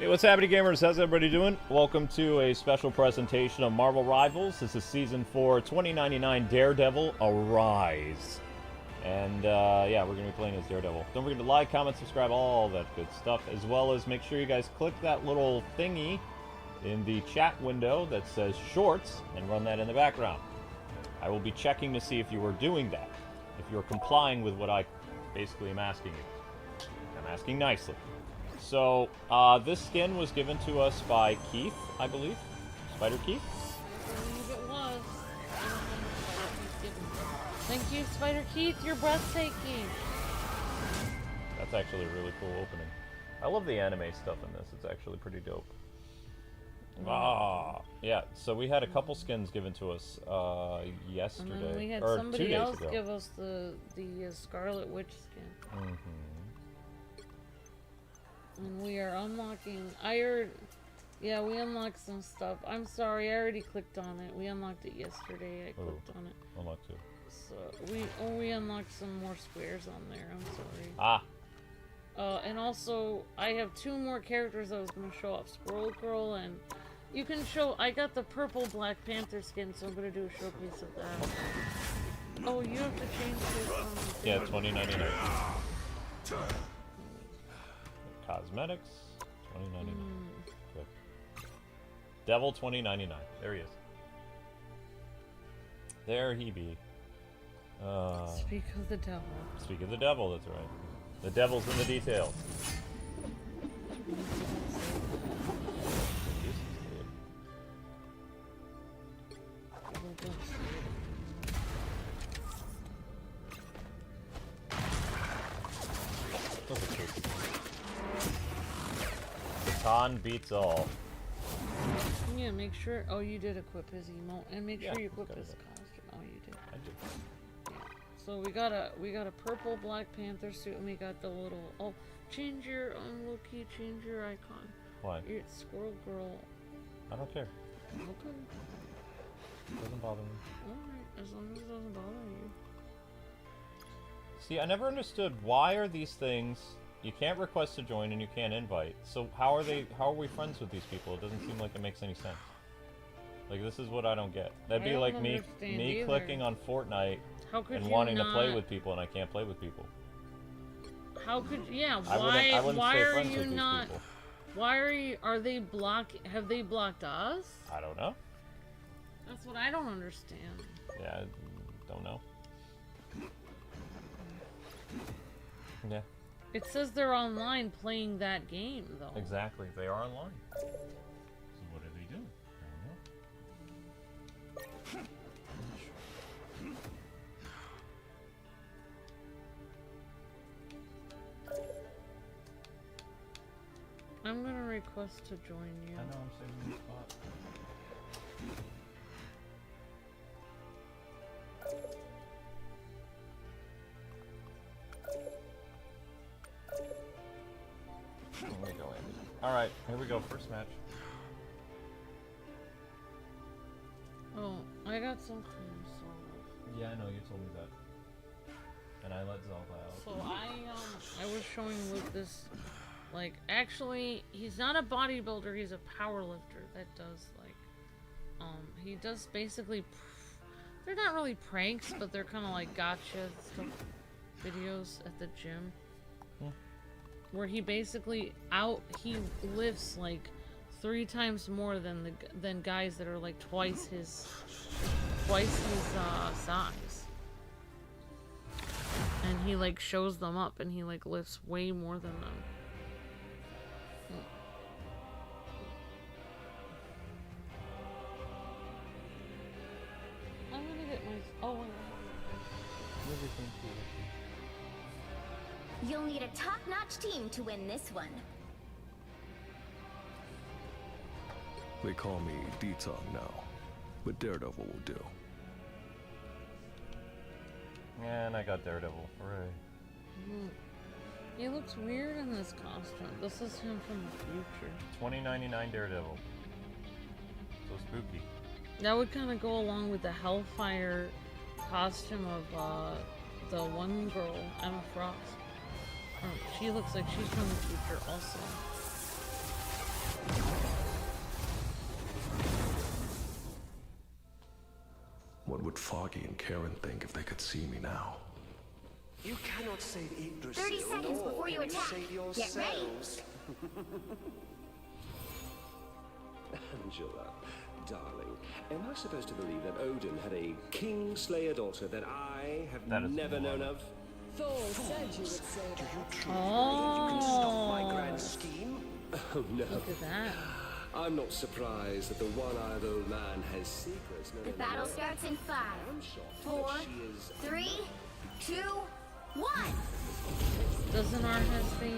Hey, what's happening, gamers? How's everybody doing? Welcome to a special presentation of Marvel Rivals. This is Season 4, 2099 Daredevil, Arise. And, yeah, we're going to be playing as Daredevil. Don't forget to like, comment, subscribe, all that good stuff. As well as make sure you guys click that little thingy in the chat window that says Shorts and run that in the background. I will be checking to see if you are doing that. If you're complying with what I basically am asking you. I'm asking nicely. So, this skin was given to us by Keith, I believe. Spider Keith? I believe it was. Thank you, Spider Keith. You're breathtaking. That's actually a really cool opening. I love the anime stuff in this. It's actually pretty dope. Yeah, so we had a couple skins given to us yesterday. And then we had or somebody 2 days else ago. give us the Scarlet Witch skin. Mm-hmm. And we are unlocking. Yeah, we unlocked some stuff. I'm sorry, I already clicked on it. We unlocked it yesterday. I clicked on it. Unlocked too. So we unlocked some more squares on there. I'm sorry. Ah. And also I have 2 more characters I was gonna show off. Squirrel Girl, and you can show. I got the purple Black Panther skin, so I'm gonna do a showcase of that. Oh, you have to change this. Yeah, 2099. Cosmetics, 2099. Good. Devil 2099. There he is. There he be. Speak of the devil. Speak of the devil, that's right. The devil's in the details. Baton beats all. Yeah, make sure. Oh, you did equip his emote, and make sure you equip his it. costume. Oh, you did. I did. Yeah. So we got a purple Black Panther suit, and we got the little. Oh, change your Loki. Change your icon. Why? It's Squirrel Girl. I don't care. Okay. Doesn't bother me. Alright, as long as it doesn't bother you. See, I never understood why are these things you can't request to join and you can't invite. So how are we friends with these people? It doesn't seem like it makes any sense. Like, this is what I don't get. That'd be like me clicking on Fortnite and wanting to play with people, and I can't play with people. How could yeah? I wouldn't Why stay are friends you with these not? people. Why are you? Are they block? Have they blocked us? I don't know. That's what I don't understand. Yeah, I don't know. Yeah. It says they're online playing that game, though. Exactly. They are online. So what do they do? I don't know. I'm gonna request to join you. I know, I'm saving the spot. Here we go, Andy. Alright, here we go, first match. Oh, I got some cream sauce. Yeah, I know, you told me that. And I let Zelda out. So I was showing Luke this, like, actually, he's not a bodybuilder, he's a power lifter that does, like, he does basically, they're not really pranks, but they're kind of like gotcha stuff, videos at the gym. Where he basically he lifts like 3 times more than guys that are like twice his size. And he like shows them up, and he like lifts way more than them. I'm gonna get my You'll need a top-notch team to win this one. They call me D-Talk now, but Daredevil will do. And I got Daredevil. Hooray. He looks weird in this costume. This is him from the future. 2099 Daredevil. So spooky. That would kind of go along with the Hellfire costume of the one girl, Emma Frost. She looks like she's from the future also. would Foggy and Karen think if they could see me now? You cannot save Yggdrasil, 30 seconds nor before you can attack. save Get ready. yourselves. Angela, darling, am I supposed to believe that Odin had a king-slayer daughter that I have That is never known wrong. of? Thor said you would say Do that. you truly believe you can stop my Oh. grand scheme? Oh no. Look at that. I'm not surprised that the one-eyed old man has secrets. No, The no, no, battle no. starts in 5, I'm shocked 4, that she is 3, 2, 1. Doesn't ours has the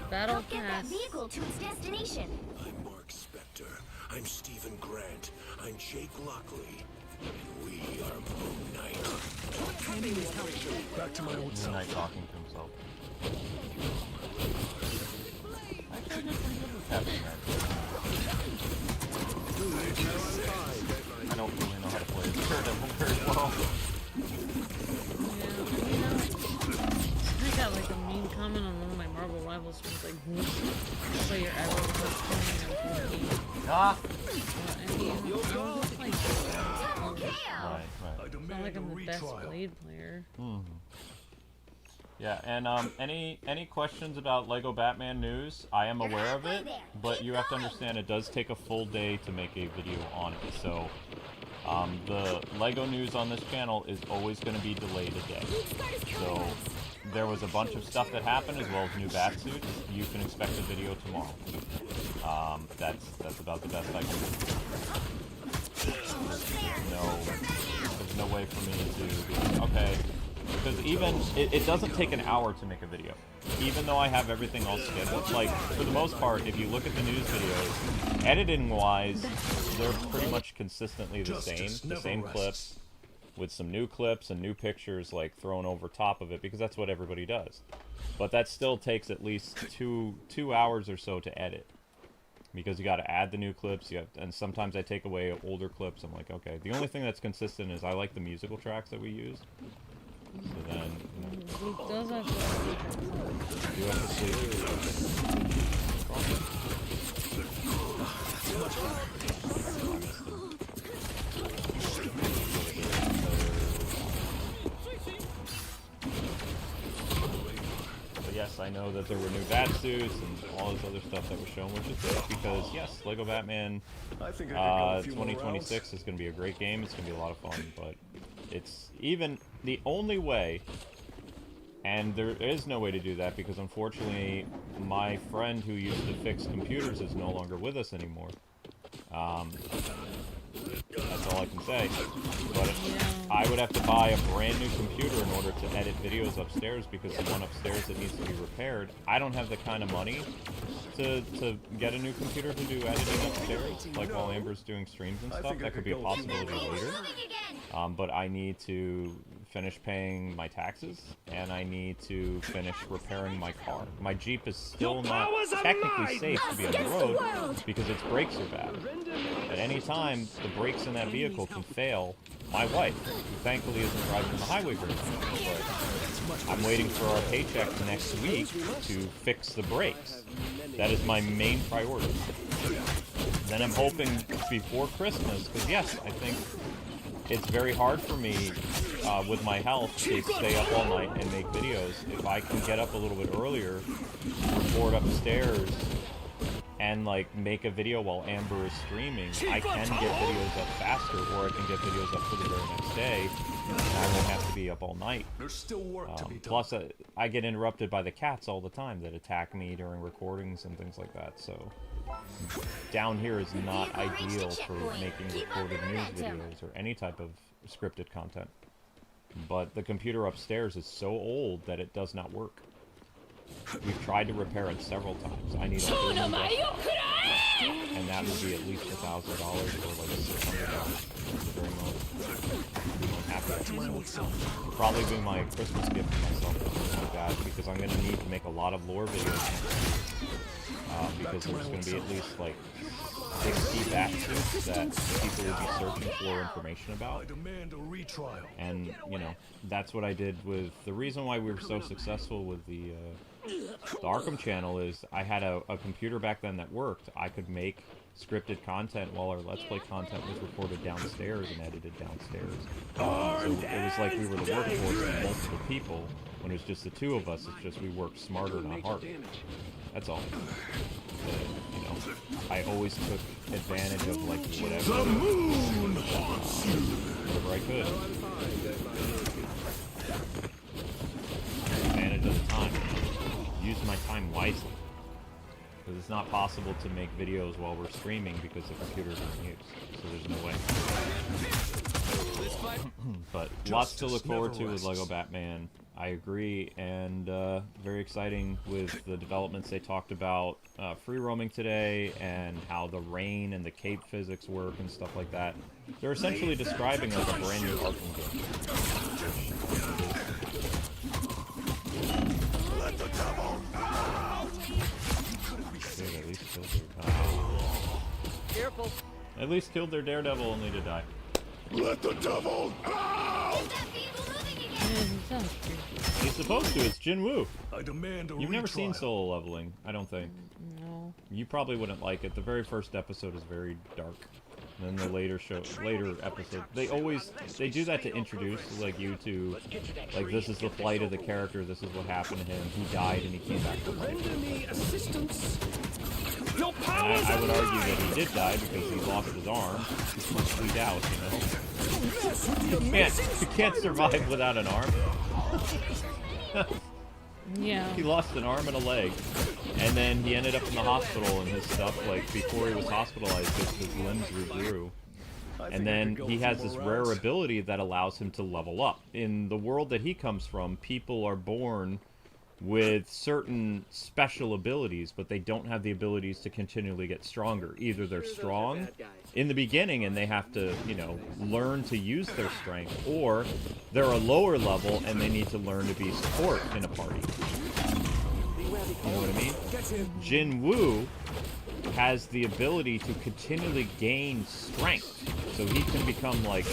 battle Help get that pass? vehicle to its destination. I'm Mark Spector. I'm Stephen Grant. I'm Jake Lockley. And we are Moon Knight. Back to my old Moon self. Knight talking to himself. Actually, I did pretty good with Captain America. I don't really know how to play as Daredevil very well. I got like a mean comment on one of my Marvel Rivals streams, like, play your arrow without killing your team. Ah! And he was just like, Double kill. Right, right. I it's not demand like a I'm the best retrial. Blade player. Yeah, and any questions about Lego Batman news? I am aware of it, but you have to understand it does take a full day to make a video on it. So the Lego news on this channel is always going to be delayed a day. So there was a bunch of stuff that happened as well as new bat suits. You can expect a video tomorrow. That's about the best I can do. There's no way for me to. Okay. Because even, it doesn't take an hour to make a video. Even though I have everything all scheduled. Like, for the most part, if you look at the news videos, editing-wise, they're pretty much consistently the same. The same clips, with some new clips and new pictures, like, thrown over top of it, because that's what everybody does. But that still takes at least two hours or so to edit. Because you gotta add the new clips, and sometimes I take away older clips. I'm like, okay. The only thing that's consistent is I like the musical tracks that we use. So then, Luke does have to you have to sleep. But yes, I know that there were new bat suits and all this other stuff that was shown, which is good because yes, Lego Batman I think I could go a few more 2026 rounds. is going to be a great game. It's going to be a lot of fun, but it's even the only way, and there is no way to do that because unfortunately my friend who used to fix computers is no longer with us anymore. That's all I can say. But I would have to buy a brand new computer in order to edit videos upstairs because the one upstairs that needs to be repaired, I don't have the kind of money to get a new computer to do editing upstairs, like while Amber's doing streams and I stuff. think I That could could be a go a few more possibility rounds. later. Moving again. But I need to finish paying my taxes, and I need to finish repairing my car. My Jeep is still not technically safe to be on the road because its brakes are bad. At any time, the brakes in that vehicle can fail my wife, who thankfully isn't driving on the highway very much. But I'm waiting for our paycheck next week to fix the brakes. That is my main priority. Then I'm hoping before Christmas, because yes, I think it's very hard for me with my health to stay up all night and make videos. If I can get up a little bit earlier, record upstairs, and like make a video while Amber is streaming, I can get videos up faster, or I can get videos up for the very next day, and I won't have to be up all night. There's still work to be done. Plus, I get interrupted by the cats all the time that attack me during recordings and things like that, so down here is not ideal for making recorded news videos or any type of scripted content. But the computer upstairs is so old that it does not work. We've tried to repair it several times. I need a whole new desktop, and that would be at least $1,000 or like $600 during the probably be my Christmas gift to myself or something like that, because I'm going to need to make a lot of lore videos because there's going to be at least like 60 bat suits that people would be searching for information about. I demand a retrial. And, you know, that's what I did with... The reason why we were so successful with the The Arkham channel is, I had a computer back then that worked. I could make scripted content while our Let's Play content was recorded downstairs and edited downstairs. So it was like we were the workforce of multiple people. When it was just the two of us, it's just we worked smarter, not harder. That's all. You know, I always took advantage of, like, whatever. The moon haunts you! Whatever I could. Advantage of the time. Use my time wisely. Because it's not possible to make videos while we're streaming because the computer's in use. So there's no way. But lots to look forward to with LEGO Batman. I agree, and very exciting with the developments they talked about free roaming today and how the rain and the cape physics work and stuff like that. They're essentially describing like a brand new Arkham game. Let the devil out! Dude, at least killed their, Careful. at least killed their Daredevil only to die. Let the devil out! Is that vehicle moving again? Yeah, he sounds creepy. He's supposed to, it's Jin Woo. I demand a You've never seen retrial. solo leveling, I don't think. No. You probably wouldn't like it. The very first episode is very dark. And then the later episode, they do that to introduce, like, you to, like, this is the plight of the character, this is what happened to him, he died and he came back to life. And I would argue that he did die because he lost his arm, he bleed out, you know? You can't survive without an arm. Yeah. He lost an arm and a leg, and then he ended up in the hospital and his stuff, like, before he was hospitalized, his limbs regrew. And then he has this rare ability that allows him to level up. In the world that he comes from, people are born with certain special abilities, but they don't have the abilities to continually get stronger. Either they're strong in the beginning and they have to, you know, learn to use their strength, or they're a lower level and they need to learn to be support in a party. You know what I mean? Jin Woo has the ability to continually gain strength, so he can become, like,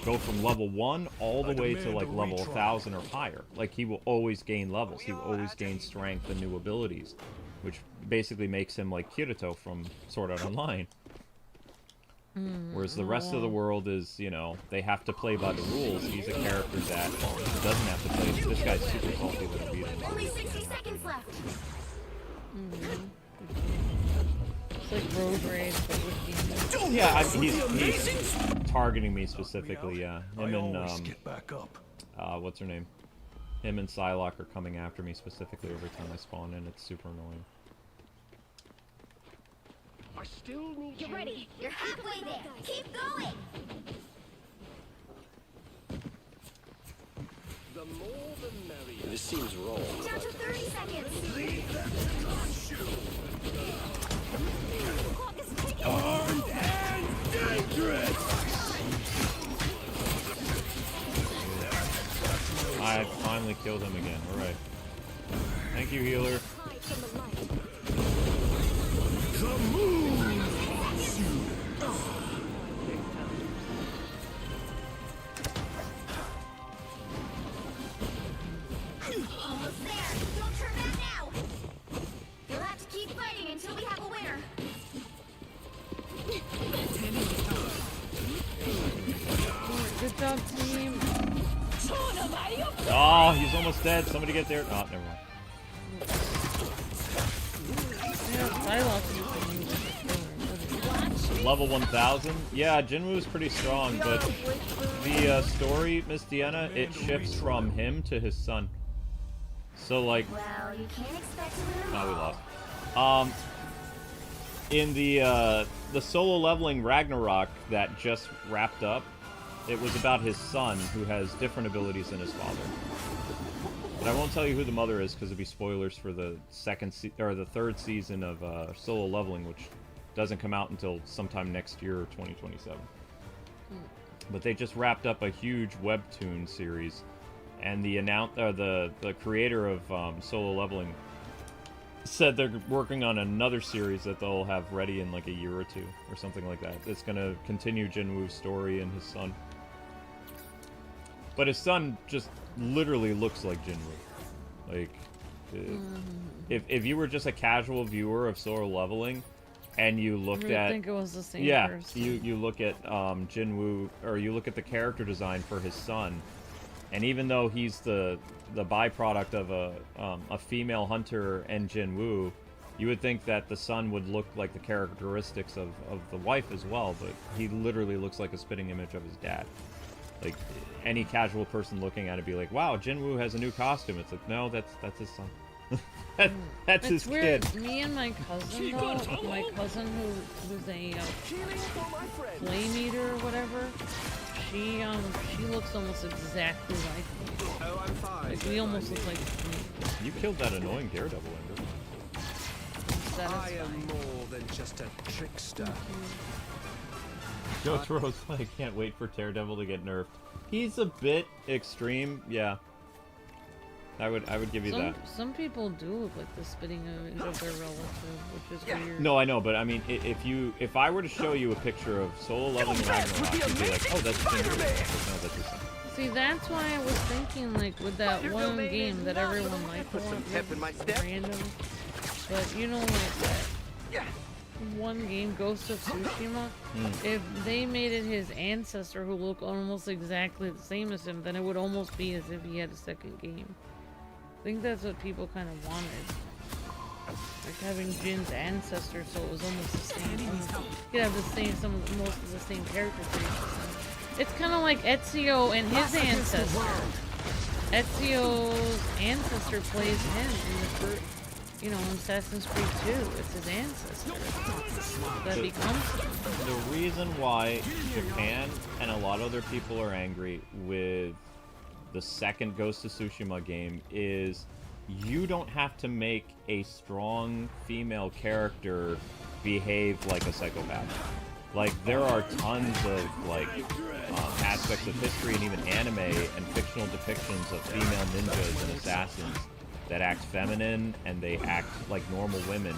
go from level 1 all the way to, like, level 1000 or higher. Like, he will always gain levels. He will always gain strength and new abilities, which basically makes him like Kirito from Sword Art Online. Whereas the rest of the world is, you know, they have to play by the rules. He's a character that doesn't have to play. This guy's super salty that I beat him. Only 60 seconds left. It's like road rage, but with demons. Yeah, he's targeting me specifically, yeah. Him and, get back up. what's her name? Him and Psylocke are coming after me specifically every time I spawn in. It's super annoying. I still need Get ready. You're halfway there. Keep going. The more the merrier. This seems wrong. Down to 30 seconds. Clock is ticking. Armed and dangerous! I finally killed him again. Alright. Thank you, healer. Hide from the light. The moon haunts you! Almost there. Don't turn back now. You'll have to keep fighting until we have a winner. Good job, team. Oh, he's almost dead. Somebody get there. Oh, never mind. Yeah, Psylocke used to use it. Level 1000. Yeah, Jinwoo's pretty strong, but the story, Miss Deanna, it shifts from him to his son. So, like, Well, you can't expect to win. no, we lost. In the solo leveling Ragnarok that just wrapped up, it was about his son who has different abilities than his father. But I won't tell you who the mother is because it'd be spoilers for the the third season of solo leveling, which doesn't come out until sometime next year or 2027. But they just wrapped up a huge webtoon series, and the creator of solo leveling said they're working on another series that they'll have ready in like a year or two or something like that. It's gonna continue Jinwoo's story and his son. But his son just literally looks like Jinwoo. Like, If you were just a casual viewer of Solo Leveling, and you looked I at, think it was the same yeah, person. you look at Jinwoo, or you look at the character design for his son, and even though he's the byproduct of a female hunter and Jinwoo, you would think that the son would look like the characteristics of the wife as well, but he literally looks like a spitting image of his dad. Like, any casual person looking at it be like, wow, Jinwoo has a new costume. It's like, no, that's his son. That's his It's weird. kid. Me and my cousin, though, my cousin who's a flame eater or whatever, she looks almost exactly like me. Oh, I'm fine. Like, we almost look like me. You killed that annoying Daredevil, Ember. I am more than just a trickster. Joe Tro's like, can't wait for Daredevil to get nerfed. He's a bit extreme, yeah. I would give you that. Some people do look like the spitting image of their relative, which is weird. No, I know, but I mean, if I were to show you a picture of Solo Leveling Ragnarok, you'd be like, oh, that's Jinwoo. No, that's his son. See, that's why I was thinking, like, with that one game that everyone liked, Put some pep in my step. random. But you know, like that one game, Ghost of Tsushima, if they made it his ancestor who looked almost exactly the same as him, then it would almost be as if he had a second game. I think that's what people kind of wanted. Like having Jin's ancestor, so it was almost the same. You could have most of the same character traits. It's kind of like Ezio and his ancestor. Ezio's ancestor plays him in the first, you know, in Assassin's Creed 2. It's his ancestor that becomes him. The reason why Japan and a lot of other people are angry with the second Ghost of Tsushima game is you don't have to make a strong female character behave like a psychopath. Like, there are tons of, like, aspects of history and even anime and fictional depictions of female ninjas and assassins that act feminine and they act like normal women.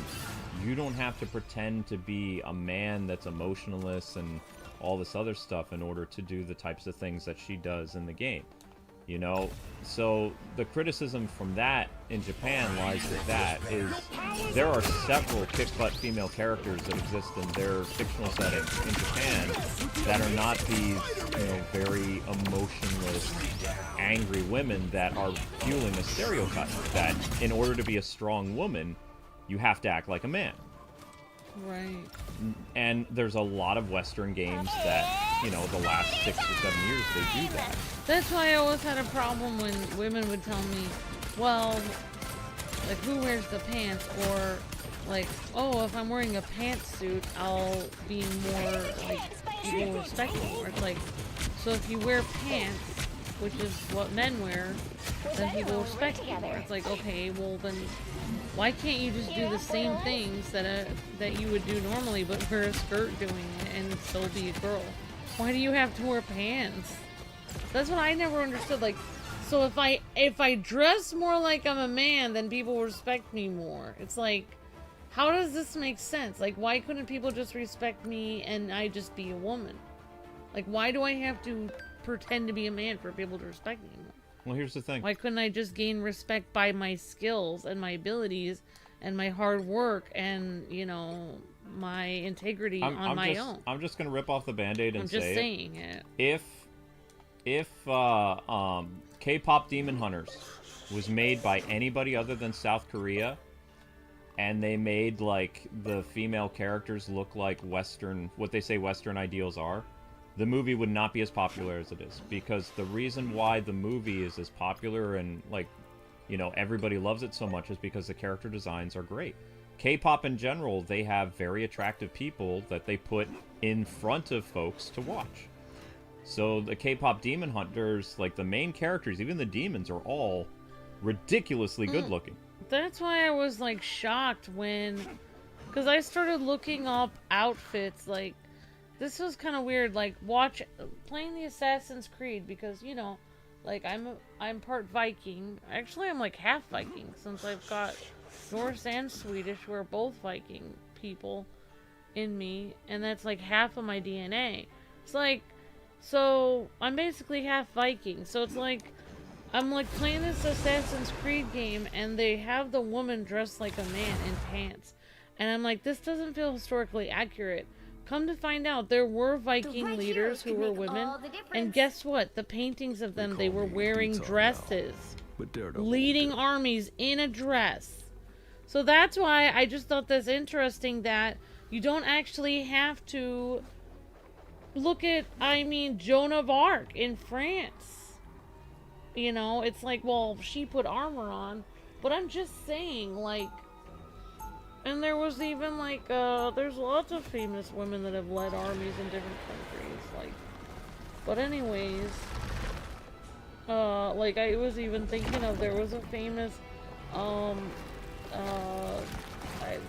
You don't have to pretend to be a man that's emotionless and all this other stuff in order to do the types of things that she does in the game. You know? So the criticism from that in Japan lies with that is there are several kick-butt female characters that exist in their fictional setting in Japan that are not these, you know, very emotionless, angry women that are fueling a stereotype that in order to be a strong woman, you have to act like a man. Right. And there's a lot of Western games that, you know, the last 6 or 7 years they do that. That's why I always had a problem when women would tell me, well, like, who wears the pants? Or, like, oh, if I'm wearing a pantsuit, I'll be more, like, people will respect me more. It's like, so if you wear pants, which is what men wear, then people respect you more. It's like, okay, well then, why can't you just do the same things that you would do normally, but wear a skirt doing it and still be a girl? Why do you have to wear pants? That's what I never understood. Like, so if I dress more like I'm a man, then people respect me more. It's like, how does this make sense? Like, why couldn't people just respect me and I just be a woman? Like, why do I have to pretend to be a man for people to respect me more? Well, here's the thing. Why couldn't I just gain respect by my skills and my abilities and my hard work and, you know, my integrity on my own? I'm just gonna rip off the Band-Aid and say, I'm just saying it. If K-pop Demon Hunters was made by anybody other than South Korea, and they made like the female characters look like Western, what they say Western ideals are, the movie would not be as popular as it is. Because the reason why the movie is as popular and, like, you know, everybody loves it so much is because the character designs are great. K-pop in general, they have very attractive people that they put in front of folks to watch. So the K-pop Demon Hunters, like the main characters, even the demons, are all ridiculously good looking. That's why I was, like, shocked when... Because I started looking up outfits, like... This was kind of weird, like, playing the Assassin's Creed, because, you know, like, I'm part Viking. Actually, I'm, like, half Viking, since I've got Norse and Swedish, who are both Viking people in me, and that's, like, half of my DNA. It's like, so, I'm basically half Viking, so it's like, I'm like playing this Assassin's Creed game and they have the woman dressed like a man in pants. And I'm like, this doesn't feel historically accurate. Come to find out, there were Viking leaders who were women. And guess what? The paintings of them, they were wearing dresses. But Daredevil Leading armies in a dress. So that's why I just thought that's interesting that you don't actually have to look at, I mean, Joan of Arc in France. You know, it's like, well, she put armor on, but I'm just saying, like, and there was even, like, there's lots of famous women that have led armies in different countries, like, but anyways, like, I was even thinking of, there was a famous,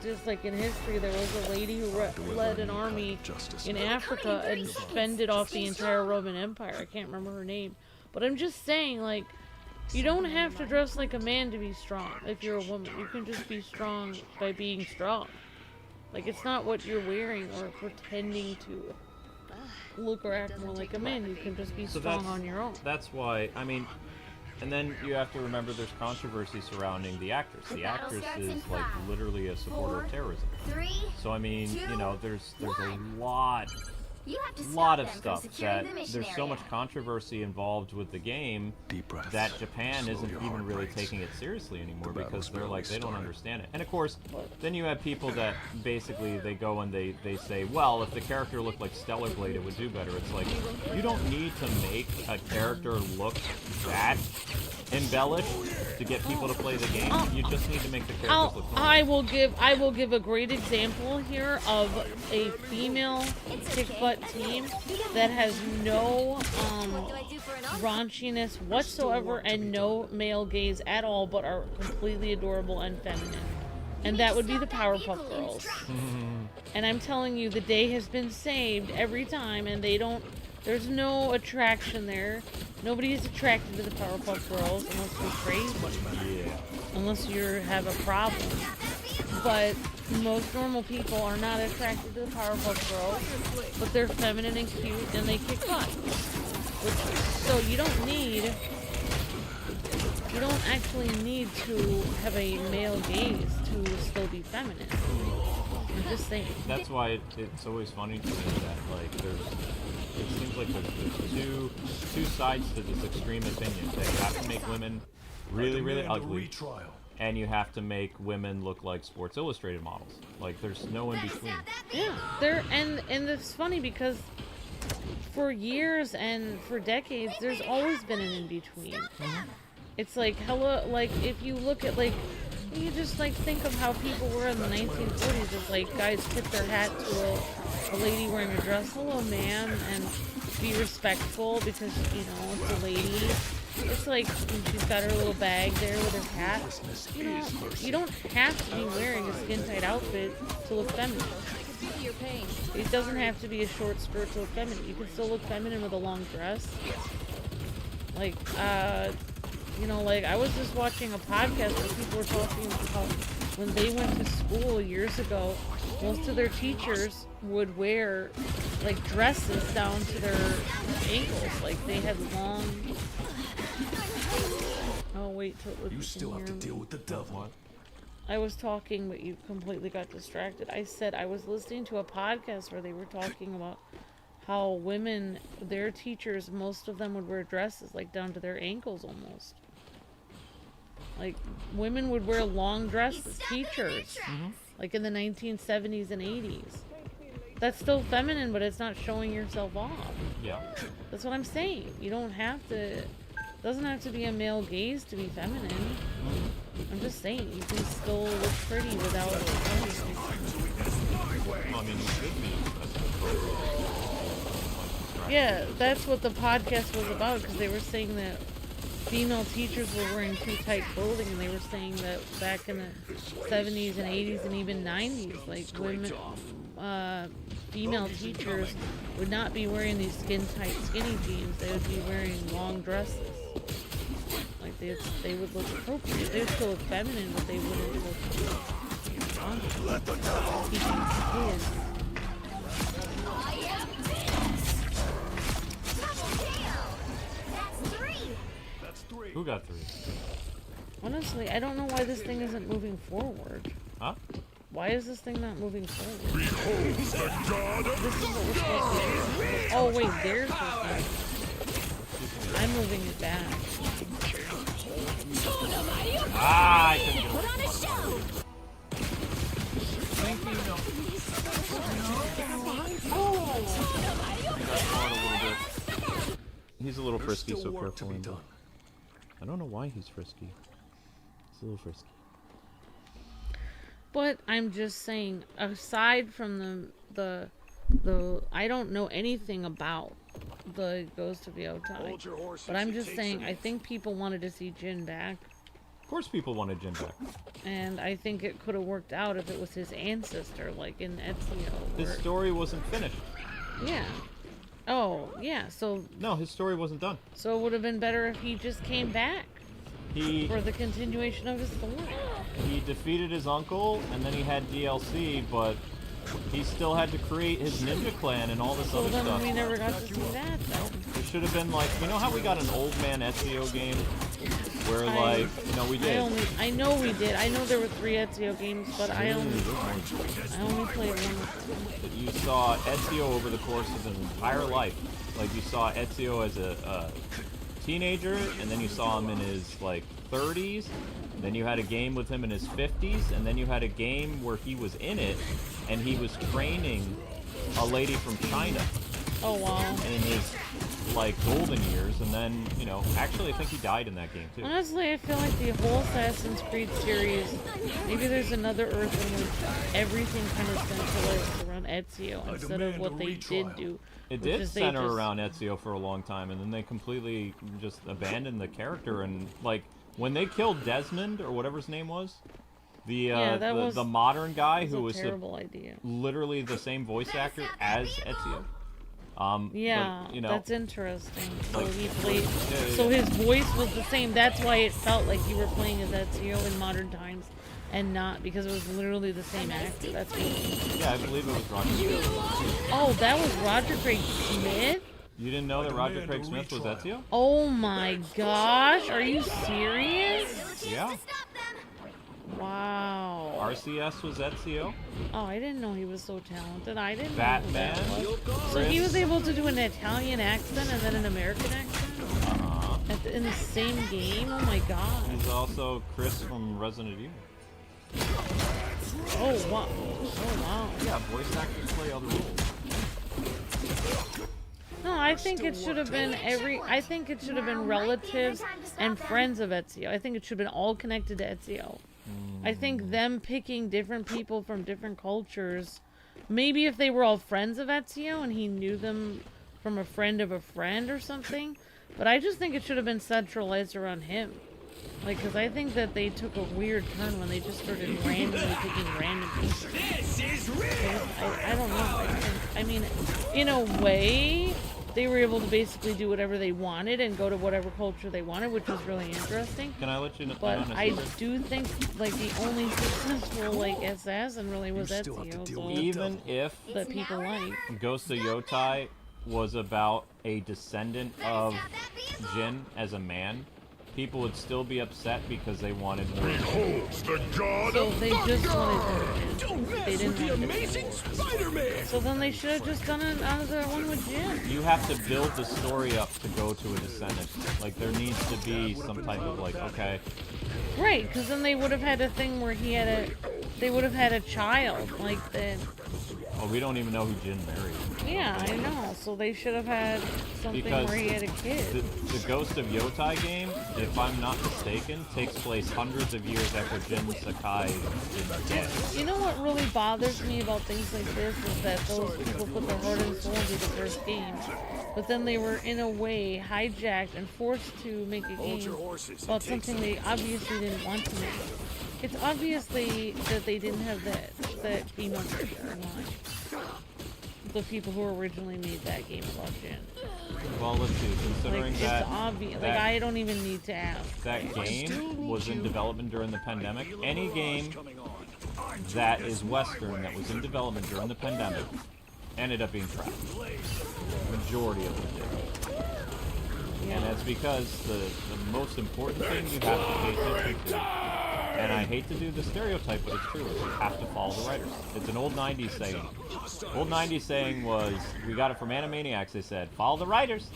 just like in history, there was a lady who led an army in Africa and fended off the entire Roman Empire. I can't remember her name. But I'm just saying, like, you don't have to dress like a man to be strong if you're a woman. You can just be strong by being strong. Like, it's not what you're wearing or pretending to look or act more like a man. You can just be strong on your own. That's why, I mean, and then you have to remember there's controversy surrounding the actress. The actress is, like, literally a supporter of terrorism. So, I mean, you know, there's a lot of stuff that there's so much controversy involved with the game that Japan isn't even really taking it seriously anymore because they're like, they don't understand it. And of course, then you have people that basically they go and they say, well, if the character looked like Stellar Blade, it would do better. It's like, you don't need to make a character look that embellished to get people to play the game. You just need to make the characters look normal. I will give a great example here of a female kick butt team that has no raunchiness whatsoever and no male gaze at all, but are completely adorable and feminine. And that would be the Powerpuff Girls. And I'm telling you, the day has been saved every time, and they don't. There's no attraction there. Nobody is attracted to the Powerpuff Girls unless you're crazy. Yeah. Unless you have a problem. But most normal people are not attracted to the Powerpuff Girls, but they're feminine and cute and they kick butt. So you don't actually need to have a male gaze to still be feminine. I'm just saying. That's why it's always funny to me that, like, it seems like there's two sides to this extreme opinion. That you have to make women really, really ugly, and you have to make women look like Sports Illustrated models. Like, there's no in between. Yeah, and it's funny because for years and for decades, there's always been an in between. It's like, hello, like, if you look at, like, you just, like, think of how people were in the 1940s. It's like guys tip their hat to a lady wearing a dress. Hello, ma'am, and be respectful because, you know, it's a lady. It's like she's got her little bag there with her hat. You know, you don't have to be wearing a skin-tight outfit to look feminine. It doesn't have to be a short skirt to look feminine. You can still look feminine with a long dress. Like, you know, like, I was just watching a podcast where people were talking about when they went to school years ago, most of their teachers would wear, like, dresses down to their ankles. Like, they had long... Oh, wait till it You still have to deal with the devil. I was talking, but you completely got distracted. I said I was listening to a podcast where they were talking about how women, their teachers, most of them would wear dresses, like, down to their ankles almost. Like, women would wear long dresses, teachers, like in the 1970s and 80s. That's still feminine, but it's not showing yourself off. Yeah. That's what I'm saying. You don't have to, it doesn't have to be a male gaze to be feminine. I'm just saying, you can still look pretty without feminine. Well, I mean, you should be. Yeah, that's what the podcast was about, because they were saying that female teachers were wearing too tight clothing, and they were saying that back in the 70s and 80s and even 90s, like, women, female teachers would not be wearing these skin-tight skinny jeans. They would be wearing long dresses. Like, they would look appropriate. They would still look feminine, but they wouldn't look Let the devil That's 3. Who got 3. Honestly, I don't know why this thing isn't moving forward. Huh? Why is this thing not moving forward? Behold the god of This is what we're supposed to do. Oh wait, there's the thing. I'm moving it back. Ah, I couldn't get Put on a show! Thank you. No. He's a little There's frisky, still so work to careful. be Him. done. I don't know why he's frisky. He's a little frisky. But I'm just saying, aside from the I don't know anything about the Ghost of Yotai. Hold your horses, But I'm it just takes saying, a I think people wanted to see Jin back. Of course people wanted Jin back. And I think it could have worked out if it was his ancestor, like in Ezio. His where- story wasn't finished. Yeah. Oh, yeah, so No, his story wasn't done. it would have been better if he just came back He for the continuation of his story. he defeated his uncle, and then he had DLC, but he still had to create his ninja clan and all this So other then stuff. we never got to see that, though. It should have been like, you know how we got an old man Ezio game? Where like, we did. I know we did. I know there were 3 Ezio games, but I only played one of them. You saw Ezio over the course of his entire life. Like you saw Ezio as a teenager, and then you saw him in his like 30s. Then you had a game with him in his 50s, and then you had a game where he was in it, and he was training a lady from China. Oh wow. In his like golden years, and then actually I think he died in that game too. Honestly, I feel like the whole Assassin's Creed series, maybe there's another Earth in which everything kind of centralized around Ezio instead of what they did do. It which did is they center just- around Ezio for a long time, and then they completely just abandoned the character. And like when they killed Desmond or whatever his name was, the the modern guy who was a terrible idea. literally the same voice actor as Ezio. Yeah, but, that's interesting. So like- he played. Yeah, So yeah. his voice was the same. That's why it felt like you were playing as Ezio in modern times, and not because it was literally the same actor. That's what. Yeah, I believe it was Roger Craig. Oh, that was Roger Craig Smith. You didn't know that Roger Craig Smith was Ezio? Oh my gosh, are you serious? Yeah. Wow. RCS was Ezio. Oh, I didn't know he was so talented. I didn't Batman. know who that was. So he was able to do an Italian accent and then an American accent in the same game? Oh my god. He's also Chris from Resident Evil. Oh wow. Oh wow. Yeah, voice actors play other roles. No, I think it should have been I think it should have been relatives and friends of Ezio. I think it should have been all connected to Ezio. I think them picking different people from different cultures, maybe if they were all friends of Ezio and he knew them from a friend of a friend or something, but I just think it should have been centralized around him. Like, because I think that they took a weird turn when they just started randomly picking random people. This is real. I don't know. I mean, in a way, they were able to basically do whatever they wanted and go to whatever culture they wanted, which was really interesting. Can I let you know? But I do think, like, the only successful, like, assassin really was You still have to Ezio, deal so with Even if that people like. Ghost of Yotai was about a descendant of Jin as a man, people would still be upset because they wanted more. Behold the god So of they just wanted Don't to, mess they didn't with the want to amazing Spider-Man. So then they should have just done it out of the one with Jin. You have to build the story up to go to a descendant. Like there needs to be some type of like, okay, Right, because then they would have had a thing where they would have had a child, like the. oh, we don't even know who Jin married. Yeah, I know. So they should have had something Because where he had a kid. The Ghost of Yotai game, if I'm not mistaken, takes place hundreds of years after Jin Sakai is dead. You know what really bothers me about things like this is that those people put their heart and soul into the first game, but then they were in a way hijacked and forced to make a Hold your game horses. about something they obviously didn't want to make. It's obviously that they didn't have that female character in mind. The people who originally made that game about Jin. Well, let's see. Like, Considering it's that obvious. Like, that- I don't even need to ask. that game was in development during the pandemic, any game that is Western that was in development during the pandemic ended up being trash. Majority of them did. And that's because the most important thing you have to pay attention to, and I hate to do the stereotype, but it's true, is you have to follow the writers. It's an old 90s saying. Old 90s saying was, we got it from Animaniacs, they said, follow the writers.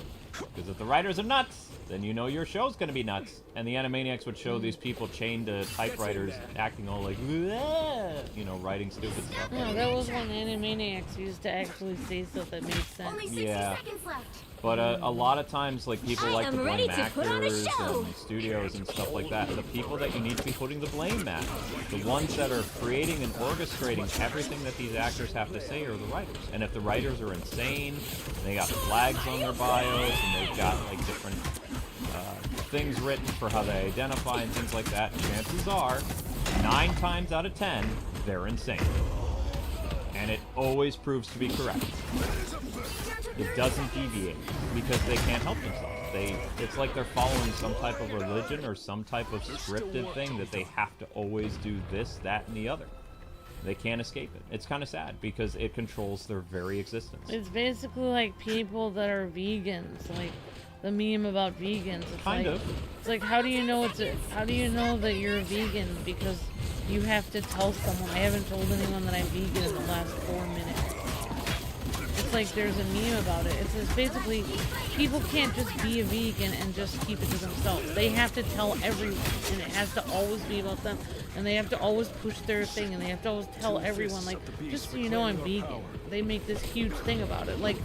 Because if the writers are nuts, then you know your show's going to be nuts. And the Animaniacs would show these people chained to typewriters, acting all like, you know, writing stupid stuff. No, that was when Animaniacs used to actually say stuff that made sense. Only 60 seconds left. But a lot of times, like, people I like to am ready blame to put on a actors show. and studios and stuff like that. The people that you need to be putting the blame at, the ones that are creating and orchestrating everything that these actors have to say are the writers. And if the writers are insane, they got flags on their bios, and they've got, like, different things written for how they identify and things like that, chances are, 9 times out of 10, they're insane. And it always proves to be correct. It doesn't deviate because they can't help themselves. It's like they're following some type of religion or some type of scripted thing that they have to always do this, that, and the other. They can't escape it. It's kind of sad because it controls their very existence. It's basically like people that are vegans, like the meme about vegans. It's Kind like, of. It's like, how do you know that you're a vegan? Because you have to tell someone. I haven't told anyone that I'm vegan in the last 4 minutes. It's like there's a meme about it. It's just basically people can't just be a vegan and just keep it to themselves. They have to tell everyone, and it has to always be about them. And they have to always push their thing, and they have to always tell everyone, like, just so you know, I'm vegan. They make this huge thing about it. Like,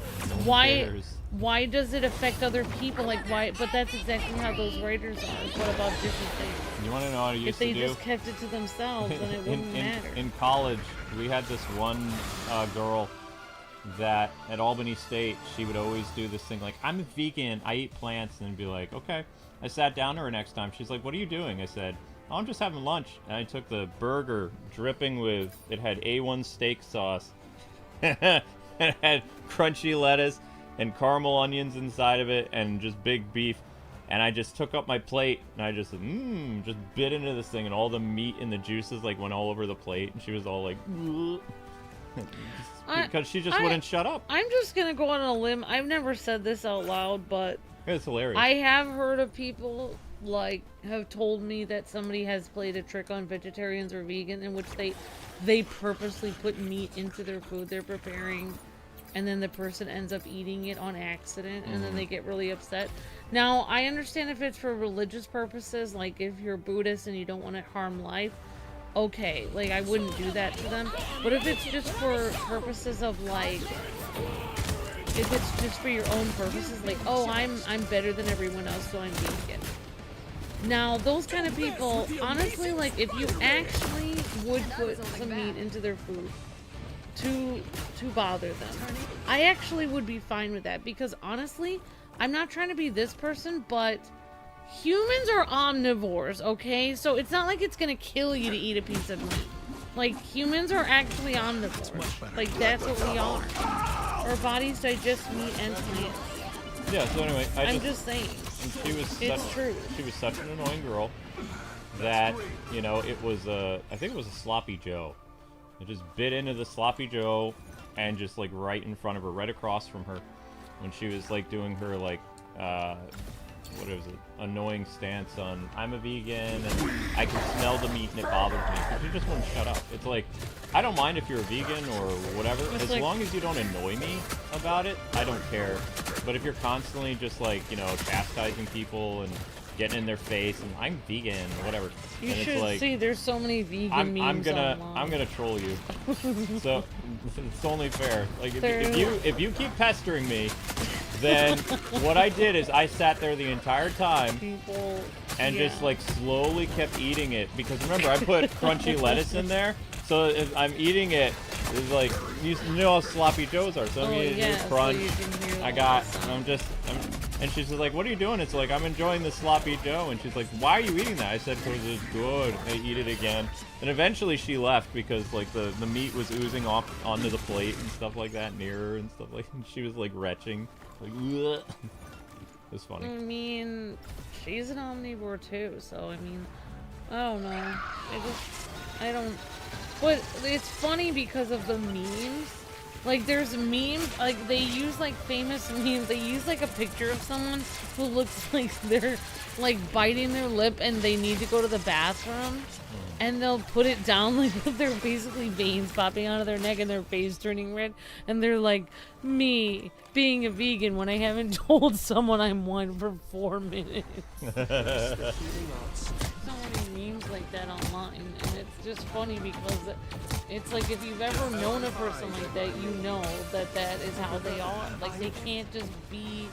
why does it affect other people? Like, why? But that's exactly how those writers are. What about different things? You want to know what I used If they to do? just kept it to themselves, then it wouldn't matter. In college, we had this one girl that at Albany State, she would always do this thing like, I'm a vegan, I eat plants, and be like, okay. I sat down to her next time. She's like, what are you doing? I said, oh, I'm just having lunch. And I took the burger dripping with, it had A1 steak sauce. And it had crunchy lettuce and caramel onions inside of it and just big beef. And I just took up my plate and I just bit into this thing, and all the meat and the juices like went all over the plate, and she was all like, because she just wouldn't shut up. I'm just gonna go on a limb. I've never said this out loud, but It's hilarious. I have heard of people like have told me that somebody has played a trick on vegetarians or vegan in which they purposely put meat into their food they're preparing, and then the person ends up eating it on accident, and then they get really upset. Now, I understand if it's for religious purposes, like if you're Buddhist and you don't want to harm life, okay, like I wouldn't do that to them. But if it's just for purposes of like, if it's just for your own purposes, like, oh, I'm better than everyone else, so I'm vegan. Now, those kind of people, honestly, like if you actually would put some meat into their food to bother them, I actually would be fine with that, because honestly, I'm not trying to be this person, but humans are omnivores, okay? So it's not like it's gonna kill you to eat a piece of meat. Like, humans are actually omnivores. Like, that's what we are. Our bodies digest meat and plants. Yeah, so anyway, I'm just saying. It's true. She was such an annoying girl that, you know, it was I think it was a Sloppy Joe. It just bit into the Sloppy Joe and just, like, right in front of her, right across from her, when she was, like, doing her, like, what is it, annoying stance on, I'm a vegan, and I can smell the meat and it bothers me. But she just wouldn't shut up. It's like, I don't mind if you're a vegan or whatever, as long as you don't annoy me about it, I don't care. But if you're constantly just, like, you know, chastising people and getting in their face and I'm vegan or whatever, You and should it's like, see, there's so many vegan memes online. I'm gonna troll you. So it's only fair. Like, if you keep pestering me, then what I did is I sat there the entire time and just, like, slowly kept eating it, because remember, I put crunchy lettuce in there, so if I'm eating it, it's like, you know how Sloppy Joes are, so I'm eating this crunch. And she's like, what are you doing? It's like, I'm enjoying the Sloppy Joe. And she's like, why are you eating that? I said, because it's good. I eat it again. And eventually she left because, like, the meat was oozing off onto the plate and stuff like that near her and stuff like that. And she was, like, retching. Like, ugh. It was funny. I mean, she's an omnivore too, so I mean, I don't know. I don't. But it's funny because of the memes. Like, there's memes, like, they use, like, famous memes. They use, like, a picture of someone who looks like they're, like, biting their lip and they need to go to the bathroom. And they'll put it down, like, they're basically veins popping out of their neck and their face turning red. And they're like, me being a vegan when I haven't told someone I'm one for 4 minutes. So many memes like that online, and it's just funny because it's like if you've ever known a person like that, you know that that is how they are. Like, they can't just be,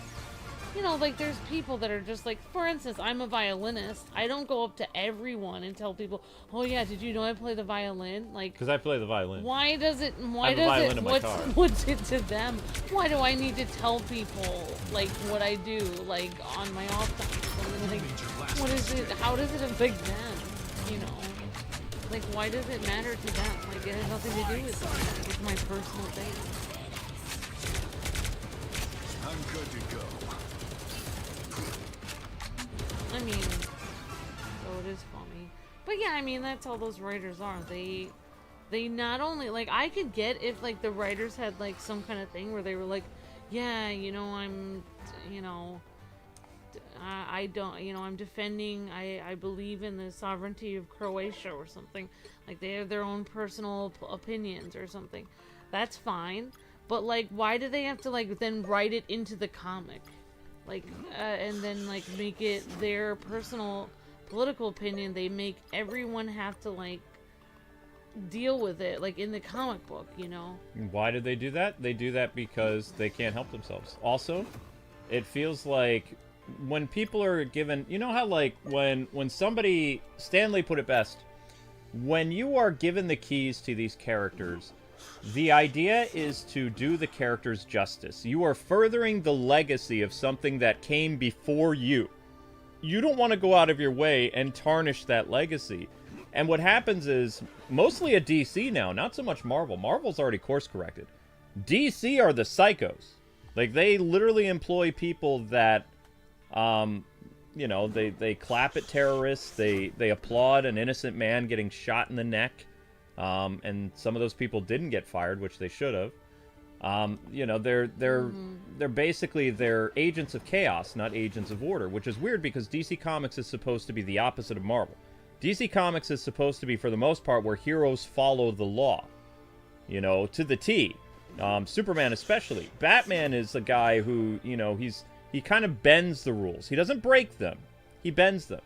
you know, like, there's people that are just like, for instance, I'm a violinist. I don't go up to everyone and tell people, oh yeah, did you know I play the violin? Like, Because I play the violin. why does it, what's it to them? Why do I need to tell people, like, what I do, like, on my off time or something? Like, what is it, how does it affect them, you know? Like, why does it matter to them? Like, it has nothing to do with them. It's my personal thing. I'm good to go. I mean, so it is funny. But yeah, I mean, that's how those writers are. They not only, like, I could get if, like, the writers had, like, some kind of thing where they were like, yeah, you know, I'm, you know, I don't, you know, I'm defending, I believe in the sovereignty of Croatia or something. Like, they have their own personal opinions or something. That's fine. But, like, why do they have to, like, then write it into the comic? Like, and then, like, make it their personal political opinion. They make everyone have to, like, deal with it, like, in the comic book, you know? Why did they do that? They do that because they can't help themselves. Also, it feels like when people are given, you know how, like, when somebody, Stanley put it best, when you are given the keys to these characters, the idea is to do the characters justice. You are furthering the legacy of something that came before you. You don't want to go out of your way and tarnish that legacy. And what happens is, mostly at DC now, not so much Marvel. Marvel's already course corrected. DC are the psychos. Like, they literally employ people that, you know, they clap at terrorists. They applaud an innocent man getting shot in the neck. And some of those people didn't get fired, which they should have. You know, they're basically, they're agents of chaos, not agents of order, which is weird because DC Comics is supposed to be the opposite of Marvel. DC Comics is supposed to be, for the most part, where heroes follow the law, you know, to the T. Superman especially. Batman is a guy who, you know, he kind of bends the rules. He doesn't break them. He bends them.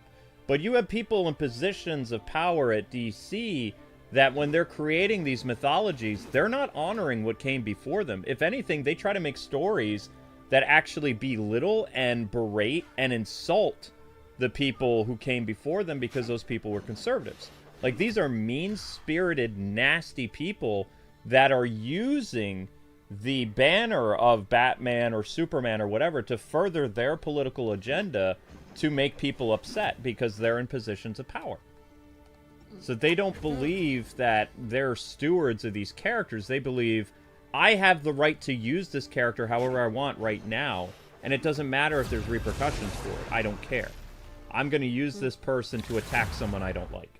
But you have people in positions of power at DC that when they're creating these mythologies, they're not honoring what came before them. If anything, they try to make stories that actually belittle and berate and insult the people who came before them because those people were conservatives. Like, these are mean-spirited, nasty people that are using the banner of Batman or Superman or whatever to further their political agenda to make people upset because they're in positions of power. So they don't believe that they're stewards of these characters. They believe, I have the right to use this character however I want right now, and it doesn't matter if there's repercussions for it. I don't care. I'm going to use this person to attack someone I don't like.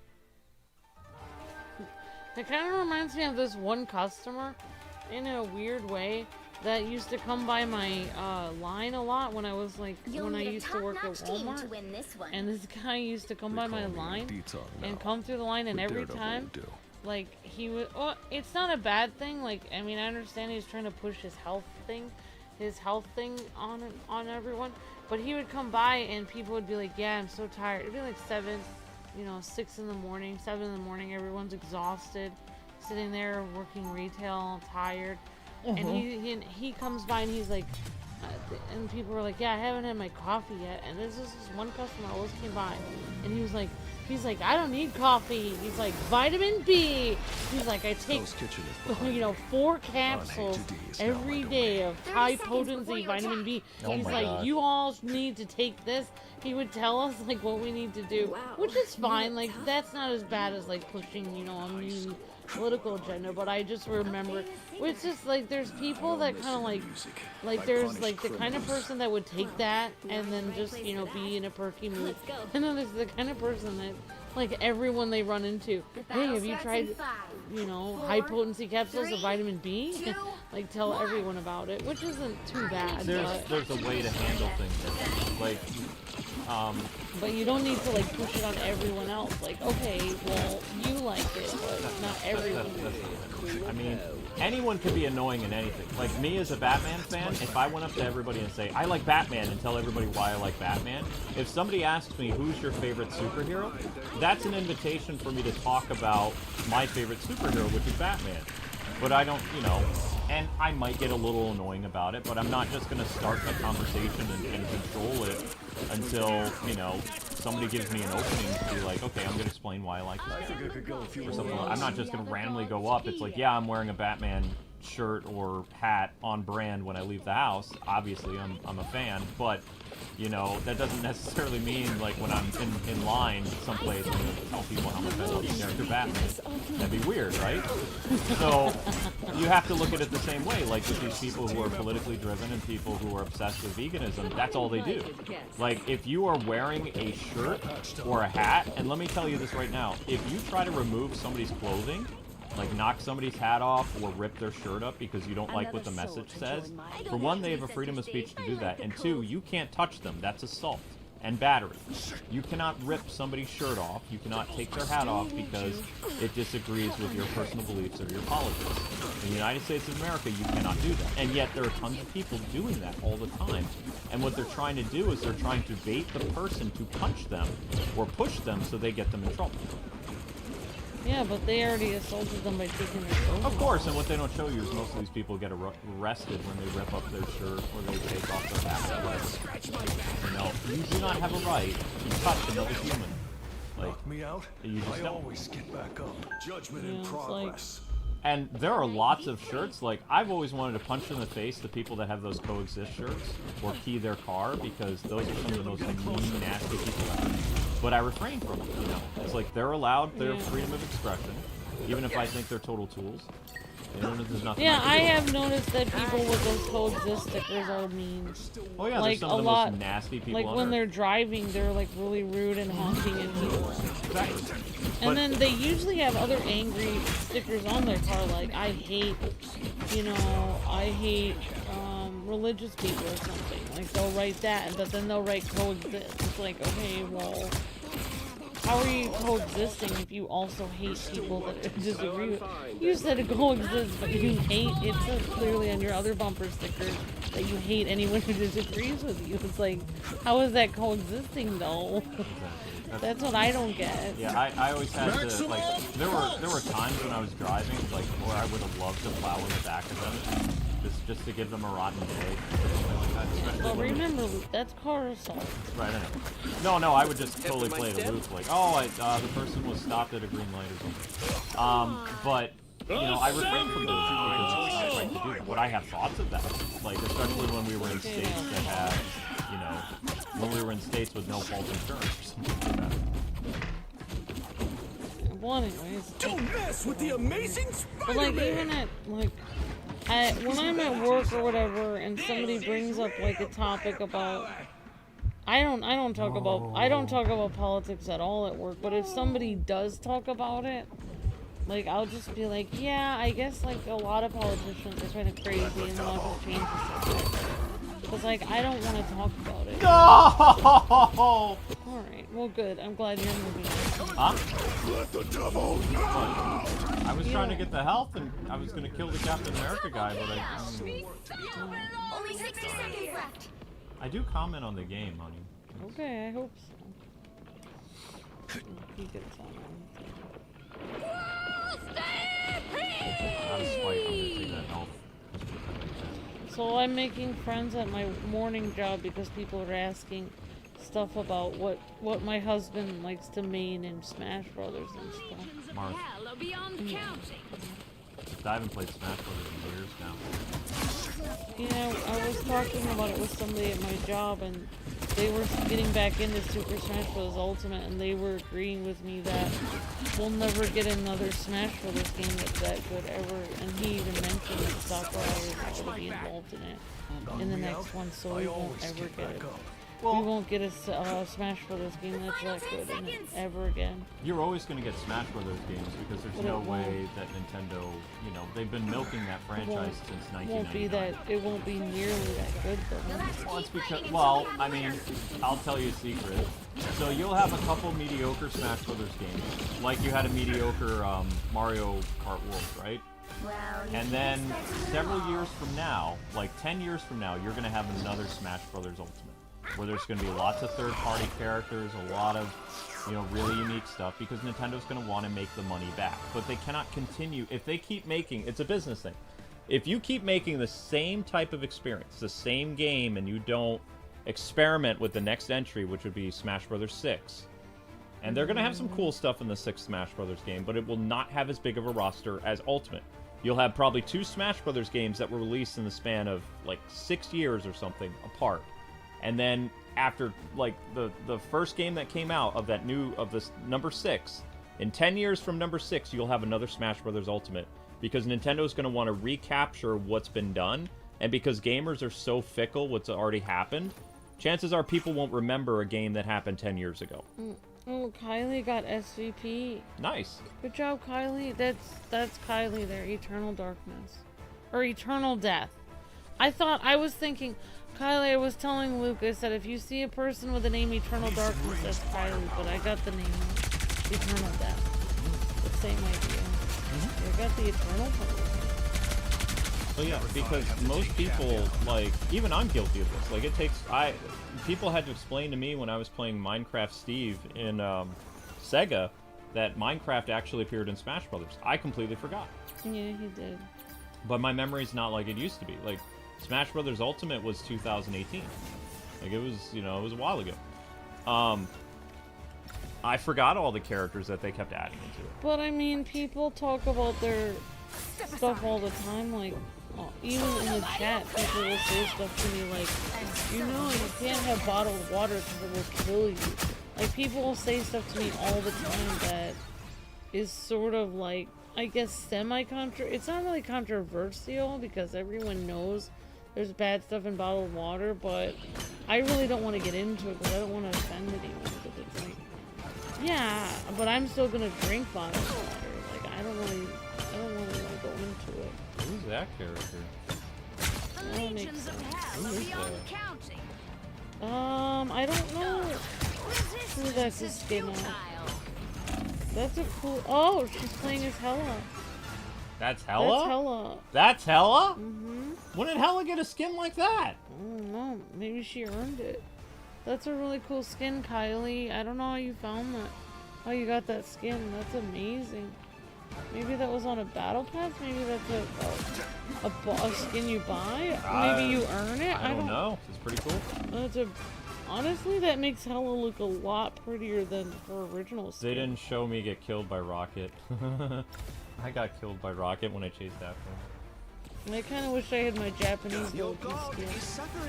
It kind of reminds me of this one customer, in a weird way, that used to come by my line a lot when I was like, when I used to work at Walmart. And this guy used to come by my line and come through the line, and every time, like, he would, well, it's not a bad thing. Like, I mean, I understand he's trying to push his health thing on everyone. But he would come by and people would be like, yeah, I'm so tired. It'd be like 6 in the morning, 7 in the morning. Everyone's exhausted, sitting there working retail, tired. And he comes by and he's like, and people were like, yeah, I haven't had my coffee yet. And this is this one customer always came by, and he's like, I don't need coffee. He's like, vitamin B. He's like, I take, you know, 4 capsules every day of high potency vitamin B. He's like, you all need to take this. He would tell us like what we need to do, which is fine. Like, that's not as bad as like pushing, you know, a new political agenda. But I just remember, it's just like there's people that kind of like there's like the kind of person that would take that and then just, you know, be in a perky mood, and then there's the kind of person that like everyone they run into. Hey, have you tried, you know, high potency capsules of vitamin B? Like tell everyone about it, which isn't too bad. There's a way to handle things. Like, but you don't need to like push it on everyone else. Like, okay, well, you like it, but not everyone. I mean, anyone could be annoying in anything. Like me as a Batman fan, if I went up to everybody and say, I like Batman, and tell everybody why I like Batman, if somebody asks me, who's your favorite superhero, that's an invitation for me to talk about my favorite superhero, which is Batman. But I don't, you know, and I might get a little annoying about it, but I'm not just going to start the conversation and control it until, you know, somebody gives me an opening to be like, okay, I'm going to explain why I like this guy. Or something. I'm not just going to randomly go up. It's like, yeah, I'm wearing a Batman shirt or hat on brand when I leave the house. Obviously, I'm a fan, but, you know, that doesn't necessarily mean, like, when I'm in line someplace, I'm going to tell people how much I love the character Batman. That'd be weird, right? So, you have to look at it the same way. Like, with these people who are politically driven and people who are obsessed with veganism, that's all they do. Like, if you are wearing a shirt or a hat, and let me tell you this right now, if you try to remove somebody's clothing, like knock somebody's hat off or rip their shirt up because you don't like what the message says, for one, they have a freedom of speech to do that, and two, you can't touch them. That's assault and battery. You cannot rip somebody's shirt off, you cannot take their hat off because it disagrees with your personal beliefs or your politics. In the United States of America, you cannot do that, and yet there are tons of people doing that all the time. And what they're trying to do is they're trying to bait the person to punch them or push them so they get them in trouble. Yeah, but they already assaulted them by taking their clothes Of course, and what they don't show you is most of these people get arrested when they rip up their shirt or they take off their hat. You know, you do not have a right to touch another human. Like, Knock me out, you just I don't. always get back up. Judgment Yeah, in it's progress. And there are lots of shirts, like, I've always wanted to punch in the face the people that have those coexist shirts, or key their car, because those are some of the most mean, nasty people ever. But I refrain from it, you know. It's like, they're allowed their freedom of expression, even if I think they're total tools. You know, there's nothing Yeah, I can do. have noticed that people with those coexist stickers are mean. Oh yeah, like, there's some of the most nasty people like on when Earth. they're driving, they're like really rude and honking at people. Exactly. And But- then they usually have other angry stickers on their car, like I hate, you know, I hate religious people or something. Like they'll write that, but then they'll write coexist. It's like, okay, well, how are you coexisting if you also hate people that disagree with you? Said coexist, but you hate, it says clearly on your other bumper sticker that you hate anyone who disagrees with you. It's like, how is that coexisting though? That's what I don't get. Yeah, I always had to, like, there were times when I was driving, like, where I would have loved to plow in the back of them, just to give them a rotten day. But remember, that's car assault. Right, I know. No, I would just totally play it aloof, like, oh, the person was stopped at a green light or something. But, you know, I refrain from doing that because it's not right to do that. Would I have thoughts of that? Like, especially when we were in states that had, you know, when we were in states with no fault insurance or something like that. Well, anyways. Don't mess with the amazing But like, Spider-Man! even at, like, when I'm at work or whatever, and somebody brings up like a topic about, I don't talk about politics at all at work. But if somebody does talk about it, like I'll just be like, yeah, I guess like a lot of politicians are kind of crazy, and then I'll just change the subject. Because like I don't want to talk about it. No! All right, well, good. I'm glad you're moving on. Huh? Let the devil I was trying to get the health, and I was going to kill the Captain America guy, but Only 60 seconds left. I do comment on the game, honey. Okay, I hope so. He gets on. I was fighting to see that health. So I'm making friends at my morning job because people are asking stuff about what my husband likes to main in Smash Brothers and stuff. Marth. I haven't played Smash Brothers in years now. Yeah, I was talking about it with somebody at my job, and they were getting back into Super Smash Bros. Ultimate, and they were agreeing with me that we'll never get another Smash Brothers game that's that good ever. And he even mentioned that Sakurai is not going to be involved in it in the next one, so we won't ever get it. we won't get a Smash Brothers game that's that good in it ever again. You're always going to get Smash Brothers games because there's But no it way that Nintendo, you know, they've been milking that franchise since Won't be 1999. that. It won't be nearly that good though. Well, it's because, well, I mean, I'll tell you a secret. So you'll have a couple mediocre Smash Brothers games, like you had a mediocre Mario Kart World, right? Well, And then several years from now, like 10 years from now, you're going to have another Smash Brothers Ultimate, where there's going to be lots of third-party characters, a lot of, you know, really unique stuff, because Nintendo's going to want to make the money back. But they cannot continue, if they keep making, it's a business thing. If you keep making the same type of experience, the same game, and you don't experiment with the next entry, which would be Smash Brothers 6, and they're going to have some cool stuff in the 6th Smash Brothers game, but it will not have as big of a roster as Ultimate. You'll have probably 2 Smash Brothers games that were released in the span of, like, 6 years or something apart. And then after, like, the first game that came out of that of this number 6, in 10 years from number 6, you'll have another Smash Brothers Ultimate. Because Nintendo's going to want to recapture what's been done, and because gamers are so fickle what's already happened, chances are people won't remember a game that happened 10 years ago. Oh, Kylie got SVP. Nice. Good job, Kylie. That's Kylie there. Eternal Darkness. Or Eternal Death. I was thinking, Kylie, I was telling Lucas that if you see a person with the name Eternal Darkness, that's Kylie, but I got the name Eternal Death. The same idea. I got the Eternal part. So yeah, because most people, like, even I'm guilty of this. Like, it takes, people had to explain to me when I was playing Minecraft Steve in Sega that Minecraft actually appeared in Smash Brothers. I completely forgot. Yeah, he did. But my memory's not like it used to be. Like, Smash Brothers Ultimate was 2018. Like, it was, you know, it was a while ago. I forgot all the characters that they kept adding into it. But I mean, people talk about their stuff all the time, like, even in the chat, people will say stuff to me like, you know, you can't have bottled water because it will kill you. Like, people will say stuff to me all the time that is sort of like, I guess, it's not really controversial because everyone knows there's bad stuff in bottled water, but I really don't want to get into it because I don't want to offend anyone. Because it's like, yeah, but I'm still gonna drink bottled water. Like, I don't really want to go into it. Who's that character? That makes legions of sense. hell Who are is beyond that? counting. I don't know who that's Resistance a is skin of. futile. That's a cool. Oh, she's playing as Hella. That's Hella? That's Hella. That's Hella? Mm-hmm. When did Hella get a skin like that? I don't know. Maybe she earned it. That's a really cool skin, Kylie. I don't know how you found that. How you got that skin. That's amazing. Maybe that was on a battle pass? Maybe that's a skin you buy? Maybe you earn it? I don't know. It's pretty cool. Honestly, that makes Hella look a lot prettier than her original skin. They didn't show me get killed by Rocket. I got killed by Rocket when I chased after him. And I kind of wish I had my Japanese Loki skin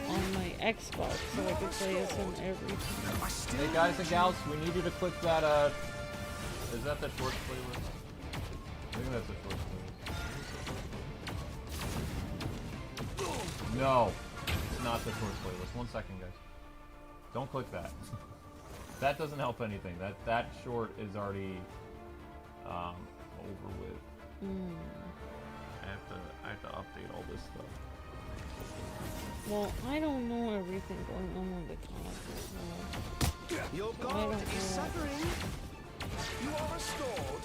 on my Xbox so I could play as him every time. Hey guys and gals, we need you to click that, is that the shorts playlist? I think that's the shorts playlist. No, it's not the shorts playlist. 1 second, guys. Don't click that. That doesn't help anything. That short is already, over with. I have to update all this stuff. Well, I don't know everything going on with the content. Your I god don't is know. suffering. You are restored.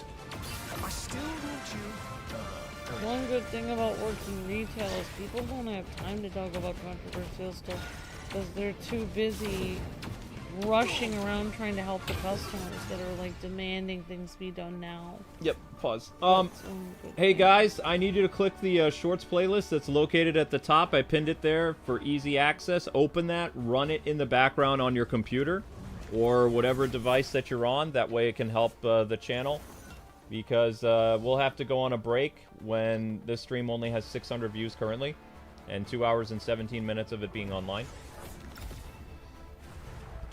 I still need you. One good thing about working retail is people don't have time to talk about controversial stuff because they're too busy rushing around trying to help the customers that are like demanding things be done now. Yep, pause. That's one good Hey thing. guys, I need you to click the shorts playlist that's located at the top. I pinned it there for easy access. Open that, run it in the background on your computer or whatever device that you're on. That way it can help the channel. Because we'll have to go on a break when this stream only has 600 views currently. And 2 hours and 17 minutes of it being online.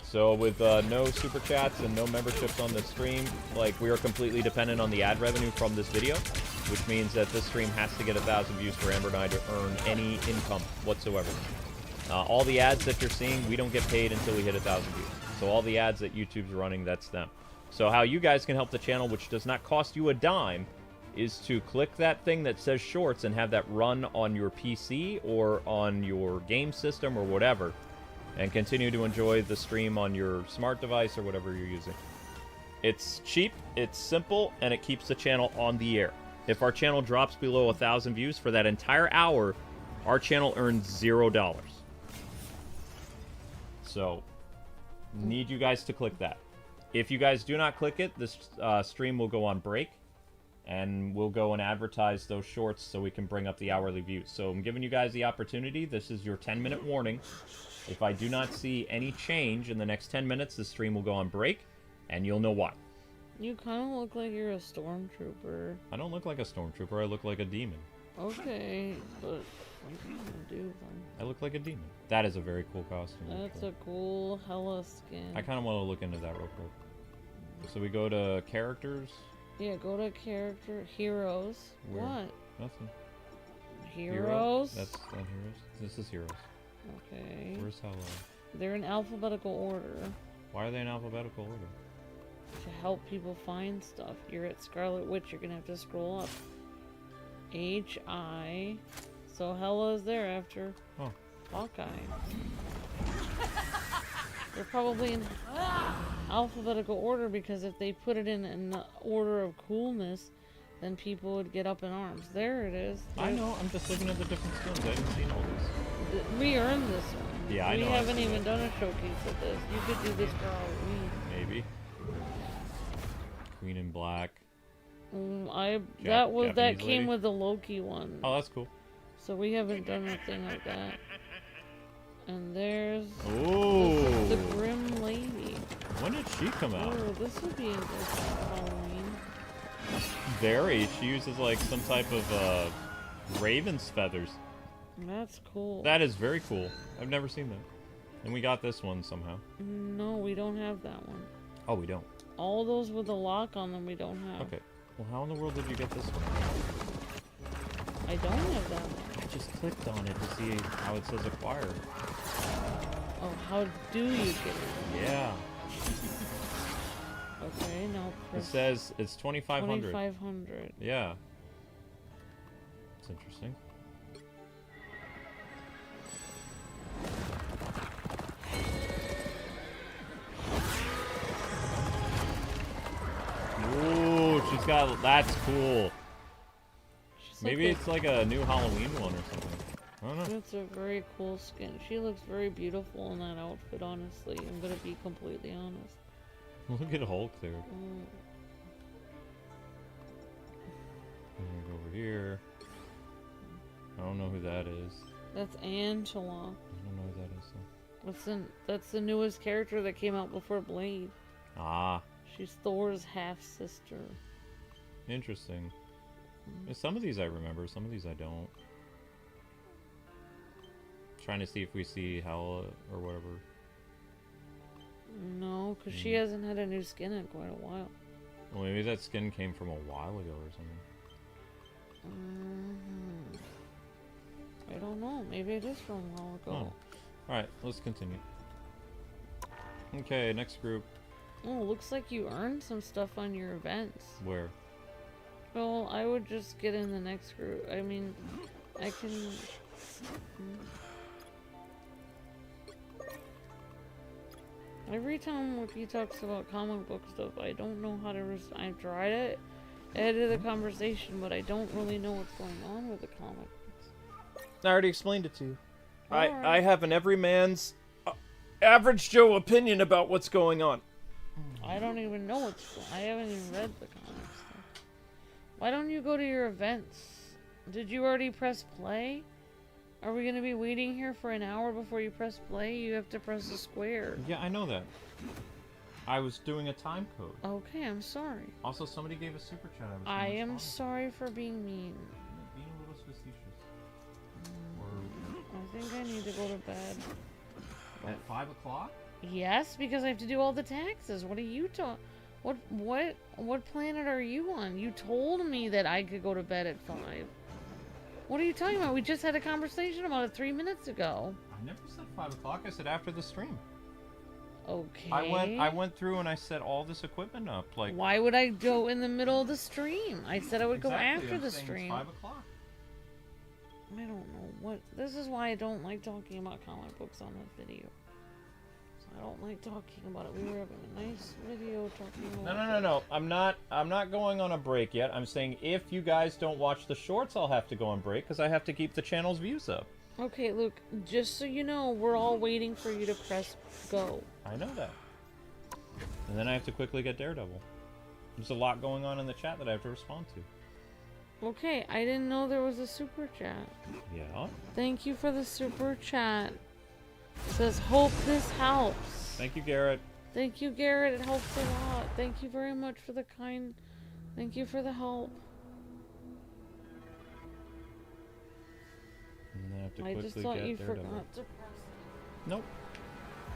So with no super chats and no memberships on the stream, like, we are completely dependent on the ad revenue from this video, which means that this stream has to get 1,000 views for Amber and I to earn any income whatsoever. All the ads that you're seeing, we don't get paid until we hit 1,000 views. So all the ads that YouTube's running, that's them. So how you guys can help the channel, which does not cost you a dime, is to click that thing that says Shorts and have that run on your PC or on your game system or whatever, and continue to enjoy the stream on your smart device or whatever you're using. It's cheap, it's simple, and it keeps the channel on the air. If our channel drops below 1,000 views for that entire hour, our channel earns $0. So, need you guys to click that. If you guys do not click it, this stream will go on break, and we'll go and advertise those shorts so we can bring up the hourly views. So I'm giving you guys the opportunity. This is your 10-minute warning. If I do not see any change in the next 10 minutes, the stream will go on break, and you'll know why. You kind of look like you're a stormtrooper. I don't look like a stormtrooper. I look like a demon. Okay, but what are you gonna do then? I look like a demon. That is a very cool costume. That's actually. a cool Hella skin. I kind of want to look into that real quick. So we go to characters. Yeah, go to character heroes. Where? What? Nothing. Heroes? That's not heroes. This is heroes. Okay. Where's Hello? They're in alphabetical order Why are they in alphabetical order? to help people find stuff. You're at Scarlet Witch. You're gonna have to scroll up. H-I. So Hella's there after Oh. Hawkeye. They're probably in alphabetical order because if they put it in an order of coolness, then people would get up in arms. There it is. I know. I'm just looking at the different skins. I haven't seen all this. We earned this one. Yeah, I know. We haven't even done a showcase of this. You could do this for Halloween. Maybe. Queen in Black. That Japanese came lady? with the Loki one. Oh, that's cool. So we haven't done a thing like that. And there's Ooh. the Grim Lady. When did she come out? Oh, this would be interesting for Halloween. Very. She uses like some type of raven's feathers. That's cool. That is very cool. I've never seen that. And we got this one somehow. No, we don't have that one. Oh, we don't. All those with a lock on them, we don't have. Okay. Well, how in the world did you get this one? I don't have that one. I just clicked on it to see how it says acquired. Oh, how do you get it? Yeah. Okay, now It press says it's 2,500. 2,500. Yeah. It's interesting. Ooh, she's got. That's cool. She's Maybe like it's like a new Halloween one or something. I don't know. It's a very cool skin. She looks very beautiful in that outfit, honestly. I'm gonna be completely honest. Look at Hulk there. Mm. I'm gonna go over here. I don't know who that is. That's Angela. I don't know who that is. That's the newest character that came out before Blade. Ah, She's Thor's half-sister. interesting. Some of these I remember, some of these I don't. Trying to see if we see Hela or whatever. No, because she hasn't had a new skin in quite a while. Well, maybe that skin came from a while ago or something. I don't know. Maybe it is from a while ago. Oh. Alright, let's continue. Okay, next group. Oh, looks like you earned some stuff on your events. Where? Well, I would just get in the next group. I mean, I can... Every time he talks about comic book stuff, I don't know how to... I've tried it, edited the conversation, but I don't really know what's going on with the comic books. I already explained it to you. Alright. I have an everyman's average Joe opinion about what's going on. I don't even know what's... I haven't even read the comic stuff. Why don't you go to your events? Did you already press play? Are we going to be waiting here for an hour before you press play? You have to press the square. Yeah, I know that. I was doing a time code. Okay, I'm sorry. Also, somebody gave a super chat. I am sorry for being mean. Being a little facetious. I think I need to go to bed. At 5 o'clock? Yes, because I have to do all the taxes. What are you talking? What planet are you on? You told me that I could go to bed at 5. What are you talking about? We just had a conversation about it 3 minutes ago. I never said 5 o'clock. I said after the stream. Okay. I went through and I set all this equipment up. Like, why would I go in the middle of the stream? I said I would go after the saying stream. It's 5 o'clock. I don't know what. This is why I don't like talking about comic books on this video. So I don't like talking about it. We were having a nice video talking about No. I'm not going on a break yet. I'm saying if you guys don't watch the shorts, I'll have to go on break because I have to keep the channel's views up. Okay, Luke, just so you know, we're all waiting for you to press go. I know that. And then I have to quickly get Daredevil. There's a lot going on in the chat that I have to respond to. Okay, I didn't know there was a super chat. Yeah? Thank you for the super chat. It says, hope this helps. Thank you, Garrett. Thank you, Garrett. It helps a lot. Thank you very much for the kind... Thank you for the help. And then I have to I quickly just thought get you Daredevil. forgot to press it. Nope.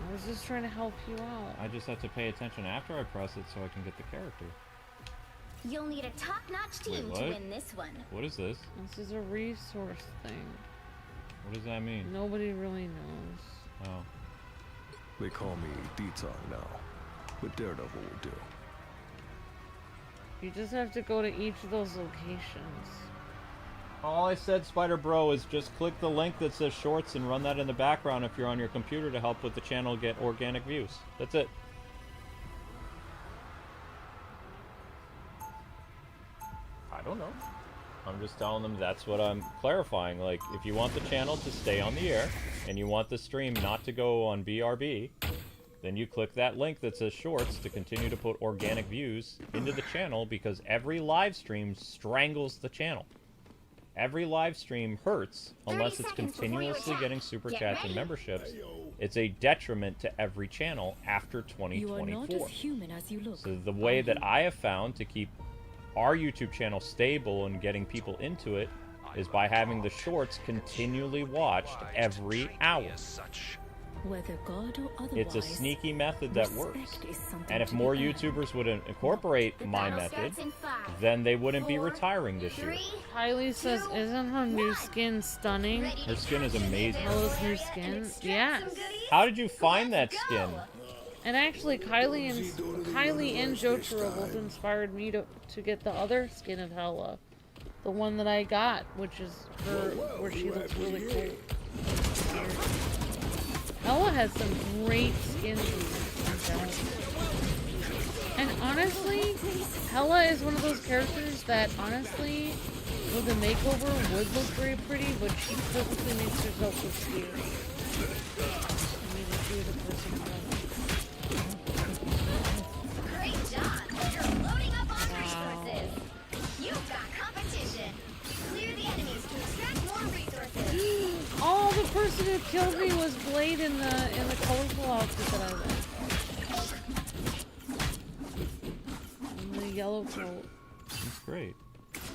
I was just trying to help you out. I just have to pay attention after I press it so I can get the character. You'll need a top-notch team Wait, to what? win this one. What is this? This is a resource thing. What does that mean? Nobody really knows. Oh. They call me Detong now, but Daredevil will do. You just have to go to each of those locations. All I said, Spider Bro, is just click the link that says shorts and run that in the background if you're on your computer to help with the channel get organic views. That's it. I don't know. I'm just telling them that's what I'm clarifying. Like, if you want the channel to stay on the air and you want the stream not to go on BRB, then you click that link that says shorts to continue to put organic views into the channel because every live stream strangles the channel. Every live stream hurts unless it's continuously getting super chats and memberships. It's a detriment to every channel after 2024. You are not as human as you look. So the way that I have found to keep our YouTube channel stable and getting people into it is by having the shorts continually watched every hour. Whether God or otherwise, It's a sneaky method that works. respect is something And if to more be earned. YouTubers would incorporate my Battle method, starts in 5, then they wouldn't be 4, retiring this year. 3, Kylie says, two, isn't her new 1. skin stunning? Ready to Her skin is crash into amazing. this Ella's new area skin? and extract Yes. some goodies? How did you find that Let's skin? go. And actually, Kylie and Jotaro both inspired me to get the other skin of Hella. The one that I got, which is her, where she looks really cool. Hella has some great skin treatments. And honestly, Hella is one of those characters that honestly, with a makeover, would look very pretty, but she perfectly makes herself look scary. I mean, if she was a person of Hella. Great job. You're loading up on resources. You've got competition. Clear the enemies to extract more resources. Oh, the person who killed me was Blade in the colorful outfit that I wore. In the yellow coat. That's great.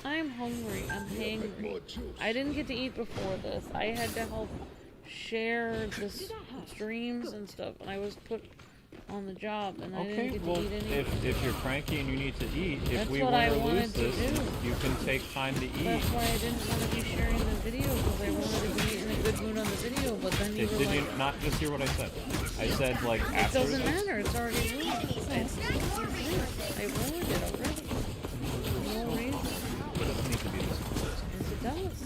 I'm hungry. I'm hangry. I didn't get to eat before this. I had to help share the streams and stuff, and I was put on the job, and I Okay, didn't get well, to eat any. if you're cranky and you need to eat, if That's we what win I or wanted lose to this, do. you can take time to eat. That's why I didn't want to be sharing the video, because I wanted to be in a good mood on the video, but then you were Did like, you not just hear what I said? I said, like, it after doesn't this. matter, it's already ruined. Extract more resources. I ruined it already. No reason. It doesn't need to be this close. Yes, it does.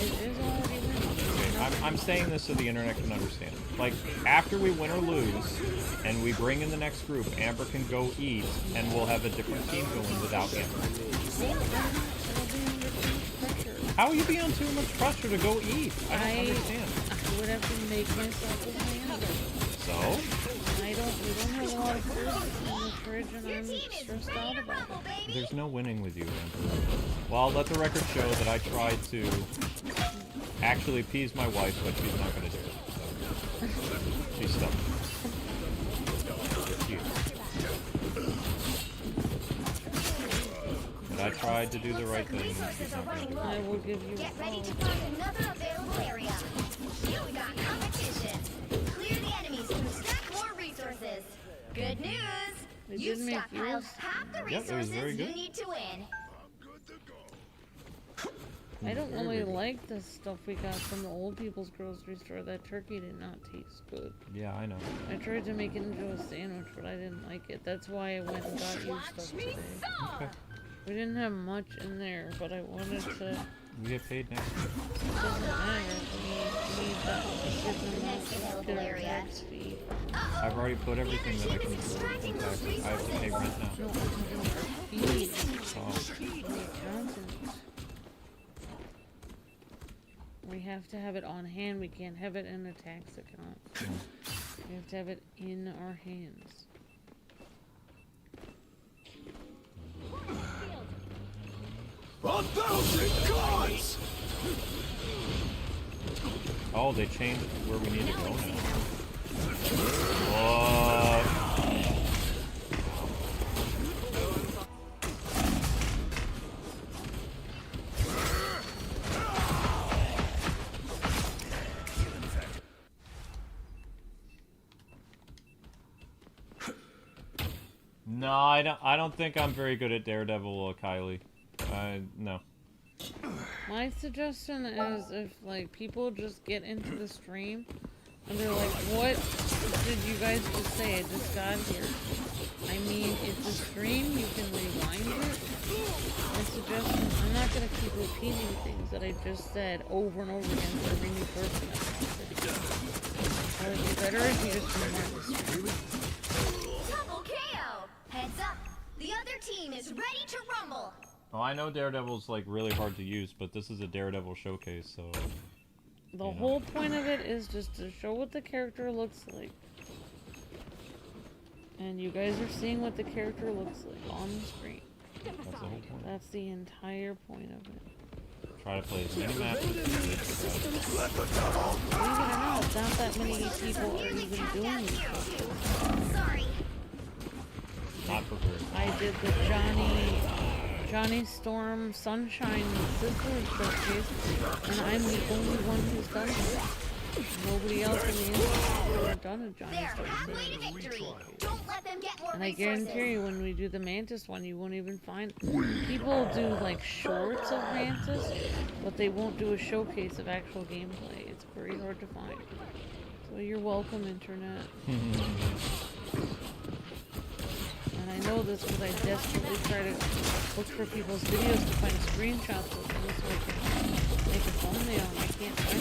It is already ruined. I'm saying this so the internet can understand. Like, after we win or lose, and we bring in the next group, Amber can go eat, and we'll have a different team going without Amber. How are you being under too much pressure to go eat? I don't understand. I would have to make myself a hamburger. So? We don't have a lot of food in the fridge, and Your I'm team is stressed ready out to about rumble, it. baby. There's no winning with you, Amber. Well, I'll let the record show that I tried to actually appease my wife, but she's not going to do it. So. She's stuck. Cute. But I tried to do the right thing, and she's not going to do I it. will give you a Get ready to phone. find another available area. You've got competition. Clear the enemies to extract more resources. Good news. They You've did make stockpiled yours. half the Yep, it was resources very you good. need to win. I don't really like the stuff we got from the old people's grocery store. That turkey did not taste good. Yeah, I know. I tried to make it into a sandwich, but I didn't like it. That's why I went and got you stuff today. Okay. We didn't have much in there, but I wanted to... We get paid next week. It doesn't matter. We need that certain amount to get our tax fee. I've already put everything that I can afford in taxes. I have to pay rent now. No, I'm doing our fees. Oh. The accountant. We have to have it on hand. We can't have it in a tax account. We have to have it in our hands. Oh, they changed where we need to go now. What? No, I don't think I'm very good at Daredevil, Kylie. No. My suggestion is if, like, people just get into the stream and they're like, what did you guys just say? I just got here. I mean, it's a stream, you can rewind it. My suggestion, I'm not going to keep repeating things that I just said over and over again for every new person that comes in. It would be better if you just rewind the stream. Double KO! Heads up! The other team is ready to rumble! Oh, I know Daredevil's like really hard to use, but this is a Daredevil showcase, so... The whole point of it is just to show what the character looks like. And you guys are seeing what the character looks like on the screen. That's the whole point. That's the entire point of it. Try to play as many matches as Believe it or not, not that many people are even doing these showcases. Sorry. Not prepared. I did the Johnny Storm Sunshine Sister showcase, and I'm the only one who's done it. Nobody else in the industry has ever done a Johnny They're Storm halfway to Sister. victory. Don't let them get more And I resources. guarantee you, when we do the Mantis one, you won't even find... People do, like, shorts of Mantis, but they won't do a showcase of actual gameplay. It's very hard to find. So you're welcome, Internet. And I know this because I desperately try to look for people's videos to find screenshots of them so I can make a thumbnail, and I can't find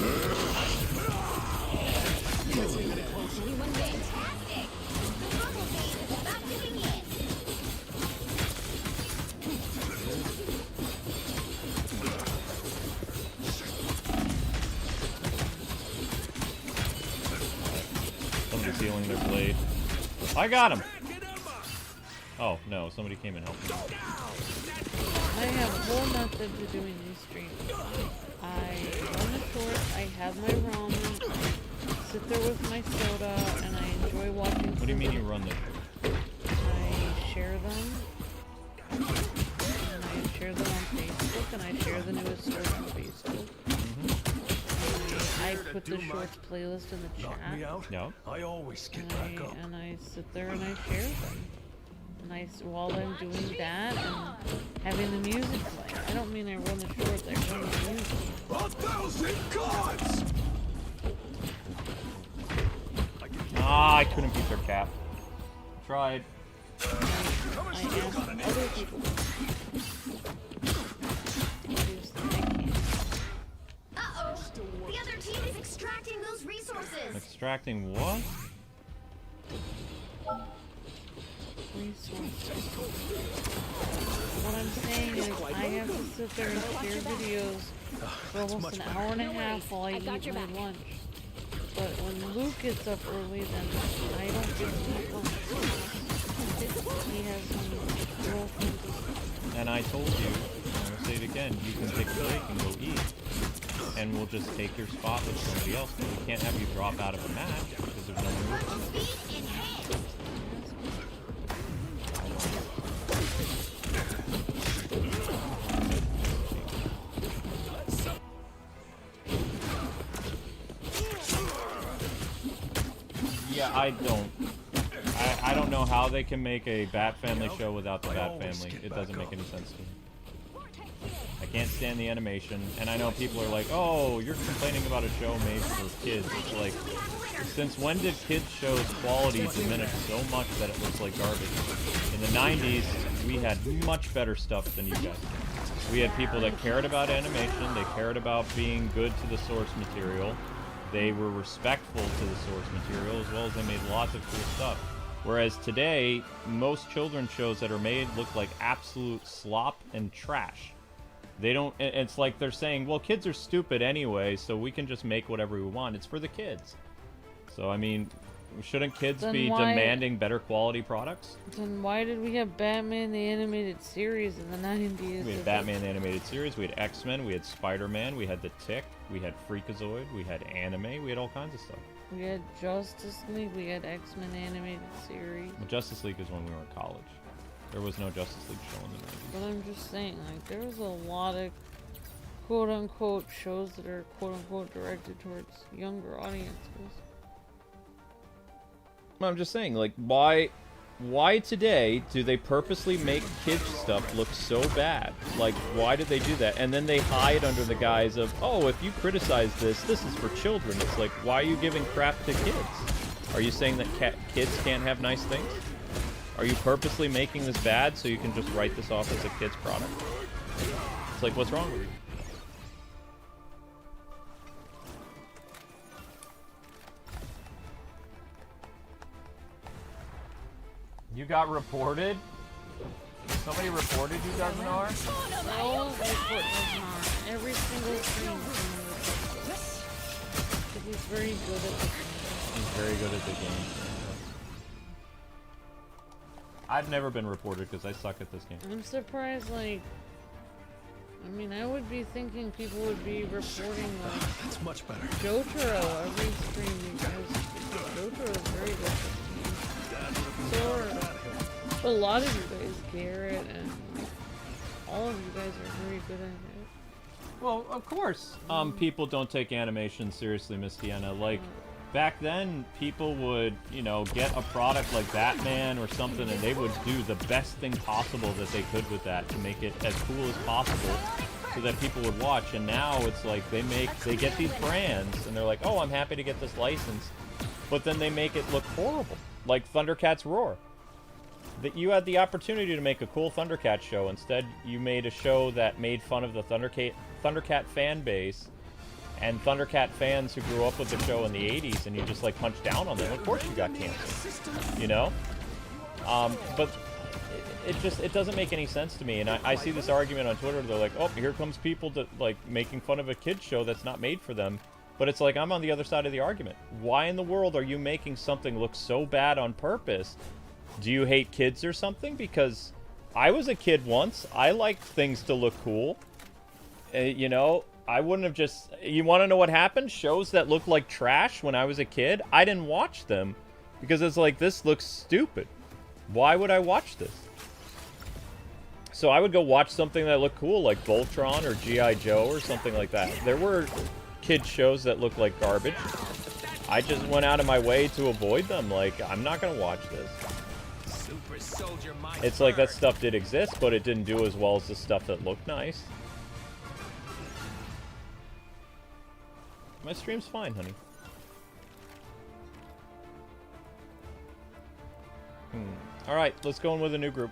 Fantastic! The rumble phase is about to begin. Somebody's healing their blade. I got him! Oh, no, somebody came and helped me. I have a whole method to doing these streams. I run the short, I have my ramen, I sit there with my soda, and I enjoy watching. What do you mean you run this? I share them, and I share them on Facebook, and I share the newest shorts on Facebook. I put the shorts playlist in the chat. No. I always get back up. And I sit there and I share them. And while I'm doing that and having the music play. I don't mean I run the shorts, I run the music. 1,000 gods! Ah, I couldn't beat their cap. Tried. I ask other people. Obviously, I can't. Uh-oh! The other team is extracting those resources! Extracting what? Resources. What I'm saying is I have to sit there and share videos for almost an hour and a half while I eat my lunch. But when Luke gets up early, then I don't get to eat lunch. He has some girlfriend. And I told you, I'm gonna say it again, you can take a break and go eat. And we'll just take your spot with somebody else. But we can't have you drop out of a match because there's no Rumble speed enhanced! Yeah, I don't know how they can make a Bat Family show without the Bat Family. It doesn't make any sense to me. I can't stand the animation. And I know people are like, oh, you're complaining about a show made for kids. It's like, since when did kids shows quality diminish so much that it looks like garbage? In the 90s, we had much better stuff than you guys did. We had people that cared about animation, they cared about being good to the source material, they were respectful to the source material, as well as they made lots of cool stuff. Whereas today, most children's shows that are made look like absolute slop and trash. They don't, it's like they're saying, well, kids are stupid anyway, so we can just make whatever we want. It's for the kids. So, I mean, shouldn't kids be demanding better quality products? Then why did we have Batman the Animated Series in the 90s? We had Batman the Animated Series, we had X-Men, we had Spider-Man, we had The Tick, we had Freakazoid, we had anime, we had all kinds of stuff. We had Justice League, we had X-Men Animated Series. Well, Justice League is when we were in college. There was no Justice League show in the 90s. But I'm just saying, like, there was a lot of quote-unquote shows that are quote-unquote directed towards younger audiences. I'm just saying, like, why today do they purposely make kids stuff look so bad? Like, why did they do that? And then they hide under the guise of, oh, if you criticize this, this is for children. It's like, why are you giving crap to kids? Are you saying that kids can't have nice things? Are you purposely making this bad so you can just write this off as a kid's product? It's like, what's wrong with you? You got reported? Somebody reported you, Darvinar? No, they put Darvinar. Every single stream. He's very good at the game. He's very good at the game. I've never been reported because I suck at this game. I'm surprised, like... I mean, I would be thinking people would be reporting, like... That's much better. Jotaro, every stream you guys... Jotaro is very good at this game. So are a lot of you guys, Garrett, and all of you guys are very good at it. Well, of course. People don't take animation seriously, Miss Tiana. Like, back then, people would, you know, get a product like Batman or something, and they would do the best thing possible that they could with that to make it as cool as possible so that people would watch. And now it's like they get these brands, and they're like, oh, I'm happy to get this license, but then they make it look horrible. Like Thundercats Roar. That you had the opportunity to make a cool Thundercat show. Instead, you made a show that made fun of the Thundercat fan base and Thundercat fans who grew up with the show in the 80s, and you just like punched down on them. Of course you got canceled, you know? But it doesn't make any sense to me. And I see this argument on Twitter. They're like, oh, here comes people to like making fun of a kid's show that's not made for them. But it's like, I'm on the other side of the argument. Why in the world are you making something look so bad on purpose? Do you hate kids or something? Because I was a kid once. I liked things to look cool. You know, I wouldn't have just... You want to know what happened? Shows that looked like trash when I was a kid, I didn't watch them. Because it's like, this looks stupid. Why would I watch this? So I would go watch something that looked cool, like Voltron or G.I. Joe or something like that. There were kid shows that looked like garbage. I just went out of my way to avoid them. Like, I'm not going to watch this. It's like that stuff did exist, but it didn't do as well as the stuff that looked nice. My stream's fine, honey. Alright, let's go in with a new group.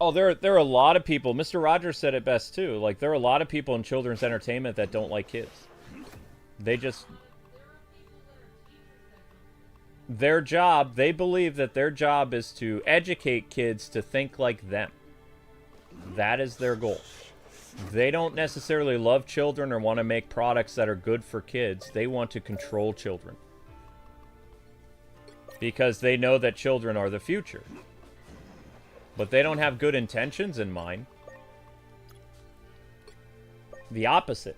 Oh, there are a lot of people. Mr. Rogers said it best, too. Like, there are a lot of people in children's entertainment that don't like kids. They just... Their job, they believe that their job is to educate kids to think like them. That is their goal. They don't necessarily love children or want to make products that are good for kids. They want to control children. Because they know that children are the future. But they don't have good intentions in mind. The opposite.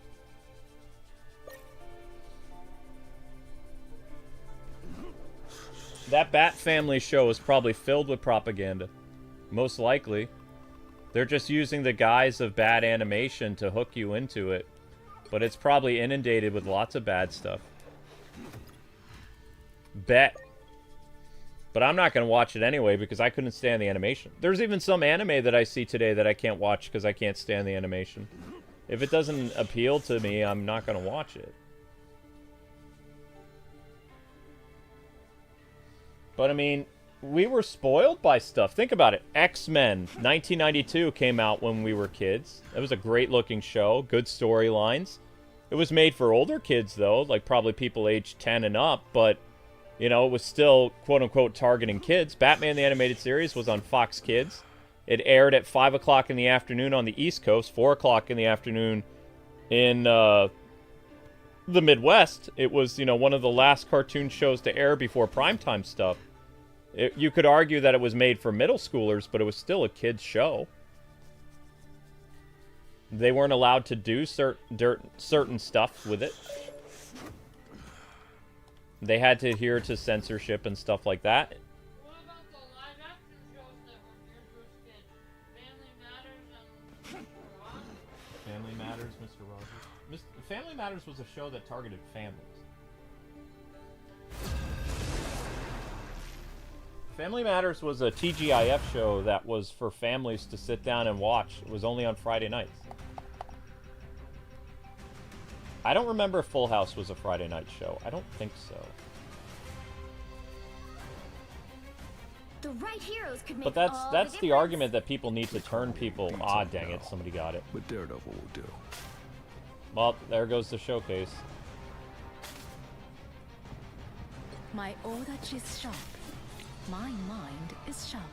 That Bat Family show is probably filled with propaganda. Most likely. They're just using the guise of bad animation to hook you into it. But it's probably inundated with lots of bad stuff. Bet. But I'm not going to watch it anyway because I couldn't stand the animation. There's even some anime that I see today that I can't watch because I can't stand the animation. If it doesn't appeal to me, I'm not going to watch it. But I mean, we were spoiled by stuff. Think about it. X-Men 1992 came out when we were kids. It was a great looking show, good storylines. It was made for older kids though, like probably people aged 10 and up, but you know, it was still quote-unquote targeting kids. Batman the Animated Series was on Fox Kids. It aired at 5 o'clock in the afternoon on the East Coast, 4 o'clock in the afternoon in the Midwest. It was, you know, one of the last cartoon shows to air before primetime stuff. You could argue that it was made for middle schoolers, but it was still a kid's show. They weren't allowed to do certain stuff with it. They had to adhere to censorship and stuff like that. What about the live action shows that were geared towards kids? Family Matters and Family Matters, Mr. Rogers. Family Matters was a show that targeted families. Family Matters was a TGIF show that was for families to sit down and watch. It was only on Friday nights. I don't remember if Full House was a Friday night show. I don't think so. The right heroes could make But that's the argument that people need to turn people. Ah, dang it, somebody got it. But Daredevil will do. Well, there goes the showcase. My order is sharp. My mind is sharper.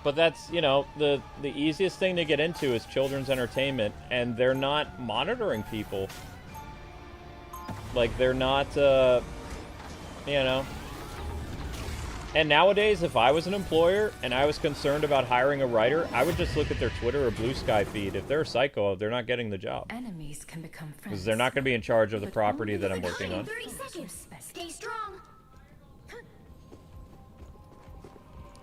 But that's, you know, the easiest thing to get into is children's entertainment, and they're not monitoring people. Like, they're not, you know. And nowadays, if I was an employer and I was concerned about hiring a writer, I would just look at their Twitter or Blue Sky feed. If they're a psycho, they're not getting the job. Enemies can become friends. Because they're not going to be in charge of the property that I'm working on. 30 seconds. Stay strong.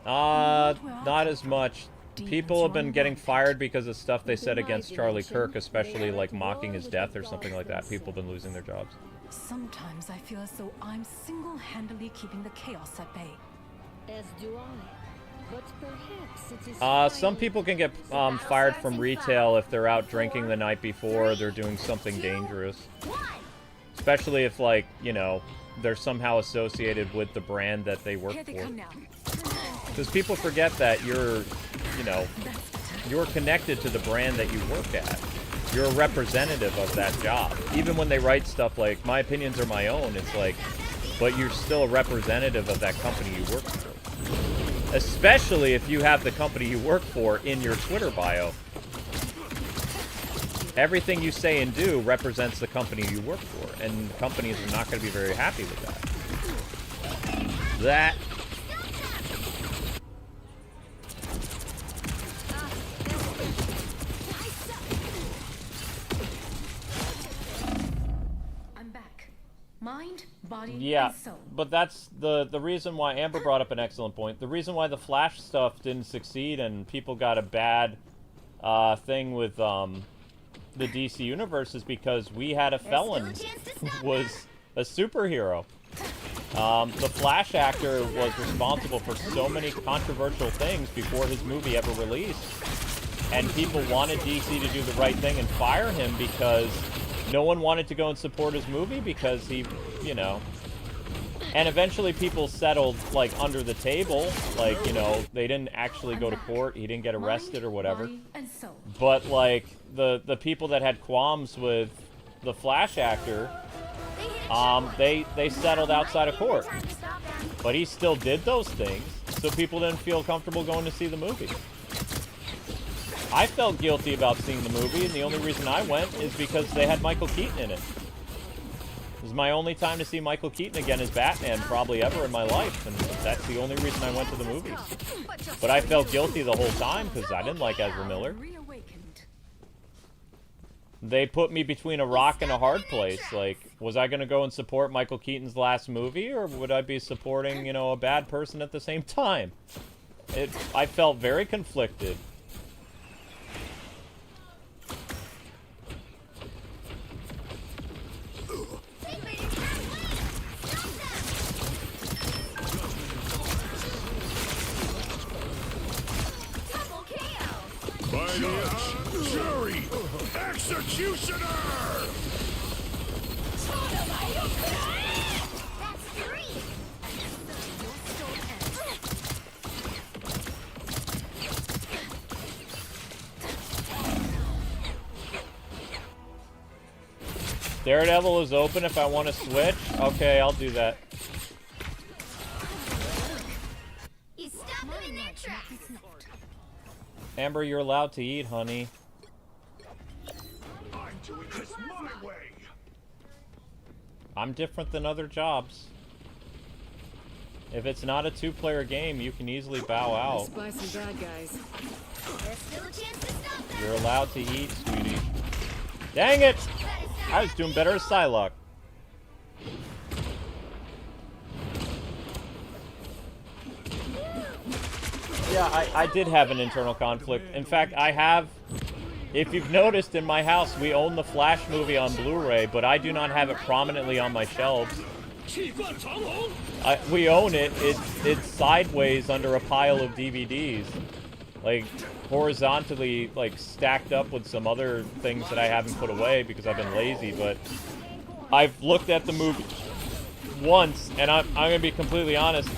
Not as much. People have been getting fired because of stuff they said against Charlie Kirk, especially like mocking his death or something like that. People have been losing their jobs. Sometimes I feel as though I'm single-handedly keeping the chaos at bay. As do I. But perhaps it is Some people can get fired from retail if they're out drinking the night before or they're doing something dangerous. Especially if, like, you know, they're somehow associated with the brand that they work for. Because people forget that you're, you know, you're connected to the brand that you work at. You're a representative of that job. Even when they write stuff like, my opinions are my own, it's like, but you're still a representative of that company you work for. Especially if you have the company you work for in your Twitter bio. Everything you say and do represents the company you work for, and companies are not going to be very happy with that. I'm back. Mind, body, Yeah, and soul. but that's the reason why Amber brought up an excellent point. The reason why the Flash stuff didn't succeed and people got a bad thing with the DC Universe is because we had a felon who was a superhero. The Flash actor was responsible for so many controversial things before his movie ever released. And people wanted DC to do the right thing and fire him because no one wanted to go and support his movie because he, you know... And eventually people settled, like, under the table. Like, you know, they didn't actually go to court. He didn't get arrested or whatever. But, like, the people that had qualms with the Flash actor, they settled outside of court. But he still did those things, so people didn't feel comfortable going to see the movie. I felt guilty about seeing the movie, and the only reason I went is because they had Michael Keaton in it. It was my only time to see Michael Keaton again as Batman probably ever in my life, and that's the only reason I went to the movies. But I felt guilty the whole time because I didn't like Ezra Miller. They put me between a rock and a hard place. Like, was I going to go and support Michael Keaton's last movie, or would I be supporting, you know, a bad person at the same time? I felt very conflicted. By the jury, executioner! That's 3. Daredevil is open if I want to switch. Okay, I'll do that. You stop them in their tracks. Amber, you're allowed to eat, honey. I'm doing this my way. I'm different than other jobs. If it's not a 2-player game, you can easily bow out. Spy some bad guys. There's still a chance to stop them. You're allowed to eat, sweetie. Dang it! I was doing better as Psylocke. Yeah, I did have an internal conflict. In fact, I have... If you've noticed, in my house, we own the Flash movie on Blu-ray, but I do not have it prominently on my shelves. We own it. It's sideways under a pile of DVDs. Like, horizontally, like, stacked up with some other things that I haven't put away because I've been lazy, but I've looked at the movie once, and I'm gonna be completely honest.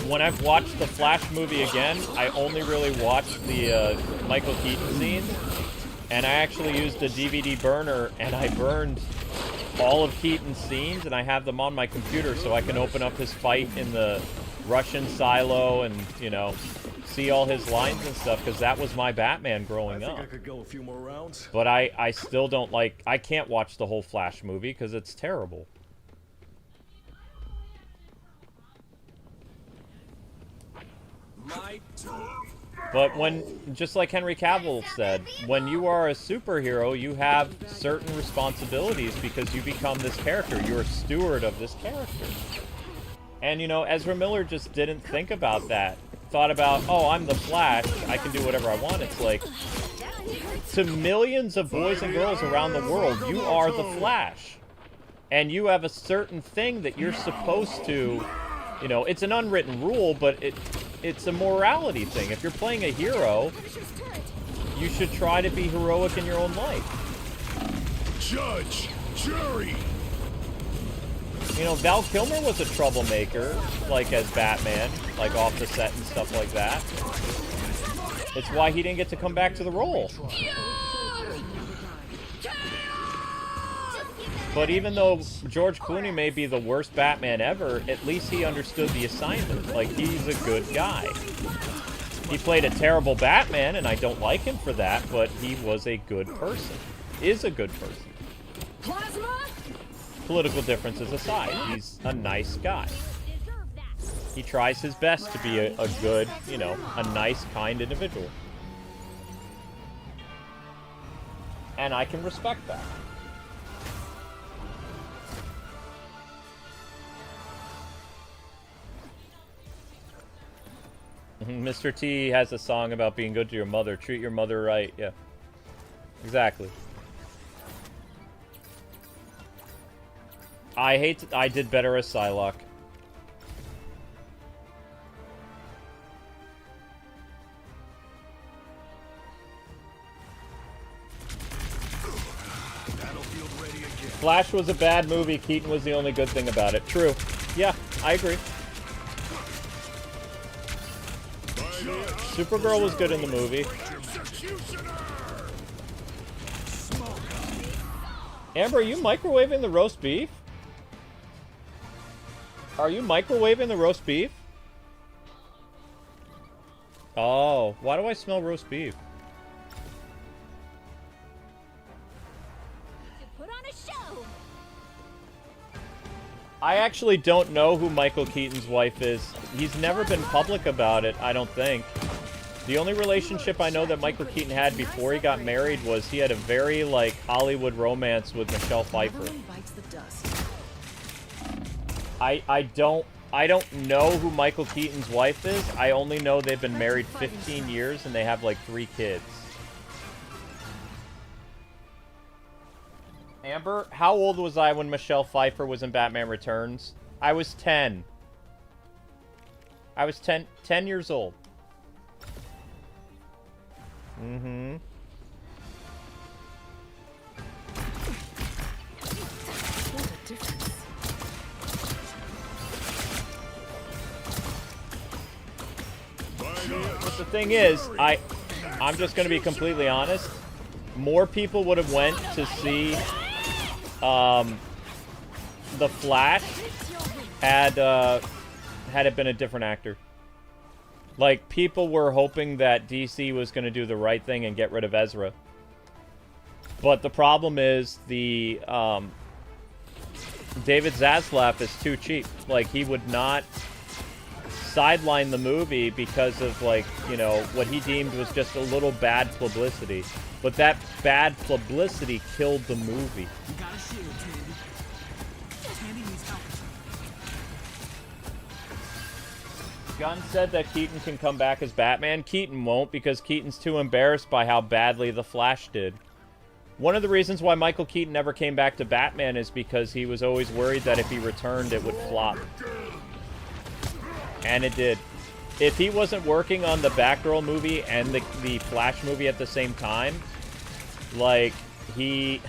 When I've watched the Flash movie again, I only really watched the Michael Keaton scenes, and I actually used a DVD burner, and I burned all of Keaton's scenes, and I have them on my computer so I can open up his fight in the Russian silo and, you know, see all his lines and stuff, because that was my Batman growing up. I could go a few more rounds. But I still don't like... I can't watch the whole Flash movie because it's terrible. But when, just like Henry Cavill said, when you are a superhero, you have certain responsibilities because you become this character. You're a steward of this character. And, you know, Ezra Miller just didn't think about that. Thought about, oh, I'm the Flash, I can do whatever I want. It's like, to millions of boys and girls around the world, you are the Flash. And you have a certain thing that you're supposed to, you know, it's an unwritten rule, but it's a morality thing. If you're playing a hero, you should try to be heroic in your own life. Judge, jury. You know, Val Kilmer was a troublemaker, like as Batman, like off the set and stuff like that. It's why he didn't get to come back to the role. But even though George Clooney may be the worst Batman ever, at least he understood the assignment. Like, he's a good guy. He played a terrible Batman, and I don't like him for that, but he was a good person. Is a good person. Political differences aside, he's a nice guy. He tries his best to be a good, you know, a nice, kind individual. And I can respect that. Mr. T has a song about being good to your mother. Treat your mother right. Yeah. Exactly. I did better as Psylocke. Flash was a bad movie. Keaton was the only good thing about it. True. Yeah, I agree. Supergirl was good in the movie. Amber, are you microwaving the roast beef? Are you microwaving the roast beef? Oh, why do I smell roast beef? Put on a show. I actually don't know who Michael Keaton's wife is. He's never been public about it, I don't think. The only relationship I know that Michael Keaton had before he got married was he had a very, like, Hollywood romance with Michelle Pfeiffer. I don't know who Michael Keaton's wife is. I only know they've been married 15 years and they have, like, 3 kids. Amber, how old was I when Michelle Pfeiffer was in Batman Returns? I was 10. I was 10 years old. Mm-hmm. What a difference. But the thing is, I'm just going to be completely honest. More people would have went to see The Flash had it been a different actor. Like, people were hoping that DC was going to do the right thing and get rid of Ezra. But the problem is the David Zaslav is too cheap. Like, he would not sideline the movie because of, like, you know, what he deemed was just a little bad publicity. But that bad publicity killed the movie. You gotta shield, Tandy. Tandy needs help. Gunn said that Keaton can come back as Batman. Keaton won't, because Keaton's too embarrassed by how badly The Flash did. One of the reasons why Michael Keaton never came back to Batman is because he was always worried that if he returned, it would flop. And it did. If he wasn't working on the Batgirl movie and the Flash movie at the same time, like, he...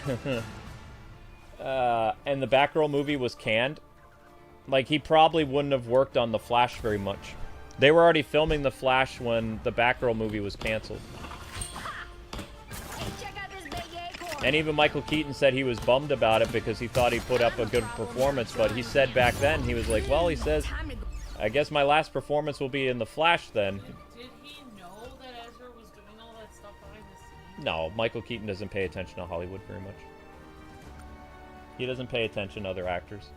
and the Batgirl movie was canned, like, he probably wouldn't have worked on the Flash very much. They were already filming the Flash when the Batgirl movie was canceled. And even Michael Keaton said he was bummed about it because he thought he put up a good performance, but he said back then, he was like, well, he says, I guess my last performance will be in The Flash then. Did he know that Ezra was doing all that stuff behind the scenes? No, Michael Keaton doesn't pay attention to Hollywood very much. He doesn't pay attention to other actors.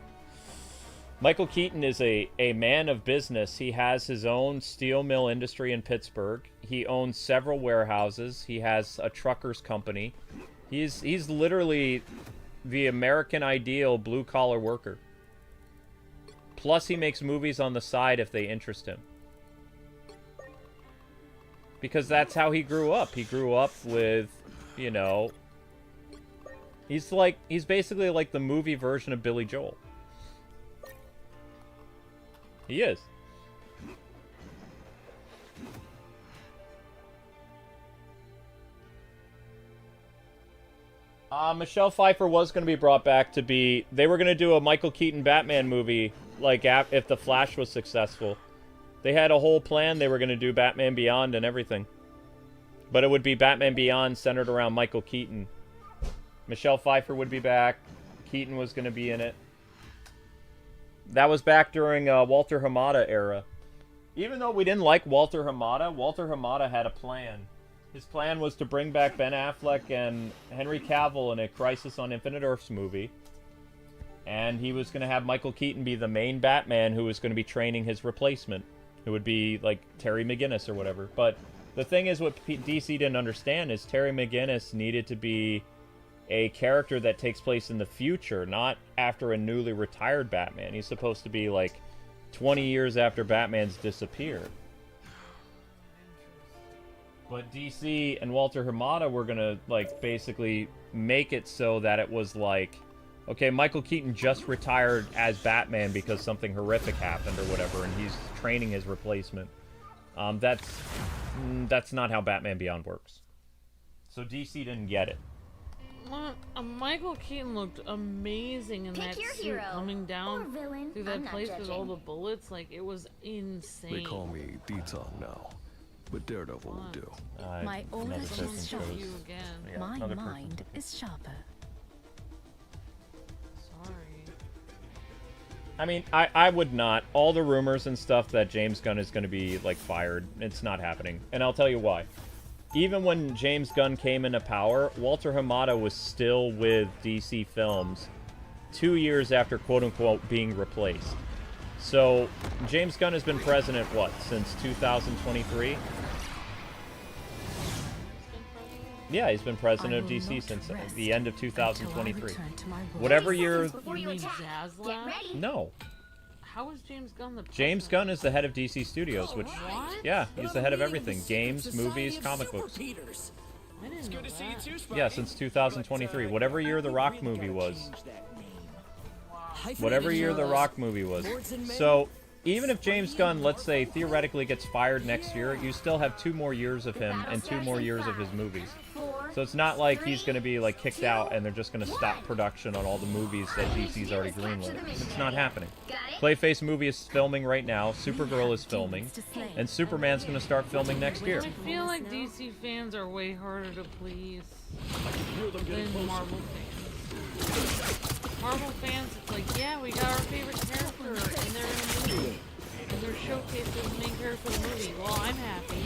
Michael Keaton is a man of business. He has his own steel mill industry in Pittsburgh. He owns several warehouses. He has a trucker's company. He's literally the American ideal blue-collar worker. Plus, he makes movies on the side if they interest him. Because that's how he grew up. He grew up with, you know... He's basically like the movie version of Billy Joel. He is. Michelle Pfeiffer was going to be brought back to be... They were going to do a Michael Keaton Batman movie, like, if The Flash was successful. They had a whole plan. They were going to do Batman Beyond and everything. But it would be Batman Beyond centered around Michael Keaton. Michelle Pfeiffer would be back. Keaton was going to be in it. That was back during Walter Hamada era. Even though we didn't like Walter Hamada had a plan. His plan was to bring back Ben Affleck and Henry Cavill in a Crisis on Infinite Earths movie. And he was going to have Michael Keaton be the main Batman who was going to be training his replacement. Who would be, like, Terry McGinnis or whatever. But the thing is, what DC didn't understand is Terry McGinnis needed to be a character that takes place in the future, not after a newly retired Batman. He's supposed to be, like, 20 years after Batman's disappeared. But DC and Walter Hamada were gonna, like, basically make it so that it was like, okay, Michael Keaton just retired as Batman because something horrific happened or whatever, and he's training his replacement. That's not how Batman Beyond works. So DC didn't get it. Michael Keaton looked amazing in that suit hero. coming down villain. through that I'm not place with all judging. the bullets. Like, it was insane. They call me Detox now, but Daredevil will do. My older another person is Show sharp. chose- you again. Yeah, My another person mind chose. is sharper. Sorry. I mean, I would not. All the rumors and stuff that James Gunn is going to be, like, fired, it's not happening. And I'll tell you why. Even when James Gunn came into power, Walter Hamada was still with DC Films 2 years after, quote-unquote, being replaced. So, James Gunn has been president, what, since 2023? Yeah, he's been president of DC since the end of 2023. Whatever year... Before You you mean attack, Zaslav? get ready. No. How is James Gunn the James president? Gunn is the head of DC Studios, which... What? Yeah, he's the head of everything. Games, movies, comic books. I didn't know that. Yeah, since 2023. Whatever year The Rock movie was. Whatever year The Rock movie was. So, even if James Gunn, let's say, theoretically gets fired next year, you still have 2 more years of him and 2 more years of his movies. So it's not like he's going to be like kicked out and they're just going to stop production on all the movies that DC's already greenlit. It's not happening. Clayface movie is filming right now. Supergirl is filming, and Superman's going to start filming next year. I feel like DC fans are way harder to please than Marvel fans. Marvel fans, it's like, yeah, we got our favorite character, and they're in a movie, and they're showcased as the main character of the movie. Well, I'm happy.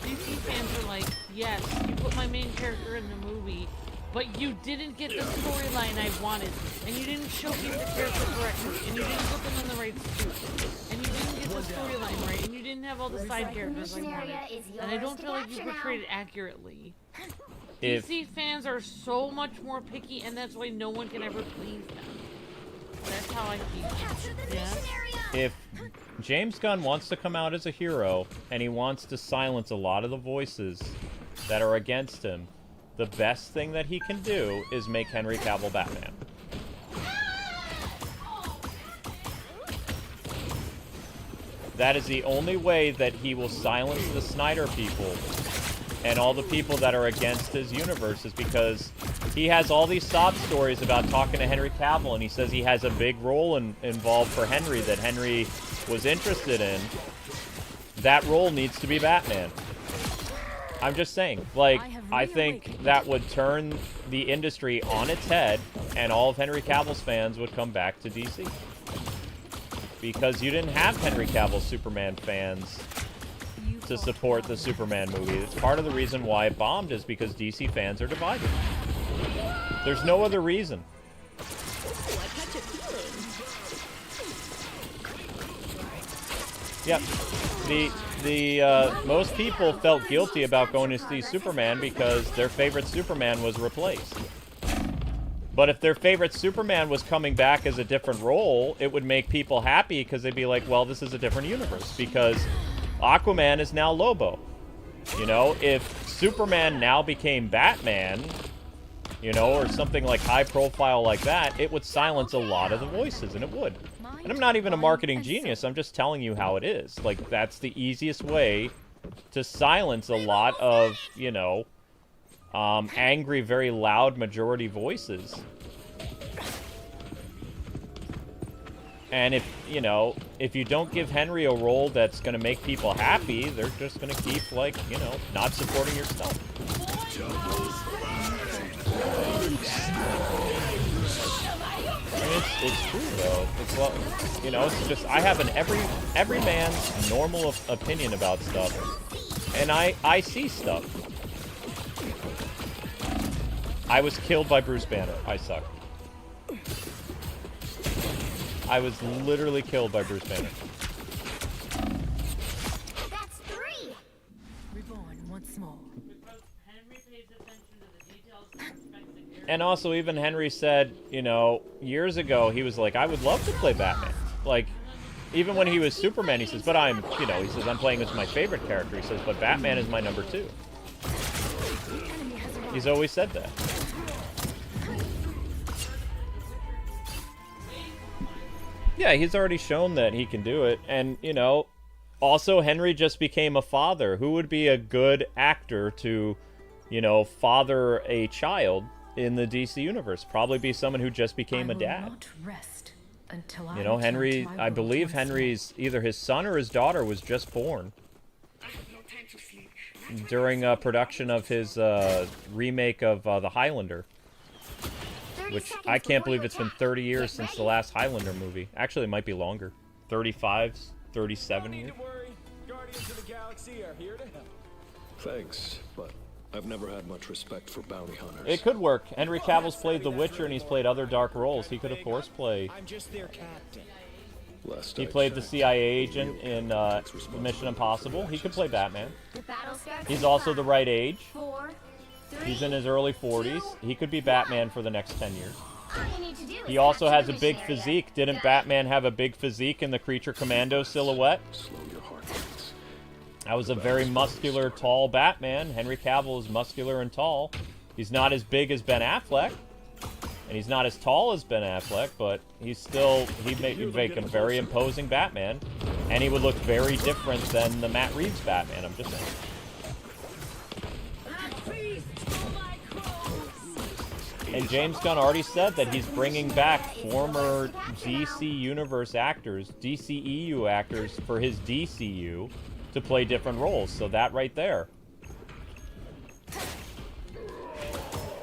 DC fans are like, yes, you put my main character in the movie, but you didn't get the storyline I wanted, and you didn't showcase the character correctly, and you didn't put them in the right suit, and you didn't get the storyline right, and you didn't have all the side characters I wanted, and I don't feel like you portrayed it accurately. DC fans are so much more picky, and that's why no one can ever please them. That's how I feel. Yes? If James Gunn wants to come out as a hero, and he wants to silence a lot of the voices that are against him, the best thing that he can do is make Henry Cavill Batman. That is the only way that he will silence the Snyder people and all the people that are against his universe, is because he has all these sob stories about talking to Henry Cavill, and he says he has a big role involved for Henry that Henry was interested in. That role needs to be Batman. I'm just saying, like, I think that would turn the industry on its head, and all of Henry Cavill's fans would come back to DC. Because you didn't have Henry Cavill Superman fans to support the Superman movie. It's part of the reason why it bombed, is because DC fans are divided. There's no other reason. Yep. Most people felt guilty about going to see Superman because their favorite Superman was replaced. But if their favorite Superman was coming back as a different role, it would make people happy, because they'd be like, well, this is a different universe, because Aquaman is now Lobo. You know, if Superman now became Batman, you know, or something like high profile like that, it would silence a lot of the voices, and it would. And I'm not even a marketing genius, I'm just telling you how it is. Like, that's the easiest way to silence a lot of, you know, angry, very loud majority voices. And if, you know, if you don't give Henry a role that's going to make people happy, they're just going to keep, like, you know, not supporting your stuff. I mean, it's true, though. It's, well, you know, it's just, I have an every man's normal opinion about stuff. And I see stuff. I was killed by Bruce Banner. I suck. I was literally killed by Bruce Banner. That's 3. Reborn once more. And also, even Henry said, you know, years ago, he was like, I would love to play Batman. Like, even when he was Superman, he says, but I'm, you know, he says, I'm playing as my favorite character. He says, but Batman is my number 2. He's always said that. Yeah, he's already shown that he can do it. And, you know, also Henry just became a father. Who would be a good actor to, you know, father a child in the DC universe? Probably be someone who just became a dad. Not rest until You know, Henry, I believe Henry's, either his son or his daughter was just born during production of his remake of The Highlander. Which, I can't believe it's been 30 years since the last Highlander movie. Actually, it might be longer. 35, 37 years. Guardians of the Galaxy are here to help. Thanks, but I've never had much respect for bounty hunters. It could work. Henry Cavill's played The Witcher, and he's played other dark roles. He could, of course, play... I'm just their captain. He played the CIA agent in Mission Impossible. He could play Batman. He's also the right age. 4, 3, He's in his early 40s. He could be Batman for the next 10 years. all you need to do is He also capture has the a big mission area. physique. Didn't Batman have a big physique in the Creature Commando silhouette? Slow your heart rates. That was a very muscular, tall Batman. Henry Cavill is muscular and tall. He's not as big as Ben Affleck. And he's not as tall as Ben Affleck, but he'd make a very imposing Batman. And he would look very different than the Matt Reeves Batman, I'm just saying. And James Gunn already said that he's bringing back former DC Universe actors, DCEU actors, for his DCU to play different roles. So that right there.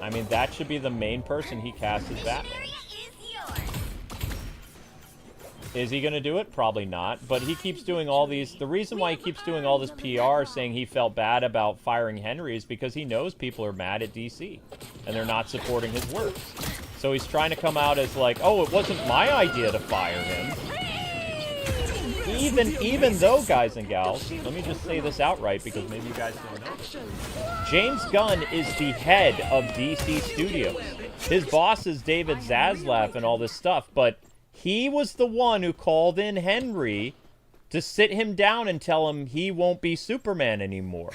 I mean, that should be the main person he casts as Batman. Is he going to do it? Probably not. But he keeps doing all these... The reason why he keeps doing all this PR saying he felt bad about firing Henry is because he knows people are mad at DC. And they're not supporting his work. So he's trying to come out as like, oh, it wasn't my idea to fire him. Even though, guys and gals, let me just say this outright because maybe you guys don't know. James Gunn is the head of DC Studios. His boss is David Zaslav and all this stuff, but he was the one who called in Henry to sit him down and tell him he won't be Superman anymore.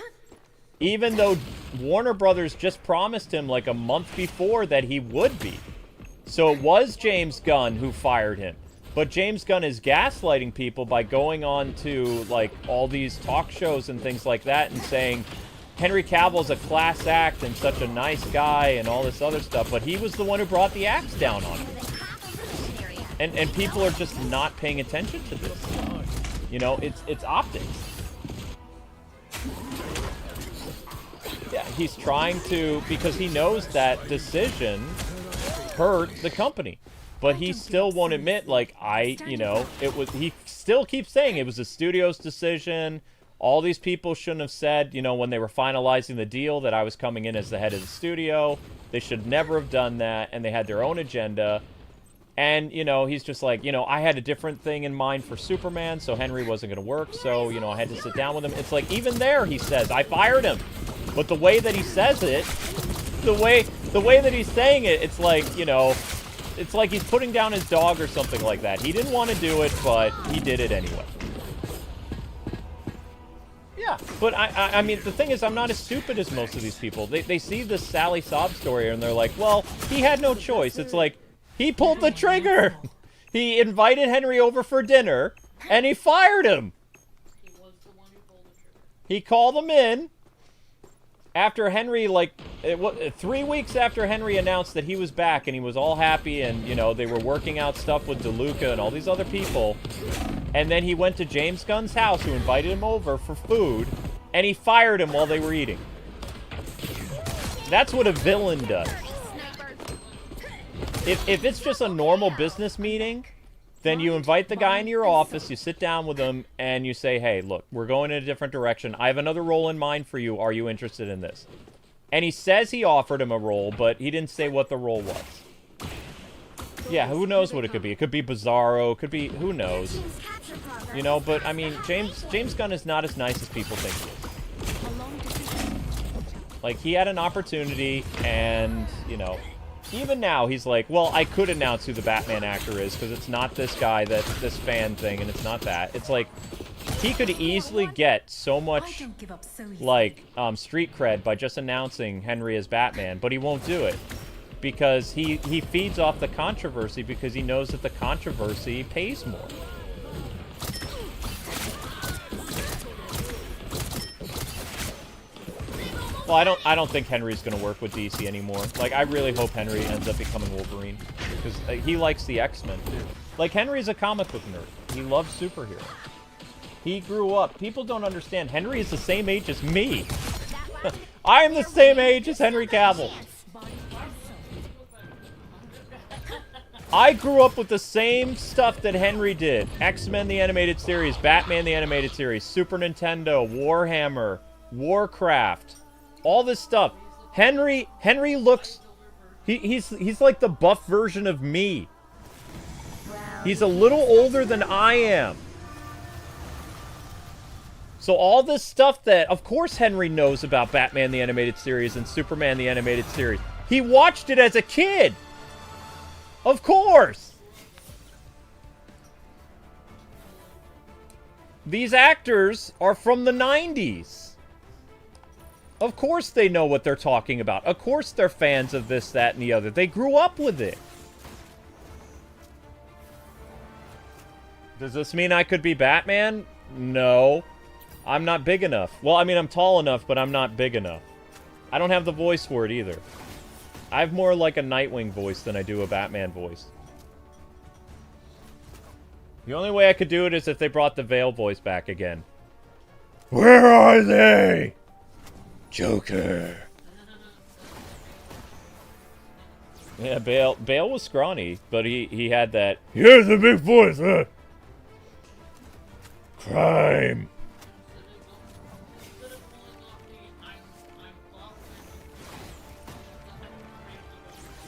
Even though Warner Brothers just promised him like a month before that he would be. So it was James Gunn who fired him. But James Gunn is gaslighting people by going on to, like, all these talk shows and things like that and saying Henry Cavill's a class act and such a nice guy and all this other stuff. But he was the one who brought the axe down on him. And people are just not paying attention to this. You know, it's optics. Yeah, he's trying to, because he knows that decision hurt the company. But he still won't admit, like, he still keeps saying it was the studio's decision. All these people shouldn't have said, you know, when they were finalizing the deal that I was coming in as the head of the studio. They should never have done that, and they had their own agenda. And, you know, he's just like, you know, I had a different thing in mind for Superman, so Henry wasn't going to work, so, you know, I had to sit down with him. It's like, even there, he says, I fired him. But the way that he says it, the way that he's saying it, it's like, you know... It's like he's putting down his dog or something like that. He didn't want to do it, but he did it anyway. Yeah, but I mean, the thing is, I'm not as stupid as most of these people. They see this Sally sob story and they're like, well, he had no choice. It's like, he pulled the trigger. He invited Henry over for dinner, and he fired him. He called him in. After Henry, like, 3 weeks after Henry announced that he was back and he was all happy and, you know, they were working out stuff with DeLuca and all these other people. And then he went to James Gunn's house, who invited him over for food, and he fired him while they were eating. That's what a villain does. If it's just a normal business meeting, then you invite the guy into your office, you sit down with him, and you say, hey, look, we're going in a different direction. I have another role in mind for you. Are you interested in this? And he says he offered him a role, but he didn't say what the role was. Yeah, who knows what it could be? It could be Bizarro. It could be... Who knows? You know, but, I mean, James Gunn is not as nice as people think he is. Like, he had an opportunity, and, you know... Even now, he's like, well, I could announce who the Batman actor is, because it's not this guy, that's this fan thing, and it's not that. It's like, he could easily get so much, like, street cred by just announcing Henry as Batman, but he won't do it. Because he feeds off the controversy, because he knows that the controversy pays more. Well, I don't think Henry's going to work with DC anymore. Like, I really hope Henry ends up becoming Wolverine. Because he likes the X-Men, too. Like, Henry's a comic book nerd. He loves superheroes. He grew up. People don't understand. Henry is the same age as me. I am the same age as Henry Cavill. I grew up with the same stuff that Henry did. X-Men the Animated Series, Batman the Animated Series, Super Nintendo, Warhammer, Warcraft. All this stuff. Henry looks... He's like the buff version of me. He's a little older than I am. So all this stuff that... Of course Henry knows about Batman the Animated Series and Superman the Animated Series. He watched it as a kid. Of course. These actors are from the 90s. Of course they know what they're talking about. Of course they're fans of this, that, and the other. They grew up with it. Does this mean I could be Batman? No. I'm not big enough. Well, I mean, I'm tall enough, but I'm not big enough. I don't have the voice for it either. I have more like a Nightwing voice than I do a Batman voice. The only way I could do it is if they brought the Veil voice back again. Where are they? Joker. Yeah, Bale was scrawny, but he had that. He has a big voice, huh? Crime.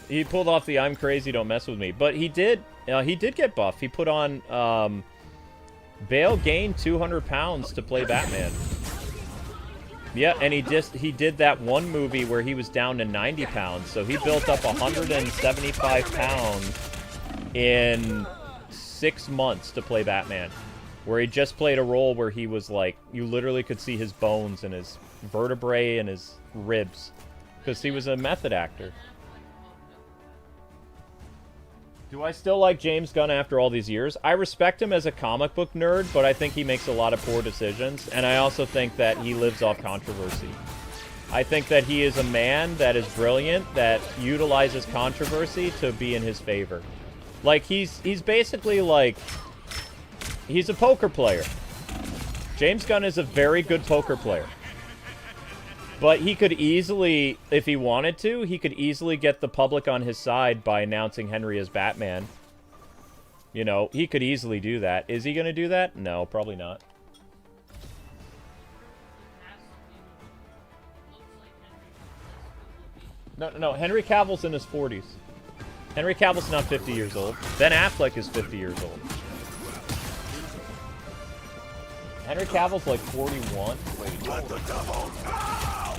He pulled off the "I'm crazy, don't mess with me," but he did get buff. He put on Bale gained 200 pounds to play Batman. Yeah, and he did that one movie where he was down to 90 pounds, so he built up 175 pounds in 6 months to play Batman, where he just played a role where he was like, you literally could see his bones and his vertebrae and his ribs, because he was a method actor. Do I still like James Gunn after all these years? I respect him as a comic book nerd, but I think he makes a lot of poor decisions, and I also think that he lives off controversy. I think that he is a man that is brilliant, that utilizes controversy to be in his favor. Like, he's basically like... He's a poker player. James Gunn is a very good poker player. But he could easily, if he wanted to, he could easily get the public on his side by announcing Henry as Batman. You know, he could easily do that. Is he going to do that? No, probably not. No, Henry Cavill's in his 40s. Henry Cavill's not 50 years old. Ben Affleck is 50 years old. Henry Cavill's like 41. Wait, let the devil out!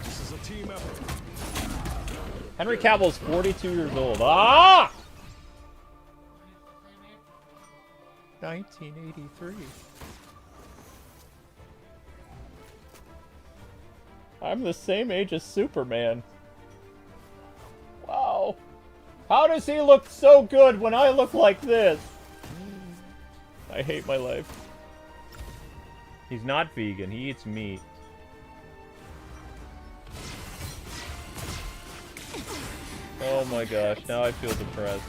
This is a team effort. Henry Cavill's 42 years old. Ah! 1983. I'm the same age as Superman. Wow. How does he look so good when I look like this? I hate my life. He's not vegan. He eats meat. Oh my gosh. Now I feel depressed.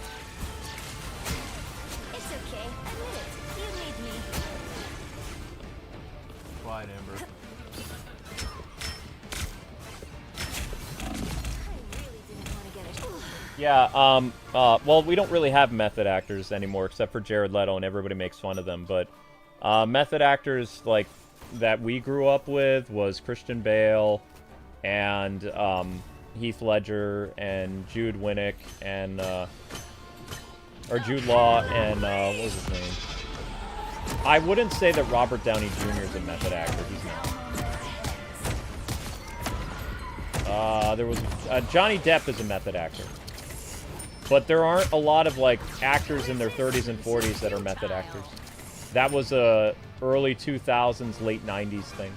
It's okay. Admit it. You need me. Quiet, Amber. Yeah, well, we don't really have method actors anymore, except for Jared Leto, and everybody makes fun of them, but, method actors, like, that we grew up with was Christian Bale, and, Heath Ledger, and Jude Winnick, and, or Jude Law, and, what was his name? I wouldn't say that Robert Downey Jr. is a method actor, he's not. There was, Johnny Depp is a method actor. But there aren't a lot of, like, actors in their 30s and 40s that are method actors. That was a early 2000s, late 90s thing.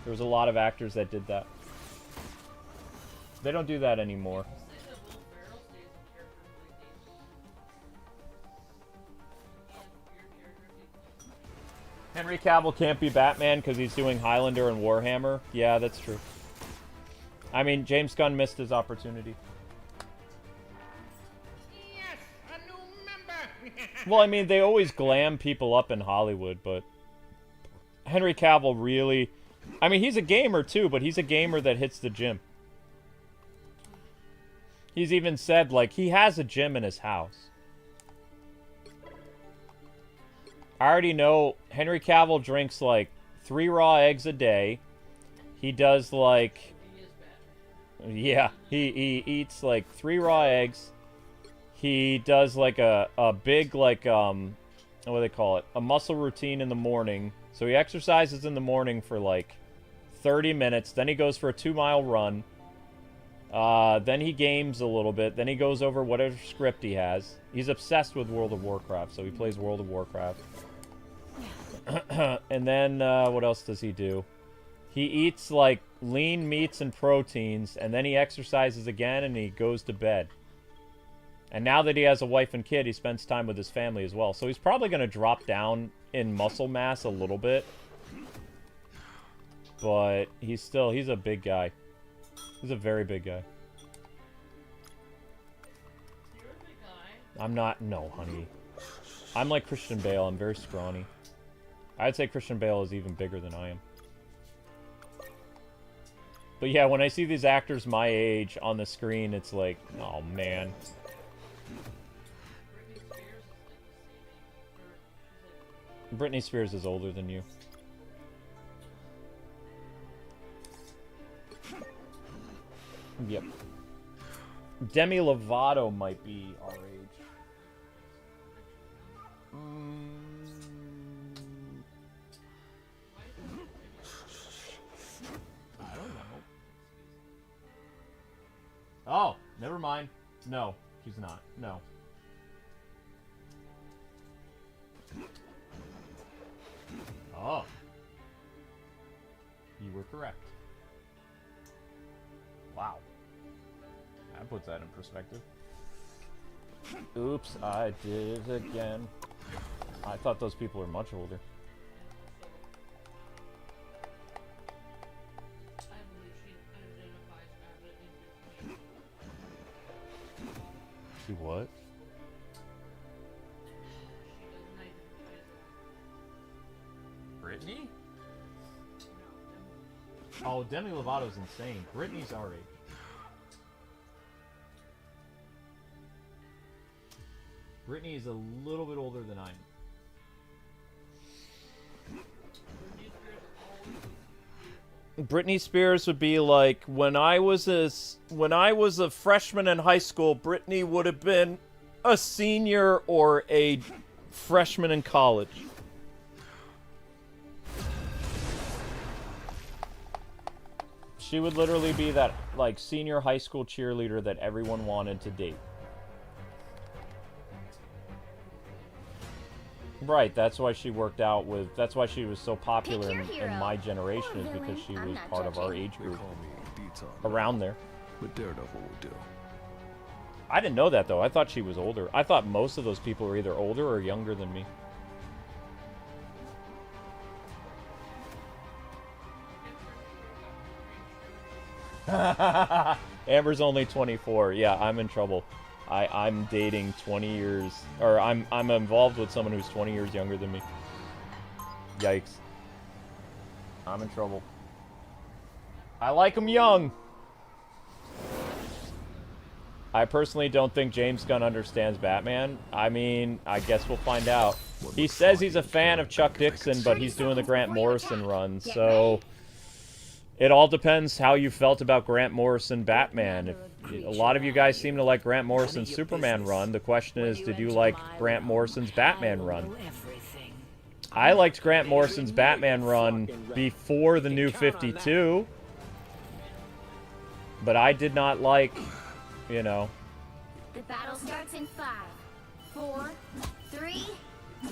There was a lot of actors that did that. They don't do that anymore. Henry Cavill can't be Batman because he's doing Highlander and Warhammer. Yeah, that's true. I mean, James Gunn missed his opportunity. Well, I mean, they always glam people up in Hollywood, but Henry Cavill really... I mean, he's a gamer, too, but he's a gamer that hits the gym. He's even said, like, he has a gym in his house. I already know Henry Cavill drinks, like, 3 raw eggs a day. He does, like... Yeah, he eats, like, 3 raw eggs. He does, like, a big, like, what do they call it? A muscle routine in the morning. So he exercises in the morning for, like, 30 minutes. Then he goes for a 2-mile run. Then he games a little bit. Then he goes over whatever script he has. He's obsessed with World of Warcraft, so he plays World of Warcraft. And then, what else does he do? He eats, like, lean meats and proteins, and then he exercises again, and he goes to bed. And now that he has a wife and kid, he spends time with his family as well. So he's probably going to drop down in muscle mass a little bit. But he's a big guy. He's a very big guy. You're a big guy. I'm not, no, honey. I'm like Christian Bale, I'm very scrawny. I'd say Christian Bale is even bigger than I am. But yeah, when I see these actors my age on the screen, it's like, oh man. Britney Spears is older than you. Yep. Demi Lovato might be our age. I don't know. Oh, never mind. No, she's not. No. Oh. You were correct. Wow. That puts that in perspective. Oops, I did it again. I thought those people were much older. I believe she identifies as an individual. She what? She doesn't identify as Brittany? Oh, Demi Lovato's insane. Brittany's our age. Brittany is a little bit older than I am. Britney Spears would be like when I was a freshman in high school. Britney would have been a senior or a freshman in college. She would literally be that like senior high school cheerleader that everyone wanted to date. Right, that's why she worked out with. That's why she was so popular in my generation, is because she was part of our age group. Around there. But Daredevil will do. I didn't know that though. I thought she was older. I thought most of those people were either older or younger than me. Amber's only 24. Yeah, I'm in trouble. I'm dating 20 years, or I'm involved with someone who's 20 years younger than me. Yikes. I'm in trouble. I like them young. I personally don't think James Gunn understands Batman. I mean, I guess we'll find out. He says he's a fan of Chuck Dixon, but he's doing the Grant Morrison run, so it all depends how you felt about Grant Morrison Batman. If a lot of you guys seem to like Grant Morrison's Superman run. The question is, did you like Grant Morrison's Batman run? I liked Grant Morrison's Batman run before the New 52. But I did not like, you know. The battle starts in 5, 4, 3,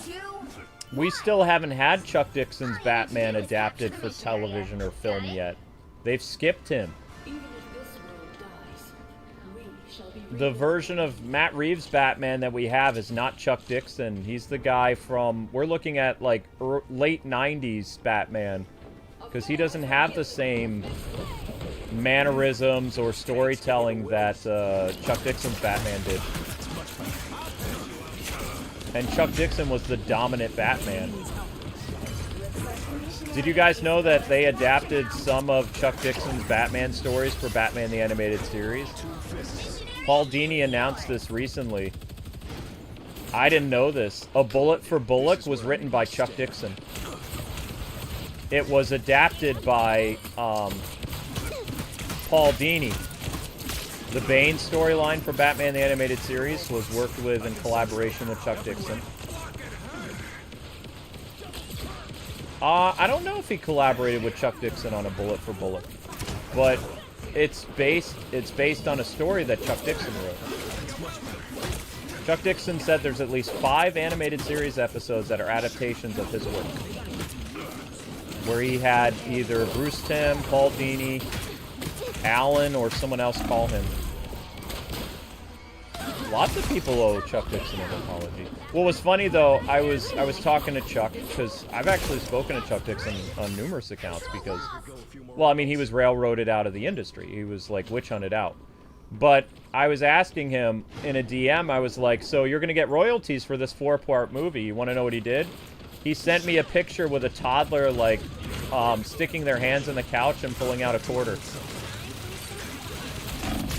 2. We still haven't had Chuck Dixon's Batman adapted for television or film yet. They've skipped him. The version of Matt Reeves' Batman that we have is not Chuck Dixon. He's the guy from... We're looking at, like, late 90s Batman. Because he doesn't have the same mannerisms or storytelling that Chuck Dixon's Batman did. And Chuck Dixon was the dominant Batman. Did you guys know that they adapted some of Chuck Dixon's Batman stories for Batman the Animated Series? Paul Dini announced this recently. I didn't know this. A Bullet for Bullock was written by Chuck Dixon. It was adapted by Paul Dini. The Bane storyline for Batman the Animated Series was worked with in collaboration with Chuck Dixon. I don't know if he collaborated with Chuck Dixon on A Bullet for Bullock, but it's based on a story that Chuck Dixon wrote. Chuck Dixon said there's at least 5 animated series episodes that are adaptations of his work, where he had either Bruce Timm, Paul Dini, Alan, or someone else call him. Lots of people owe Chuck Dixon an apology. What was funny though, I was talking to Chuck, because I've actually spoken to Chuck Dixon on numerous accounts, because, well, I mean, he was railroaded out of the industry. He was like witch hunted out. But I was asking him in a DM, I was like, so you're gonna get royalties for this 4-part movie. You wanna know what he did? He sent me a picture with a toddler like sticking their hands in the couch and pulling out a quarter.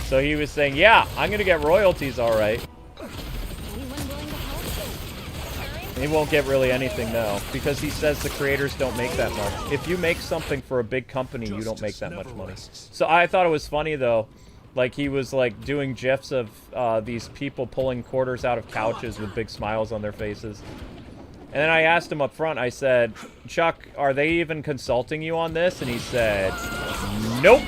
So he was saying, yeah, I'm gonna get royalties, all right. He won't get really anything now, because he says the creators don't make that much. If you make something for a big company, you don't make that much money. So I thought it was funny though, like he was like doing gifs of these people pulling quarters out of couches with big smiles on their faces. And then I asked him up front, I said, Chuck, are they even consulting you on this? And he said, nope.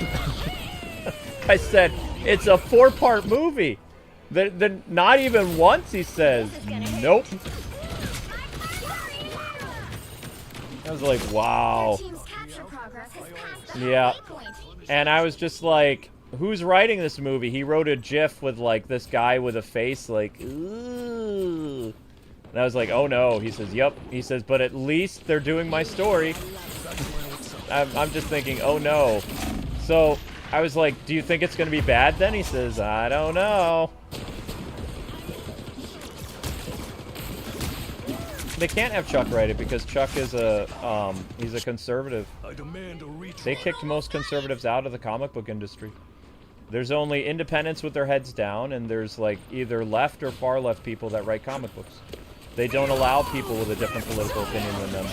I said, it's a 4-part movie. They're not even once, he says, nope. I was like, wow. Yeah. And I was just like, who's writing this movie? He wrote a GIF with like this guy with a face like, ooh. And I was like, oh no. He says, yep. He says, but at least they're doing my story. I'm just thinking, oh no. So I was like, do you think it's going to be bad then? He says, I don't know. They can't have Chuck write it because Chuck is he's a conservative. They kicked most conservatives out of the comic book industry. There's only independents with their heads down, and there's like either left or far left people that write comic books. They don't allow people with a different political opinion than them.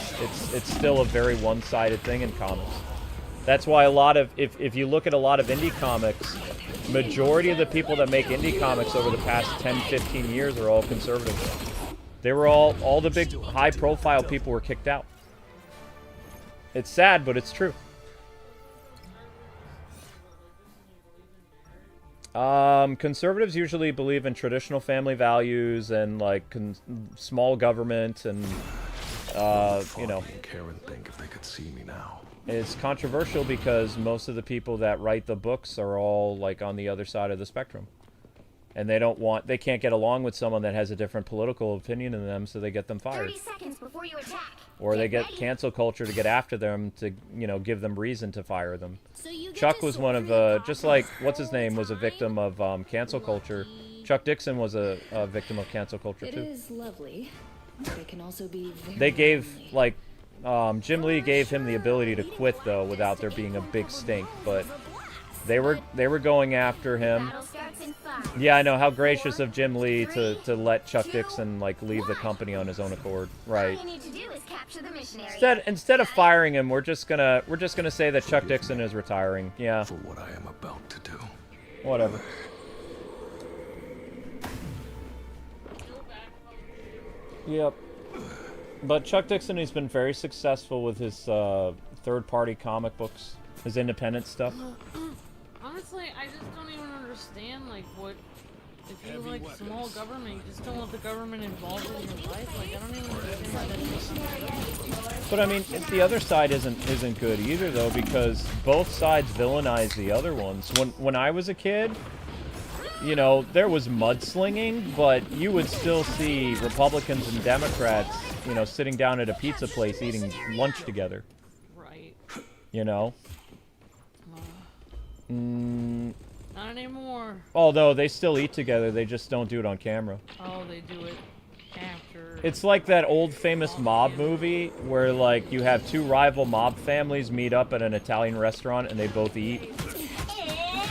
It's still a very one-sided thing in comics. That's why a lot of, if you look at a lot of indie comics, majority of the people that make indie comics over the past 10, 15 years are all conservatives. They were all the big high-profile people were kicked out. It's sad, but it's true. Conservatives usually believe in traditional family values and like small government and you know. Karen think if they could see me now. It's controversial because most of the people that write the books are all like on the other side of the spectrum. And they can't get along with someone that has a different political opinion than them, so they get them fired. 30 seconds before you attack. Or they get cancel culture to get after them to, you know, give them reason to fire them. So Chuck was one of, just like, what's his name, was a victim of cancel culture. Chuck Dixon was a victim of cancel culture, too. It is lovely. It can also be very They gave, lonely. like, Jim Lee gave him the ability to quit, though, without there being a big stink, but they were going after him. Battle starts in 5. Yeah, I know. How gracious of Jim Lee to let Chuck Dixon, like, leave the company on his own accord. Right. All you need to do is capture the mission area. Instead of firing him, we're just gonna say that Chuck Dixon is retiring. Yeah. For what I am about to do. Whatever. Yep. But Chuck Dixon has been very successful with his third-party comic books, his independent stuff. Honestly, I just don't even understand, like, what... If you like small government, you just don't want the government involved in your life. Like, I don't even understand why that's... But I mean, the other side isn't good either, though, because both sides villainize the other ones. When I was a kid, you know, there was mudslinging, but you would still see Republicans and Democrats, you know, sitting down at a pizza place eating lunch together. Right. You know? Not anymore. Although they still eat together, they just don't do it on camera. Oh, they do it after. It's like that old famous mob movie where, like, you have two rival mob families meet up at an Italian restaurant and they both eat.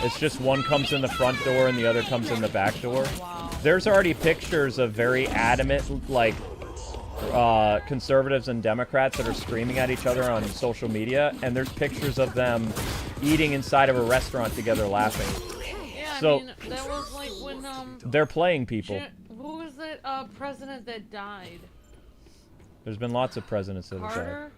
It's just one comes in the front door and the other comes in the back door. Wow. There's already pictures of very adamant, like, conservatives and Democrats that are screaming at each other on social media, and there's pictures of them eating inside of a restaurant together laughing. Yeah, So, I mean, that was like when, they're playing people. who was that, president that died? There's been lots of presidents that have died. Carter?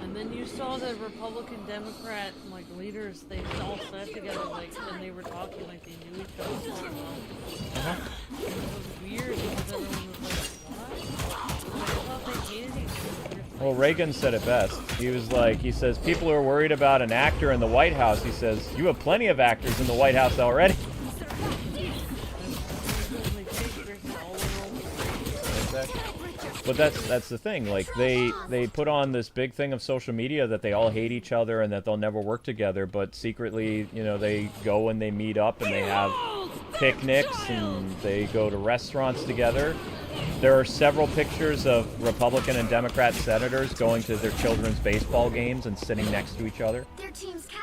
And And then you saw the Republican, Democrat, like, leaders, they all sat together, like, and they were talking like they knew each other so well. And it was weird because everyone was like, what? Like, I thought they hated each other. Well, Reagan said it best. He was like, he says, people are worried about an actor in the White House. He says, you have plenty of actors in the White House already. But that's the thing. Like they put on this big thing of social media that they all hate each other and that they'll never work together. But secretly, you know, they go and they meet up and they have picnics and they go to restaurants together. There are several pictures of Republican and Democrat senators going to their children's baseball games and sitting next to each other.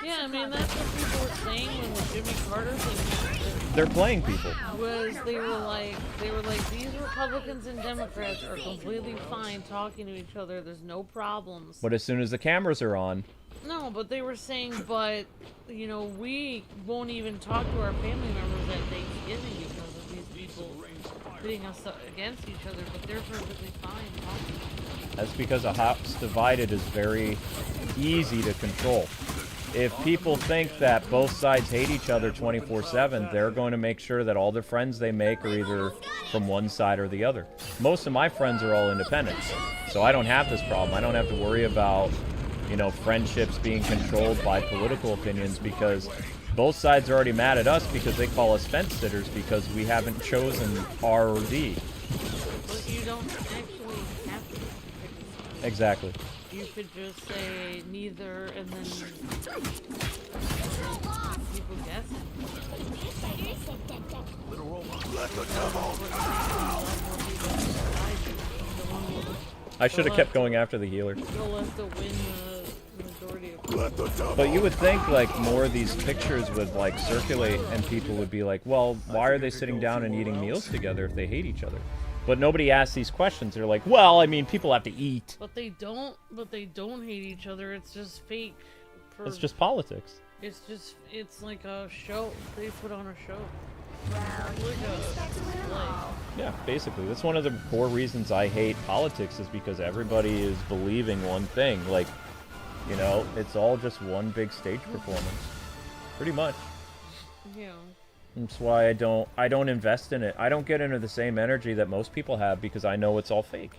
Yeah, I mean, that's what people were saying when the Jimmy Carter thing They're playing people. was they were like, these Republicans and Democrats are completely fine talking to each other. There's no problems. But as soon as the cameras are on, No, but they were saying, but, you know, we won't even talk to our family members at Thanksgiving because of these people pitting us against each other, but they're perfectly fine talking. that's because a house divided is very easy to control. If people think that both sides hate each other 24/7, they're going to make sure that all the friends they make are either from one side or the other. Most of my friends are all independents, so I don't have this problem. I don't have to worry about, you know, friendships being controlled by political opinions because both sides are already mad at us because they call us fence sitters because we haven't chosen R or D. But you don't actually have to pick a side. Exactly. You could just say neither, and then people guess I should have kept going after the healer. You'll let the win the majority of But you would think like more of these pictures would like circulate and people would be like, well, why are they sitting down and eating meals together if they hate each other? But nobody asks these questions. They're like, well, I mean, people have to eat. But they don't hate each other. It's just fake. It's just politics. It's like a show. They put on a show. Like a play. Yeah, basically. That's one of the core reasons I hate politics is because everybody is believing one thing. Like, you know, it's all just one big stage performance. Pretty much. Yeah. That's why I don't invest in it. I don't get into the same energy that most people have because I know it's all fake.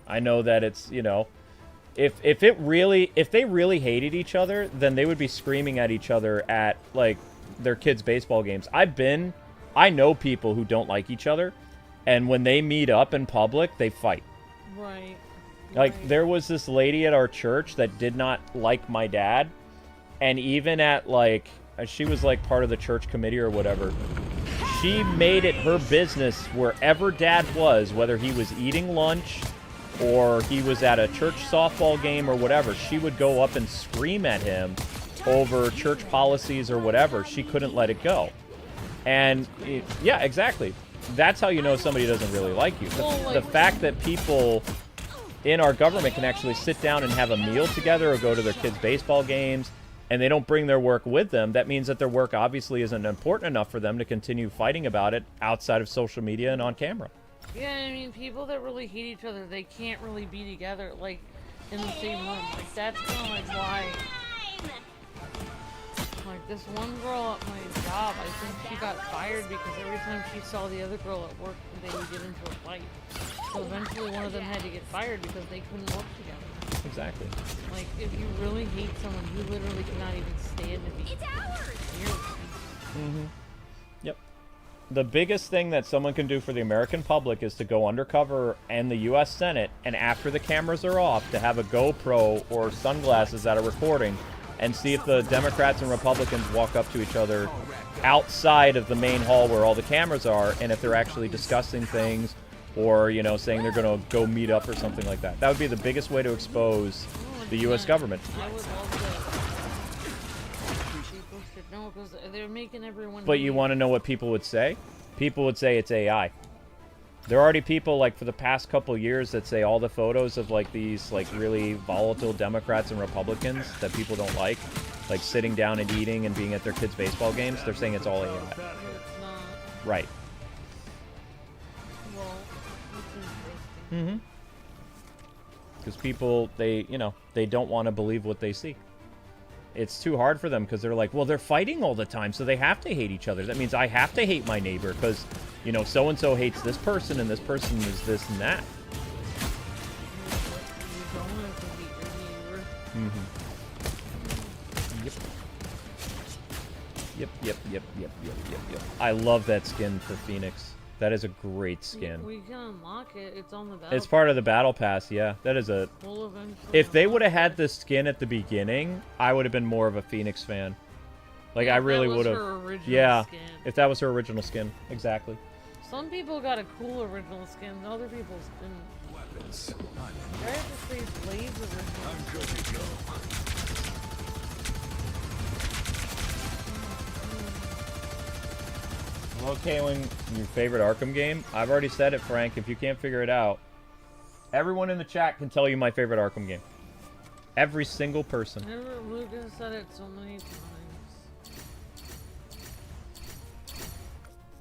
I know that it's, you know, if they really hated each other, then they would be screaming at each other at like their kids' baseball games. I know people who don't like each other, and when they meet up in public, they fight. Right. Like there was this lady at our church that did not like my dad, and even at like she was like part of the church committee or whatever. She made it her business wherever Dad was, whether he was eating lunch or he was at a church softball game or whatever, she would go up and scream at him over church policies or whatever. She couldn't let it go. And yeah, exactly. That's how you know somebody doesn't really like you. The fact that people in our government can actually sit down and have a meal together or go to their kids' baseball games, and they don't bring their work with them, that means that their work obviously isn't important enough for them to continue fighting about it outside of social media and on camera. Yeah, I mean, people that really hate each other, they can't really be together, like, in the same room. Like, that's kind of like why... Like, this one girl at my job, I think she got fired because every time she saw the other girl at work, they would get into a fight. So eventually one of them had to get fired because they couldn't work together. Exactly. Like, if you really hate someone, you literally cannot even stand to be near them. Mm-hmm. Yep. The biggest thing that someone can do for the American public is to go undercover in the U.S. Senate, and after the cameras are off, to have a GoPro or sunglasses that are recording, and see if the Democrats and Republicans walk up to each other outside of the main hall where all the cameras are, and if they're actually discussing things or, you know, saying they're going to go meet up or something like that. That would be the biggest way to expose the U.S. government. I would love that. People should know because they're making everyone... But you want to know what people would say? People would say it's AI. There are already people, like, for the past couple years that say all the photos of, like, these, like, really volatile Democrats and Republicans that people don't like sitting down and eating and being at their kids' baseball games, they're saying it's all AI. It's not. Right. Well, it's interesting. Mm-hmm. Because people, they don't want to believe what they see. It's too hard for them because they're like, well, they're fighting all the time, so they have to hate each other. That means I have to hate my neighbor because, you know, so-and-so hates this person and this person is this and that. Mm-hmm. Yep. I love that skin for Phoenix. That is a great skin. We can unlock it. It's on the battle. It's part of the battle pass, yeah. That is a... If they would have had this skin at the beginning, I would have been more of a Phoenix fan. Like, I really would have... Yeah, skin. if that was her original skin. Exactly. Some people got a cool original skin. Other people's didn't. Weapons. I have to say Blaze original. I'm good to go. Hello, Kwings. Your favorite Arkham game? I've already said it, Frank. If you can't figure it out, everyone in the chat can tell you my favorite Arkham game. Every single person. Lucas said it so many times.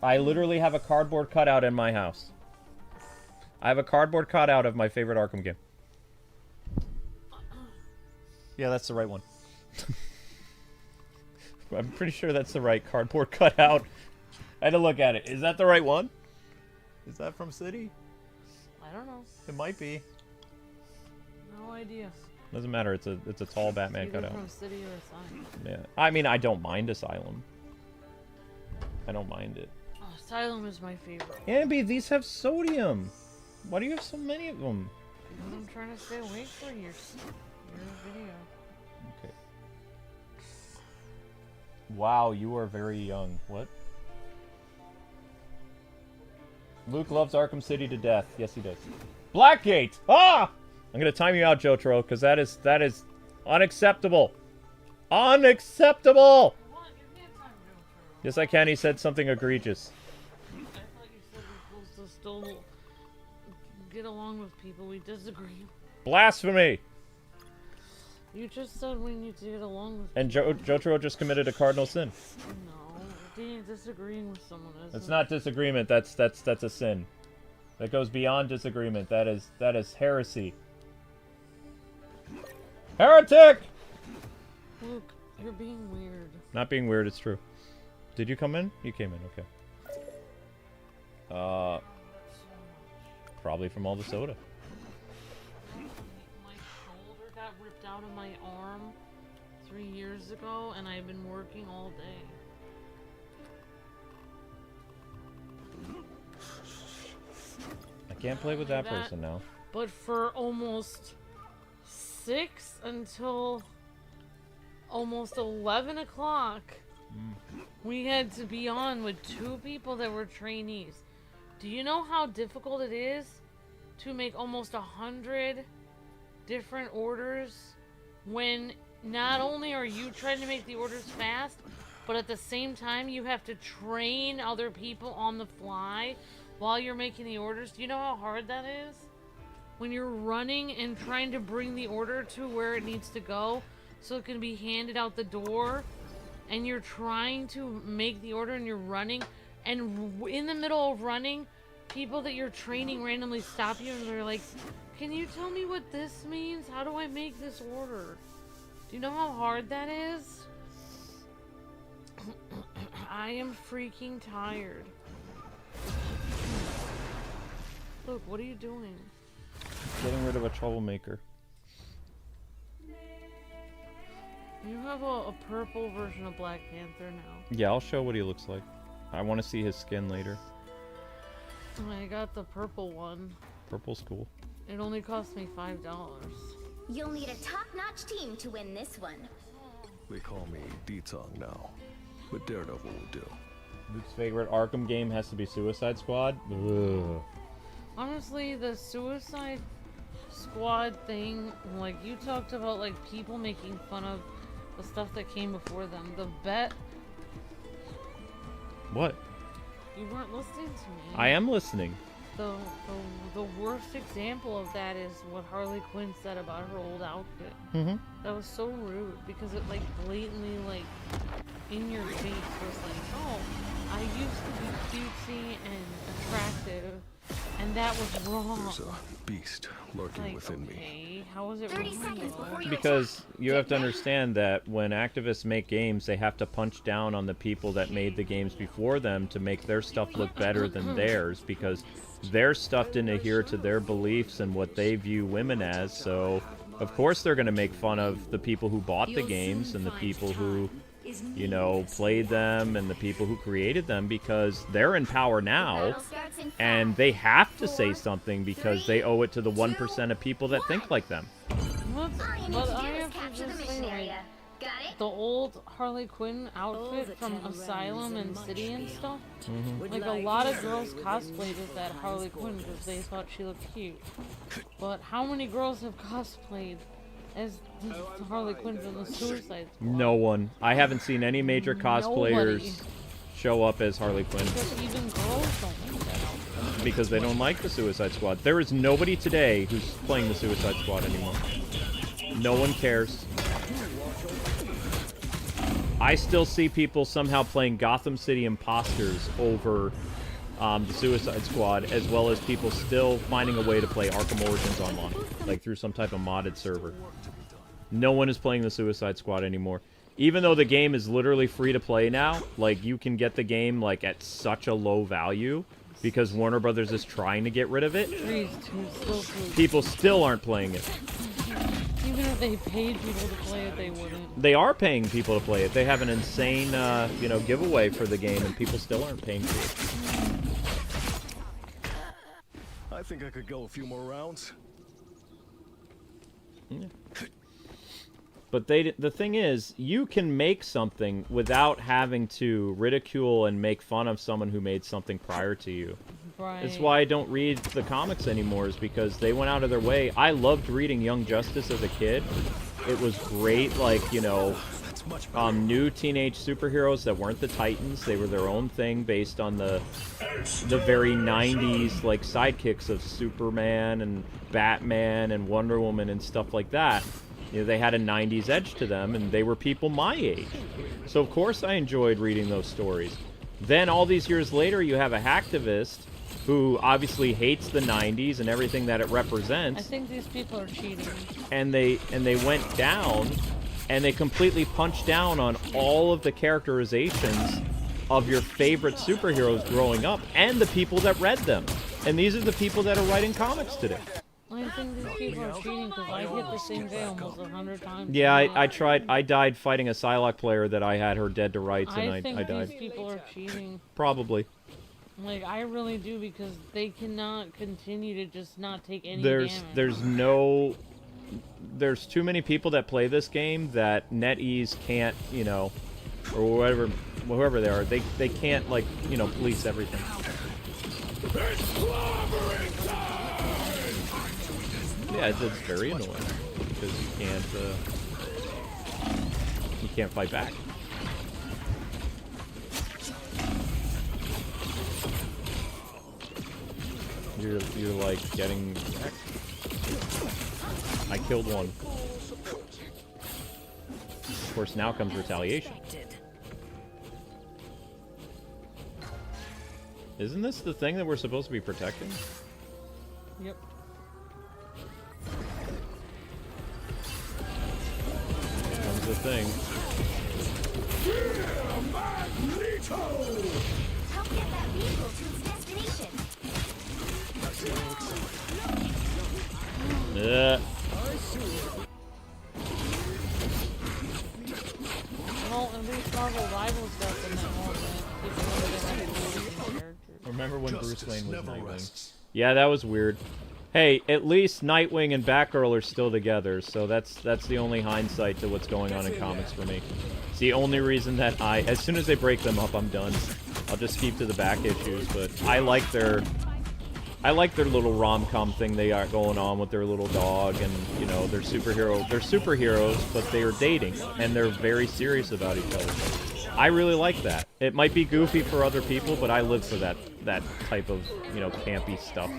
I literally have a cardboard cutout in my house. I have a cardboard cutout of my favorite Arkham game. Yeah, that's the right one. I'm pretty sure that's the right cardboard cutout. I had to look at it. Is that the right one? Is that from City? I don't know. It might be. No idea. Doesn't matter. It's a tall Batman Either cutout. from City or Asylum. Yeah. I mean, I don't mind Asylum. I don't mind it. Oh, Asylum is my favorite. Ambi, these have sodium. Why do you have so many of them? Because I'm trying to stay awake for your video. Okay. Wow, you are very young. What? Luke loves Arkham City to death. Yes, he does. Blackgate! Ah! I'm gonna time you out, Jotaro, because that is unacceptable. Unacceptable! Yes, I can. He said something egregious. I thought you said we're supposed to still get along with people we disagree. Blasphemy! You just said we need to get along with. And Jotaro just committed a cardinal sin. No, disagreeing with someone isn't. It's not disagreement. That's a sin. That goes beyond disagreement. That is heresy. Heretic! Luke, you're being weird. Not being weird. It's true. Did you come in? You came in. Okay. Probably from all the soda. My shoulder got ripped out of my arm 3 years ago, and I've been working all day. I can't play with that person now. But for almost 6 until almost 11 o'clock, we had to be on with 2 people that were trainees. Do you know how difficult it is to make almost 100 different orders when not only are you trying to make the orders fast, but at the same time you have to train other people on the fly while you're making the orders? Do you know how hard that is? When you're running and trying to bring the order to where it needs to go so it can be handed out the door, and you're trying to make the order and you're running, and in the middle of running, people that you're training randomly stop you and they're like, can you tell me what this means? How do I make this order? Do you know how hard that is? I am freaking tired. Look, what are you doing? Getting rid of a troublemaker. You have a purple version of Black Panther now. Yeah, I'll show what he looks like. I want to see his skin later. I got the purple one. Purple's cool. It only cost me $5. You'll need a top-notch team to win this one. They call me D-Tongue now, but Daredevil will do. Luke's favorite Arkham game has to be Suicide Squad. Ugh. Honestly, the Suicide Squad thing, like you talked about, like people making fun of the stuff that came before them. What? You weren't listening to me. I am listening. The worst example of that is what Harley Quinn said about her old outfit. Mm-hmm. That was so rude because it like blatantly like in your face was like, oh, I used to be cutesy and attractive, And that was wrong. There's a beast lurking Like, within me. okay, how was it 30 wrong? seconds before you Because you have to understand that when activists make games, they have to punch down on the people that made the games before them to make their stuff look better than theirs, because their stuff didn't adhere to their beliefs and what they view women as. So of course they're going to make fun of the people who bought the games and the people who, you know, played them and the people who created them, because they're in power now and they have to say something because they owe it to the 1% of people that think like them. But I have to capture the just mission say, like, area. Got it? the old Harley Quinn outfit from Asylum and City and stuff. Like, a lot of girls cosplayed as that Harley Quinn because they thought she looked cute. But how many girls have cosplayed as the Harley Quinn from the Suicide Squad? No one. I haven't seen any major cosplayers Nobody. show up as Harley Quinn Because even girls don't like that outfit. because they don't like the Suicide Squad. There is nobody today who's playing the Suicide Squad anymore. No one cares. I still see people somehow playing Gotham City Imposters over the Suicide Squad, as well as people still finding a way to play Arkham Origins online, like through some type of modded server. No one is playing the Suicide Squad anymore. Even though the game is literally free to play now, like, you can get the game, like, at such a low value, because Warner Brothers is trying to get rid of it. People still aren't playing it. Even if they paid people to play it, they wouldn't. They are paying people to play it. They have an insane, you know, giveaway for the game, and people still aren't paying for it. I think I could go a few more rounds. Yeah. But the thing is, you can make something without having to ridicule and make fun of someone who made something prior to you. Right. That's why I don't read the comics anymore, is because they went out of their way. I loved reading Young Justice as a kid. It was great, like, you know, new teenage superheroes that weren't the Titans. They were their own thing based on the very 90s, like, sidekicks of Superman and Batman and Wonder Woman and stuff like that. You know, they had a 90s edge to them, and they were people my age. So, of course, I enjoyed reading those stories. Then, all these years later, you have a hacktivist who obviously hates the 90s and everything that it represents. I think these people are cheating. And they went down, and they completely punched down on all of the characterizations of your favorite superheroes growing up, and the people that read them. And these are the people that are writing comics today. I think these people are cheating because I hit the same day almost 100 times. Yeah, I tried. I died fighting a Psylocke player that I had her dead to rights, and I think died. these people are cheating. Probably. Like, I really do, because they cannot continue to just not take any damage. There's too many people that play this game that NetEase can't, you know, or whoever they are, they can't, like, you know, police everything. Yeah, it's very annoying because you can't fight back. You're like getting wrecked. I killed one. Of course, now comes retaliation. Isn't this the thing that we're supposed to be protecting? Yep. Comes the thing. Help get that vehicle to its destination. Well, at least Marvel Rivals does in that moment. Even though they have a character. Remember when Bruce Wayne was Nightwing? Yeah, that was weird. Hey, at least Nightwing and Batgirl are still together, so that's the only hindsight to what's going on in comics for me. It's the only reason that as soon as they break them up, I'm done. I'll just keep to the back issues, but I like their little rom-com thing they got going on with their little dog, and, you know, they're superheroes, but they are dating, and they're very serious about each other. I really like that. It might be goofy for other people, but I live for that type of, you know, campy stuff.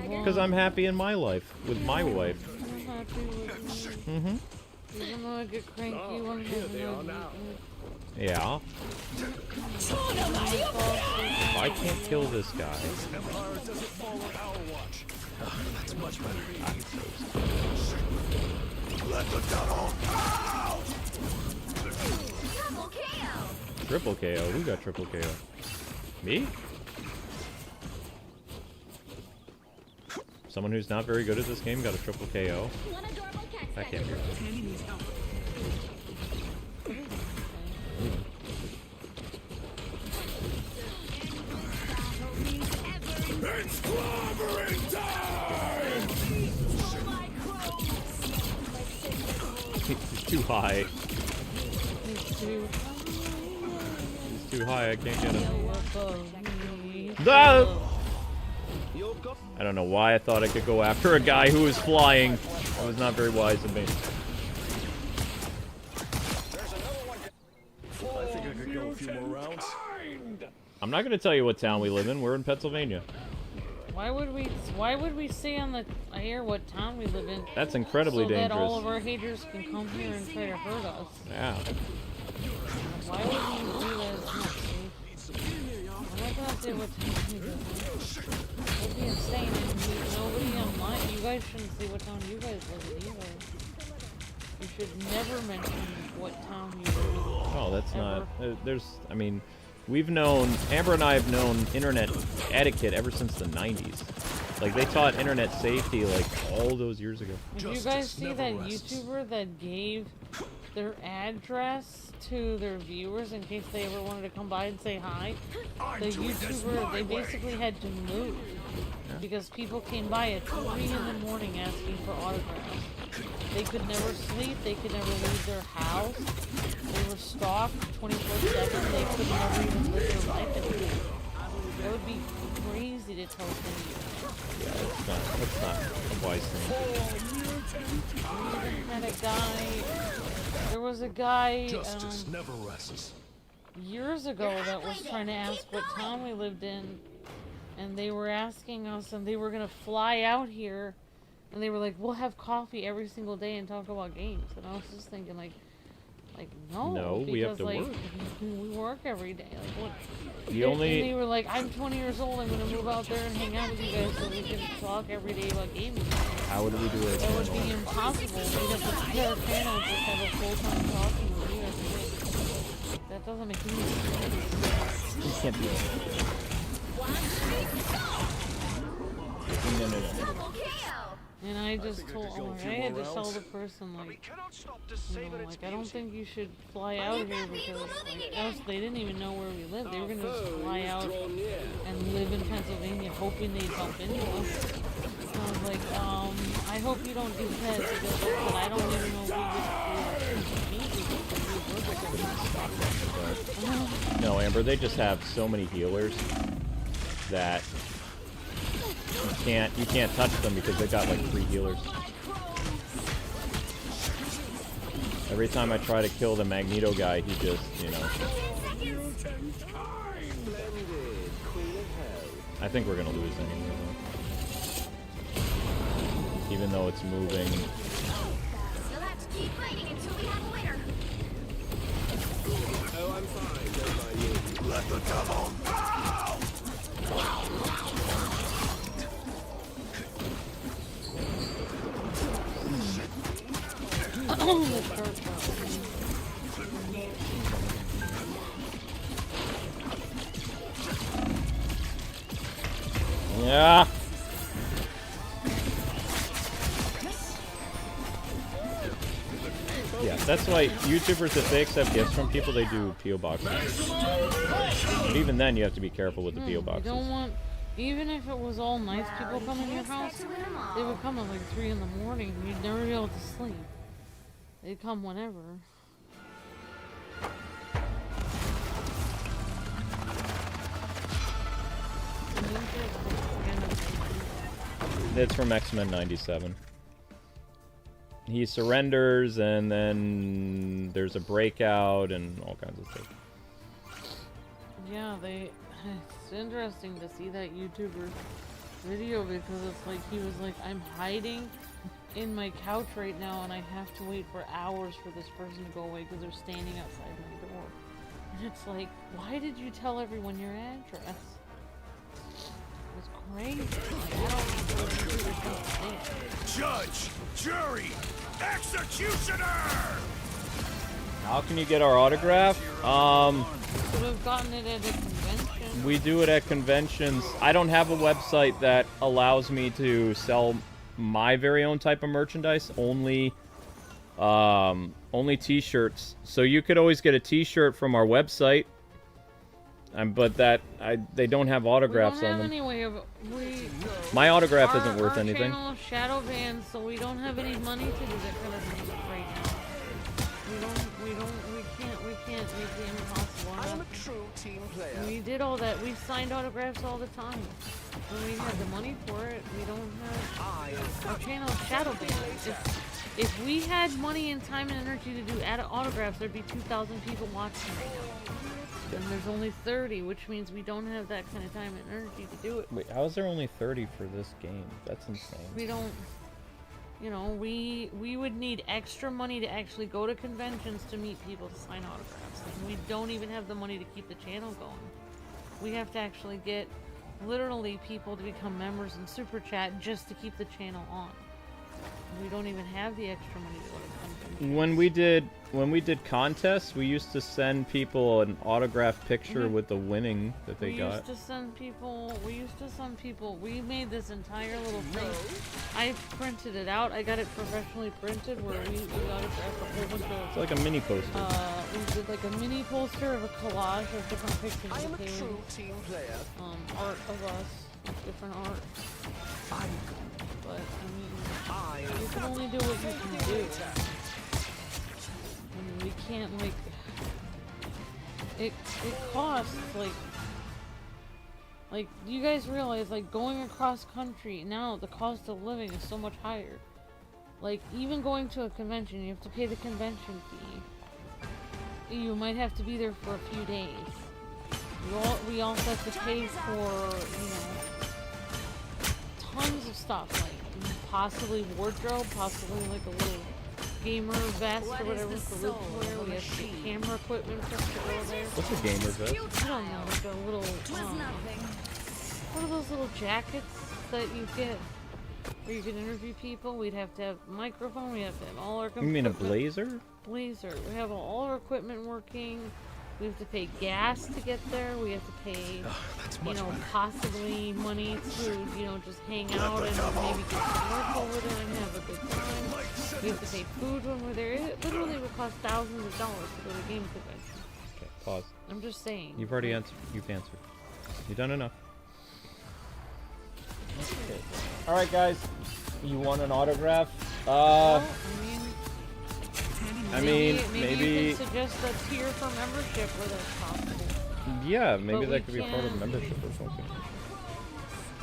Because I'm happy in my life, with my wife. I'm happy with you. Mm-hmm. Even though I get cranky when here they are now. Yeah. I can't kill this guy. Empire doesn't fall on our watch. That's much better. I'm so scared. Let the devil out! Double KO. Triple KO. Who got triple KO? Me? Someone who's not very good at this game got a triple KO. One adorable cat That can't be right. Tandy needs help. It's clobbering time! He's too high. He's too high. I can't get him. No! I don't know why I thought I could go after a guy who was flying. That was not very wise of me. I think I could go a few more rounds. I'm not going to tell you what town we live in. We're in Pennsylvania. Why would we say on the air what town we live in? That's incredibly so dangerous. that all of our haters can come here and try to hurt us. Yeah. Why would we do that? I'm not gonna say what town we live in. That'd be insane. And nobody online. You guys shouldn't say what town you guys live in either. You should never mention what town you live in. Oh, that's ever. not. There's. I mean, we've known. Amber and I have known internet etiquette ever since the 90s. Like they taught internet safety like all those years ago. Did you guys see that YouTuber that gave their address to their viewers in case they ever wanted to come by and say hi? The YouTuber, they basically had to move because people came by at 3 in the morning asking for autographs. They could never sleep, they could never leave their house. They were stalked 24/7, they could never even live their life anymore. That would be crazy to tell somebody. Yeah, that's not a wise thing. We even had a guy. There was a guy Justice never rests. years ago that was trying to ask what town we lived in, and they were asking us, and they were gonna fly out here, and they were like, "We'll have coffee every single day and talk about games." And I was just thinking, like no, No, because we have to like work. we work every day. Like what? The And only. they were like, "I'm 20 years old. I'm gonna move out there and hang out with you guys so we can talk every day about games." How would we do it? That would be impossible because the entire panel just have a full-time talking with you every day. That doesn't make any sense. We can't do that. No. Double KO. And I just think I told, could go a like, few I had more to tell rounds. the person, like, cannot stop to you say know, that it's like, I don't think you should fly out here because, like, else they didn't even know where we lived. They were gonna just fly out and live in Pennsylvania, hoping they'd bump into us. So I was like, I hope you don't do that because but I don't even know if we would No, Amber, they just have so many healers that you can't touch them because they got like 3 healers. Every time I try to kill the Magneto guy, he just, you know. I think we're gonna lose anyway, though. Even though it's moving. You'll have to keep fighting until we have a winner. Oh, I'm fine. Don't mind me. Let the devil out! Yeah. Yeah, that's why YouTubers, if they accept gifts from people, they do PO boxes. But even then, you have to be careful with the PO You boxes. don't want, even if it was all nice people coming to your house, they would come at like 3 in the morning. You'd never be able to sleep. They'd come whenever. It's from X-Men 97. He surrenders, and then there's a breakout, and all kinds of stuff. Yeah, it's interesting to see that YouTuber's video because it's like he was like, I'm hiding in my couch right now, and I have to wait for hours for this person to go away because they're standing outside my door. And it's like, why did you tell everyone your address? It's crazy. Like, I don't understand. Judge, jury, executioner! How can you get our autograph? Could have gotten it at a convention. We do it at conventions. I don't have a website that allows me to sell my very own type of merchandise. Only t-shirts. So you could always get a t-shirt from our website. But they don't have autographs on them. My autograph isn't worth anything. Our channel is shadow banned, so we don't have any money to do that kind of thing right now. We can't make the impossible. I'm a true team player. We did all that. We signed autographs all the time. When we had the money for it, we don't have... Our channel is shadow banned. If we had money and time and energy to do autographs, there'd be 2,000 people watching right now. And there's only 30, which means we don't have that kind of time and energy to do it. Wait, how is there only 30 for this game? That's insane. We don't... You know, we would need extra money to actually go to conventions to meet people to sign autographs. And we don't even have the money to keep the channel going. We have to actually get literally people to become members in Super Chat just to keep the channel on. We don't even have the extra money to go to conventions. When we did contests, we used to send people an autographed picture with the winning that they got. We used to send people, we made this entire little thing. I printed it out. I got it professionally printed where we autographed a whole bunch of... It's like a mini poster. We did like a mini poster of a collage of different pictures. I am a true team player. Art of us, different art. But, I mean, you can only do what you can do. I mean, we can't, like... It costs, like, you guys realize, like, going across country, now the cost of living is so much higher. Like, even going to a convention, you have to pay the convention fee. You might have to be there for a few days. We also have to pay for, you know, tons of stuff, like possibly wardrobe, possibly like a little gamer vest or whatever for Luke to wear. We have to get camera equipment for us to go there. What's a gamer vest? I don't know, like a little, what are those little jackets that you get where you can interview people? We'd have to have a microphone, we have to have all our You mean a blazer? Blazer. We have all our equipment working. We have to pay gas to get there. We have to pay, you know, possibly money to, you know, just hang out and maybe get some work over there and have a good time. We have to pay food when we're there. It literally would cost thousands of dollars to go to a game convention. Okay, pause. I'm just saying. You've already answered. You've answered. You've done enough. Okay. All right, guys. You want an autograph? Well, maybe you can suggest a tier for membership where that's possible. Yeah, maybe But that could be a part of membership or something.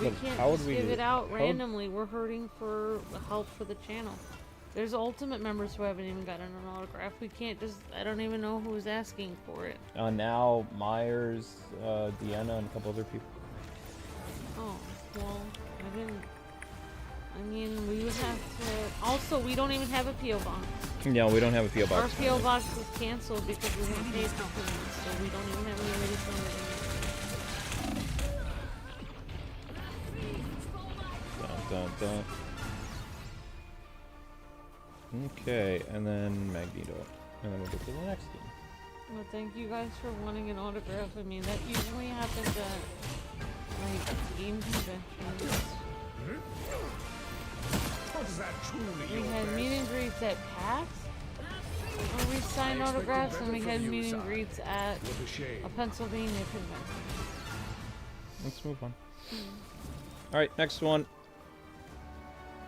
We But can't how would just we give do it it? out randomly. We're hurting for help for the channel. There's ultimate members who haven't even gotten an autograph. We can't just... I don't even know who's asking for it. Now, Myers, Deanna, and a couple other people. Oh, well, I didn't... I mean, we would have to... Also, we don't even have a P.O. box. No, we don't have a P.O. box. Our P.O. box was canceled because we weren't paid for 2 months, so we don't even have any way to send it. Dun, dun, dun. Okay, and then Magneto. And then we'll go to the next game. Well, thank you guys for wanting an autograph. I mean, that usually happens at, like, game conventions. We had meet and greets at PAX, where we signed autographs, and we had meet and greets at a Pennsylvania convention. Let's move on. Alright, next one.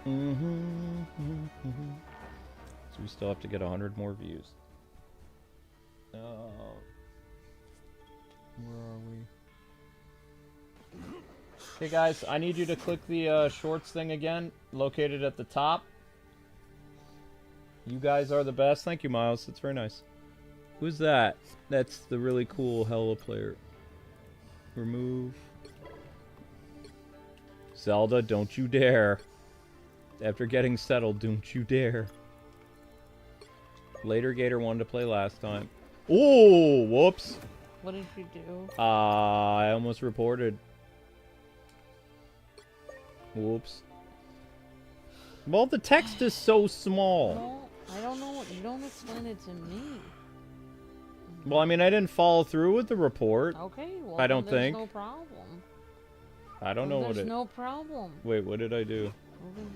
So we still have to get 100 more views. Where are we? Okay guys, I need you to click the shorts thing again, located at the top. You guys are the best. Thank you, Miles. That's very nice. Who's that? That's the really cool Hella player. Remove. Zelda, don't you dare. After getting settled, don't you dare. Later Gator wanted to play last time. Oh, whoops. What did you do? I almost reported. Whoops. Well, the text is so small. No, I don't know what. You don't explain it to me. Well, I mean, I didn't follow through with the report. Okay, well, I don't there's think. no problem. I don't know what it... There's no problem. Wait, what did I do? Moving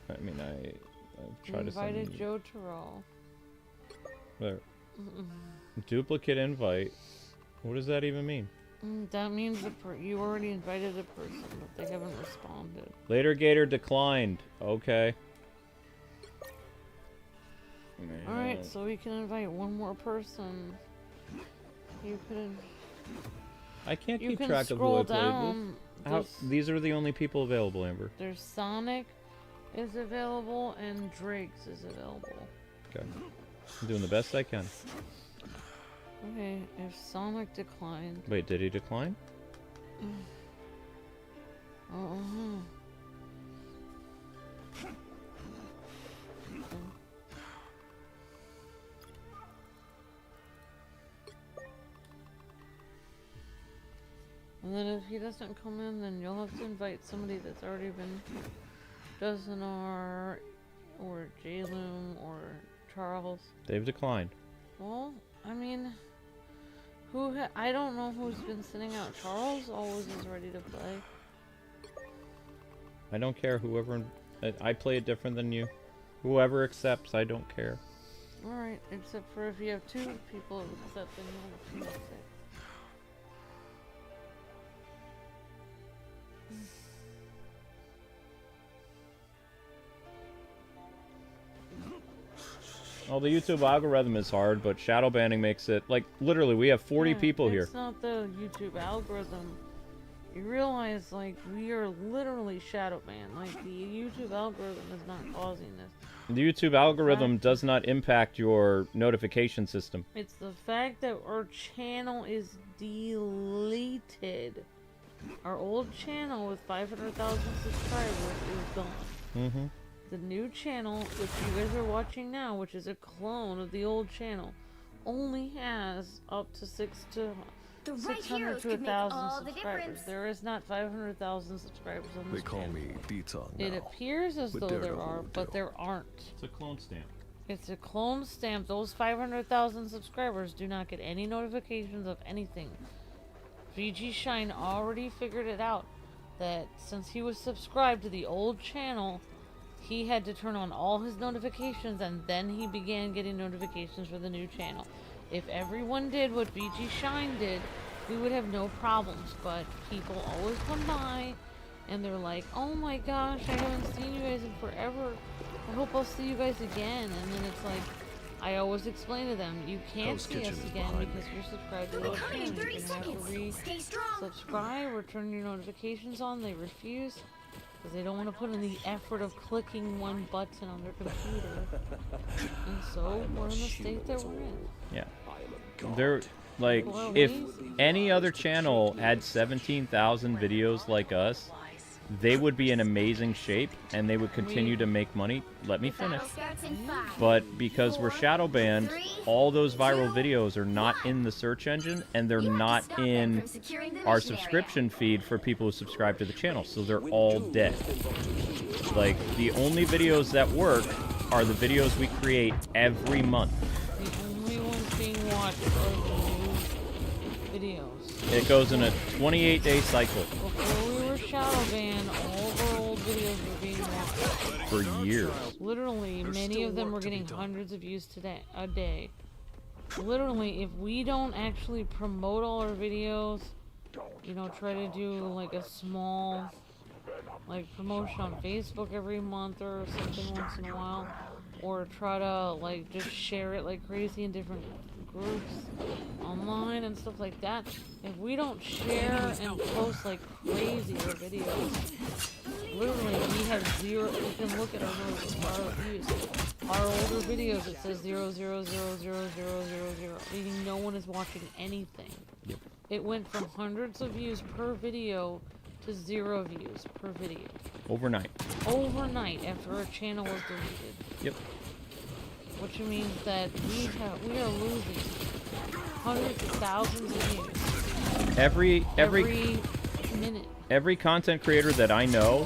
on. I mean, I've You tried to send... invited Joe Terrell. There. Duplicate invite. What does that even mean? That means you already invited a person, but they haven't responded. Later Gator declined. Okay. Alright, so we can invite one more person. You could... I can't You keep can track of who I scroll played down. with. How, these are the only people available, Amber. There's Sonic is available and Drake's is available. Okay. I'm doing the best I can. Okay, if Sonic declined. Wait, did he decline? And then if he doesn't come in, then you'll have to invite somebody that's already been Dozenar or J-Loom or Charles. They've declined. Well, I mean, I don't know who's been sitting out. Charles always is ready to play. I don't care. Whoever... I play it different than you. Whoever accepts, I don't care. Alright, except for if you have two people accept, then you'll have 2 6. YouTube Oh, the YouTube algorithm is hard, but shadow banning makes it... Like, literally, we have 40 people here. It's not the YouTube algorithm. You realize, like, we are literally shadow banned. Like, the YouTube algorithm is not causing this. The YouTube algorithm does not impact your notification system. It's the fact that our channel is deleted. Our old channel with 500,000 subscribers is gone. Mm-hmm. The new channel, which you guys are watching now, which is a clone of the old channel, only has up to 600 to 1,000 subscribers. There is not 500,000 subscribers on this They call channel. me Detox now. It appears as though there are, but there aren't. It's a clone stamp. It's a clone stamp. Those 500,000 subscribers do not get any notifications of anything. VG Shine already figured it out, that since he was subscribed to the old channel, he had to turn on all his notifications, and then he began getting notifications for the new channel. If everyone did what VG Shine did, we would have no problems, but people always come by and they're like, oh my gosh, I haven't seen you guys in forever. I hope I'll see you guys again. And then it's like, I always explain to them, you can't see us again because you're subscribed to the channel. You're going to have to re-subscribe or turn your notifications on. They refuse because they don't want to put in the effort of clicking one button on their computer. And so, we're in the state that we're in. Yeah. They're, like, if any other channel had 17,000 videos like us, they would be in amazing shape and they would continue to make money. Let me finish. But because we're shadow banned, all those viral videos are not in the search engine and they're not in our subscription feed for people who subscribe to the channel. So they're all dead. Like, the only videos that work are the videos we create every month. The only ones being watched are the new videos. It goes in a 28-day cycle. Before we were shadow banned, all of our old videos were being watched. For years. Literally, many of them were getting hundreds of views a day. Literally, if we don't actually promote all our videos, you know, try to do like a small like promotion on Facebook every month or something once in a while, or try to like just share it like crazy in different groups online and stuff like that. If we don't share and post like crazy our videos, literally we have zero. You can look at our views. Our older videos, it says 0,000,000,000, meaning no one is watching anything. Yep. It went from hundreds of views per video to 0 views per video. Overnight. Overnight, after our channel was deleted. Yep. Which means that we are losing hundreds of thousands of views. Every minute. Every content creator that I know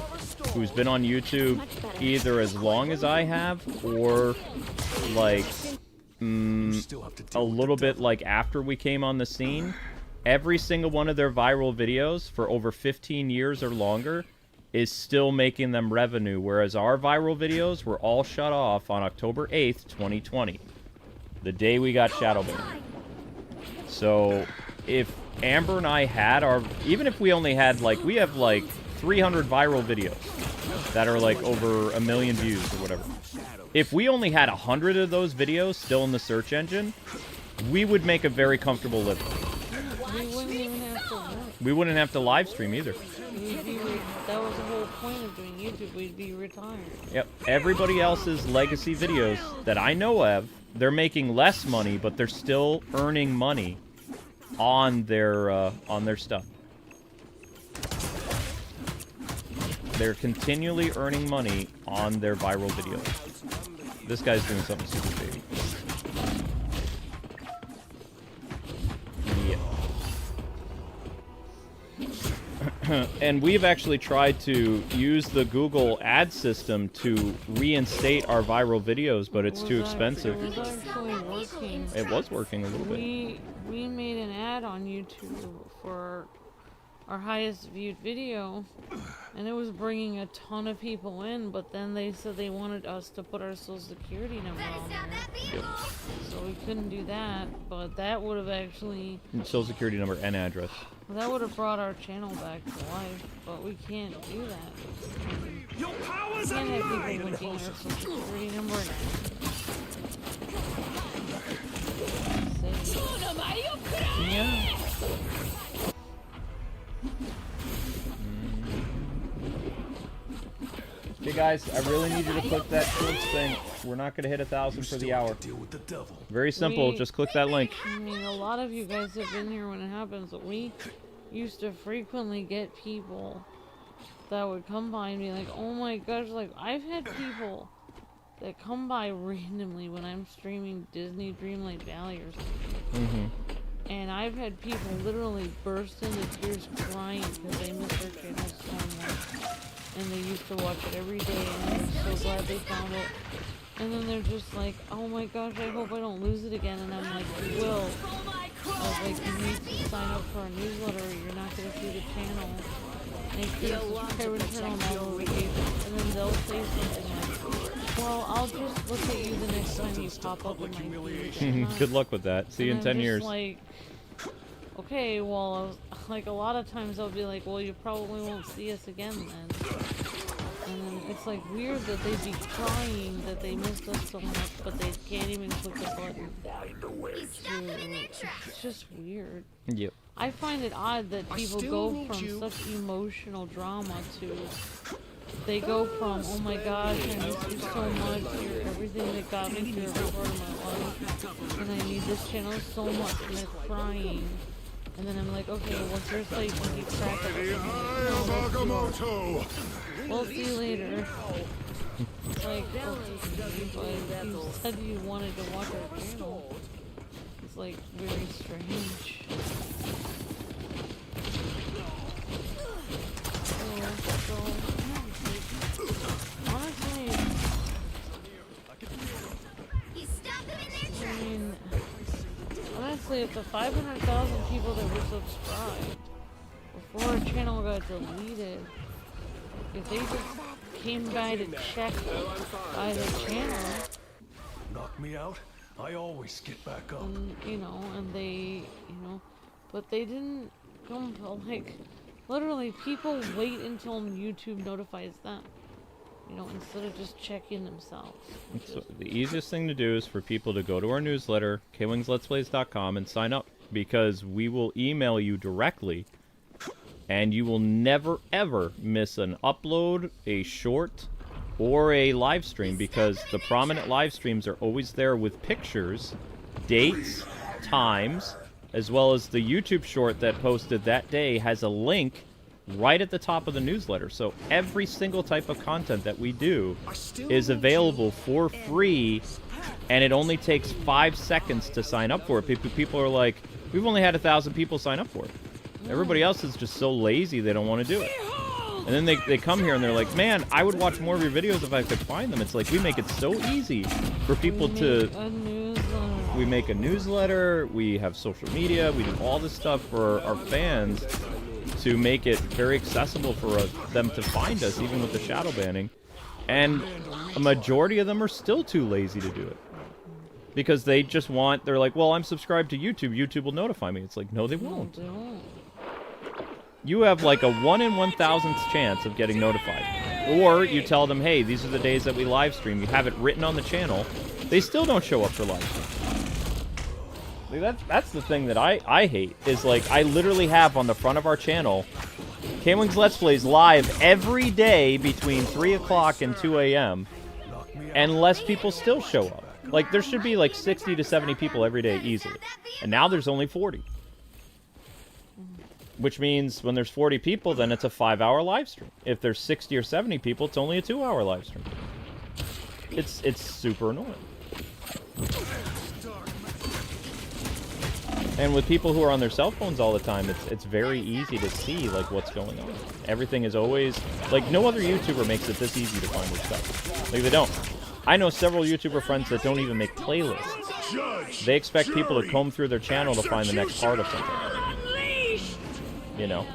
who's been on YouTube either as long as I have or like a little bit like after we came on the scene, every single one of their viral videos for over 15 years or longer is still making them revenue, whereas our viral videos were all shut off on October 8th, 2020, the day we got shadow banned. So if Amber and I had our, even if we only had like, we have like 300 viral videos that are like over 1 million views or whatever. If we only had 100 of those videos still in the search engine, we would make a very comfortable living. We wouldn't even have to work. We wouldn't have to live stream either. That was the whole point of doing YouTube. We'd be retired. Yep. Everybody else's legacy videos that I know of, they're making less money, but they're still earning money on their stuff. They're continually earning money on their viral videos. This guy's doing something super shady. Yeah. And we've actually tried to use the Google ad system to reinstate our viral videos, but it's too expensive. It was actually working. It was working a little bit. We made an ad on YouTube for our highest viewed video, and it was bringing a ton of people in, but then they said they wanted us to put our social security number on there. So we couldn't do that, but that would have actually... Social security number and address. That would have brought our channel back to life, but we can't do that. We can't have people linking our social security number and Yeah. Okay, guys, I really need you to click that Twitch thing. We're not going to hit 1,000 for the hour. Very simple. Just click that link. I mean, a lot of you guys have been here when it happens, but we used to frequently get people that would come by and be like, oh my gosh, like, I've had people that come by randomly when I'm streaming Disney Dreamlight Valley or something. And I've had people literally burst into tears crying because they missed their channel so much. And they used to watch it every day, and they're so glad they found it. And then they're just like, oh my gosh, I hope I don't lose it again. And I'm like, you will. I was like, you need to sign up for a newsletter or you're not going to see the channel. And if you subscribe to the channel notifications, and then they'll say something like, well, I'll just look at you the next time you pop up in my feed. Good luck with that. See you in 10 years. Like, okay, well, like a lot of times I'll be like, well, you probably won't see us again then. And then it's like weird that they'd be crying that they missed us so much, but they can't even click the button. It's just weird. Yep. I find it odd that people go from such emotional drama to... They go from, oh my gosh, I miss you so much, you're everything that got me through every part of my life, and I need this channel so much, and they're crying. And then I'm like, okay, what's your site to keep track of it? No, we'll see you later. It's like, okay, but you said you wanted to watch our channel. It's like very strange. Honestly, I mean, honestly, if the 500,000 people that were subscribed before our channel got deleted, if they just came by to check by the channel, knock me out, I always get back up. And, you know, and they, you know, but they didn't come, like, literally people wait until YouTube notifies them. You know, instead of just checking themselves. So the easiest thing to do is for people to go to our newsletter, kwingsletsplays.com, and sign up, because we will email you directly, and you will never ever miss an upload, a short, or a live stream, because the prominent live streams are always there with pictures, dates, times, as well as the YouTube short that posted that day has a link right at the top of the newsletter. So every single type of content that we do is available for free, and it only takes 5 seconds to sign up for it. People are like, we've only had 1,000 people sign up for it. Everybody else is just so lazy they don't want to do it. And then they come here and they're like, man, I would watch more of your videos if I could find them. It's like, we make it so easy for people to... We make a newsletter, we have social media, we do all this stuff for our fans to make it very accessible for them to find us, even with the shadow banning. And a majority of them are still too lazy to do it. Because they just want, they're like, well, I'm subscribed to YouTube, YouTube will notify me. It's like, no, they won't. You have like a 1 in 1,000th chance of getting notified. Or you tell them, hey, these are the days that we live stream. You have it written on the channel. They still don't show up for live stream. Like that's the thing that I hate, is like, I literally have on the front of our channel, Kwings Let's Plays live every day between 3 o'clock and 2 a.m. and less people still show up. Like, there should be like 60 to 70 people every day easily. And now there's only 40. Which means when there's 40 people, then it's a 5-hour live stream. If there's 60 or 70 people, it's only a 2-hour live stream. It's super annoying. And with people who are on their cell phones all the time, it's very easy to see, like, what's going on. Everything is always... Like, no other YouTuber makes it this easy to find their stuff. Like, they don't. I know several YouTuber friends that don't even make playlists. They expect people to comb through their channel to find the next part of something. You know?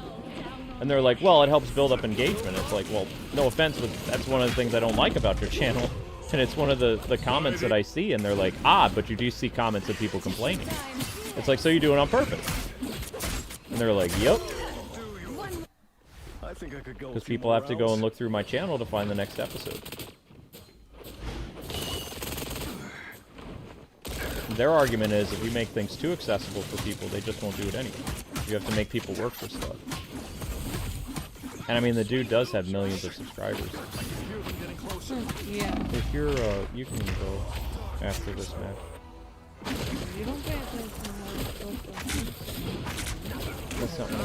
And they're like, well, it helps build up engagement. It's like, well, no offense, but that's one of the things I don't like about your channel. And it's one of the comments that I see, and they're like, ah, but you do see comments of people complaining. It's like, so you do it on purpose. And they're like, yep. Because people have to go and look through my channel to find the next episode. Their argument is, if you make things too accessible for people, they just won't do it anyway. You have to make people work for stuff. And I mean, the dude does have millions of subscribers. Yeah. If you're, you can go after this match. You don't pay attention That's something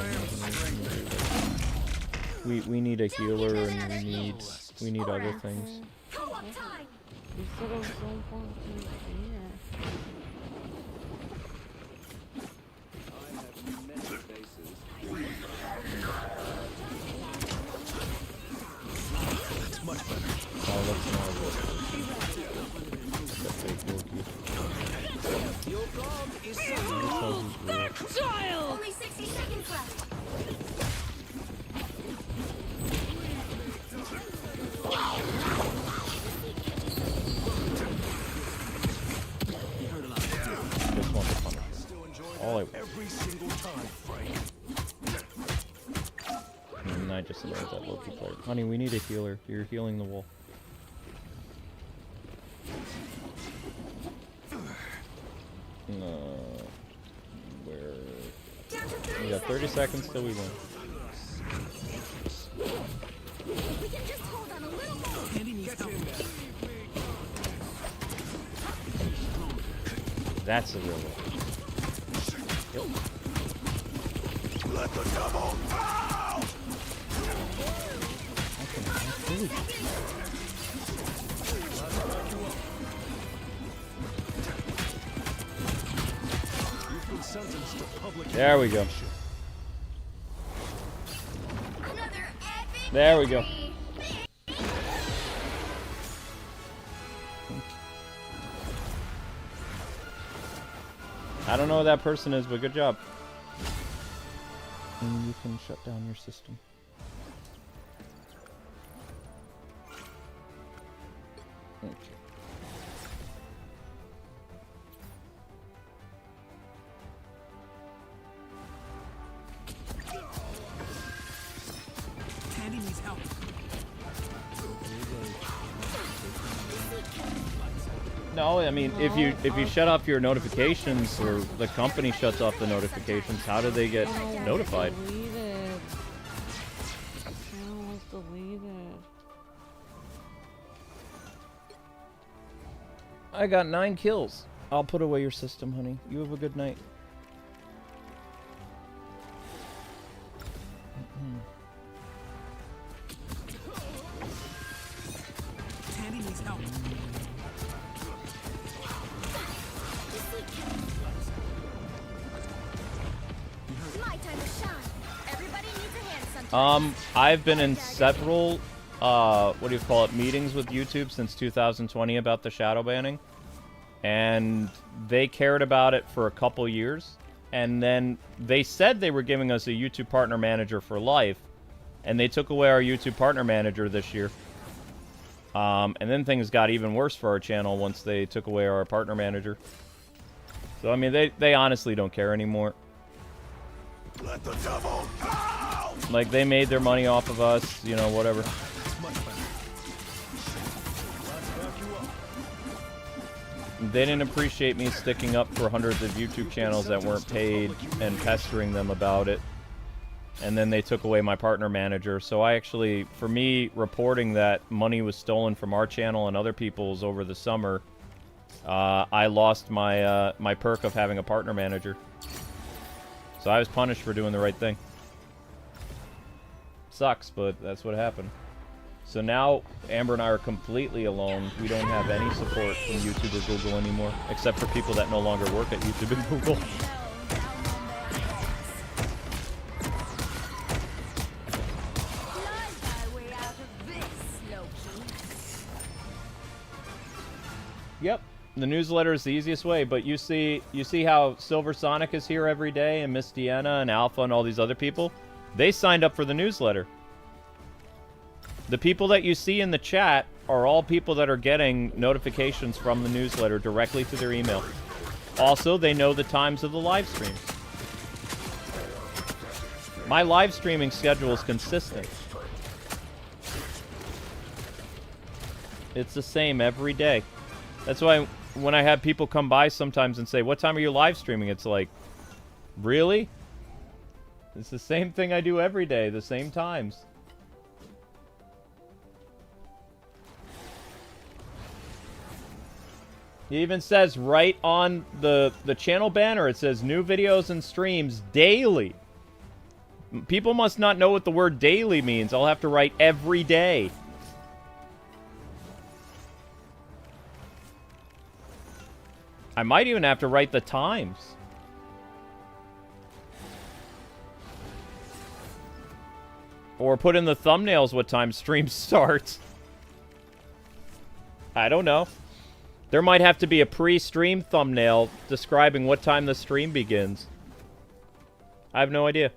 we need a healer, and we need other things. You said it was so important to me. That's much better. Oh, that's not good. That's fake Loki. Your bomb is only 60 seconds left. Just want the punish. All I want. Every single time, Frank. And I just learned that Loki player. Honey, we need a healer. You're healing the wolf. Where? We got 30 seconds till we win. We can just hold on a little more. Candy needs help. That's the real one. Yep. Let the devil out! You've been sentenced to public. There we go. Another epic There we go. victory. I don't know who that person is, but good job. And you can shut down your system. Okay. Candy needs help. No, I mean, if you shut off your notifications, or the company shuts off the notifications, how do they get notified? Deleted. Channel was deleted. I got 9 kills. I'll put away your system, honey. You have a good night. Out. My time to shine. Everybody needs a hand sometimes. I've been in several, what do you call it, meetings with YouTube since 2020 about the shadow banning. And they cared about it for a couple years. And then they said they were giving us a YouTube partner manager for life. And they took away our YouTube partner manager this year. And then things got even worse for our channel once they took away our partner manager. So, I mean, they honestly don't care anymore. Let the devil out! Like, they made their money off of us, you know, whatever. They didn't appreciate me sticking up for hundreds of YouTube channels that weren't paid and pestering them about it. And then they took away my partner manager. So I actually, for me, reporting that money was stolen from our channel and other people's over the summer, I lost my my perk of having a partner manager. So I was punished for doing the right thing. Sucks, but that's what happened. So now, Amber and I are completely alone. We don't have any support from YouTube or Google anymore, except for people that no longer work at YouTube and Google. Yep, the newsletter is the easiest way, but you see how Silver Sonic is here every day, and Miss Deanna and Alpha and all these other people? They signed up for the newsletter. The people that you see in the chat are all people that are getting notifications from the newsletter directly to their email. Also, they know the times of the live streams. My live streaming schedule is consistent. It's the same every day. That's why when I have people come by sometimes and say, "What time are you live streaming?" It's like, really? It's the same thing I do every day, the same times. It even says right on the channel banner, it says new videos and streams daily. People must not know what the word daily means. I'll have to write every day. I might even have to write the times. Or put in the thumbnails what time stream starts. I don't know. There might have to be a pre-stream thumbnail describing what time the stream begins. I have no idea.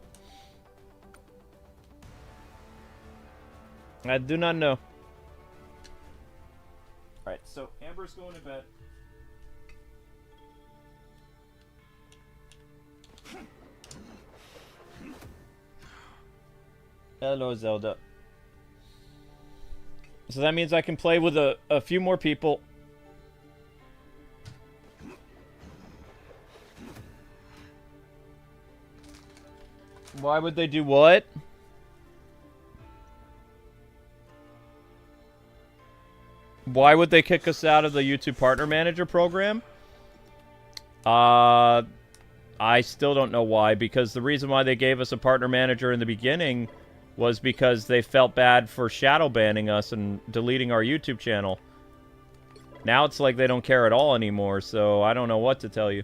I do not know. Alright, so Amber's going to bed. Hello, Zelda. So that means I can play with a few more people. Why would they do what? Why would they kick us out of the YouTube Partner Manager program? I still don't know why, because the reason why they gave us a partner manager in the beginning was because they felt bad for shadow banning us and deleting our YouTube channel. Now it's like they don't care at all anymore, so I don't know what to tell you.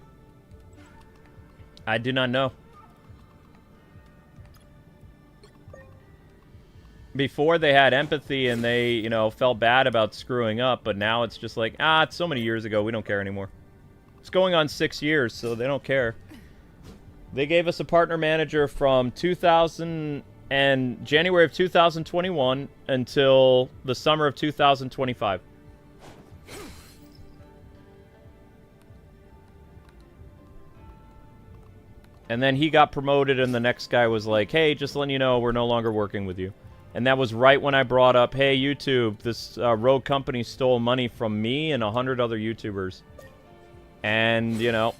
I do not know. Before they had empathy and they, you know, felt bad about screwing up, but now it's just like, it's so many years ago, we don't care anymore. It's going on 6 years, so they don't care. They gave us a partner manager from January of 2021 until the summer of 2025. And then he got promoted and the next guy was like, hey, just letting you know, we're no longer working with you. And that was right when I brought up, hey, YouTube, this rogue company stole money from me and 100 other YouTubers. And, you know,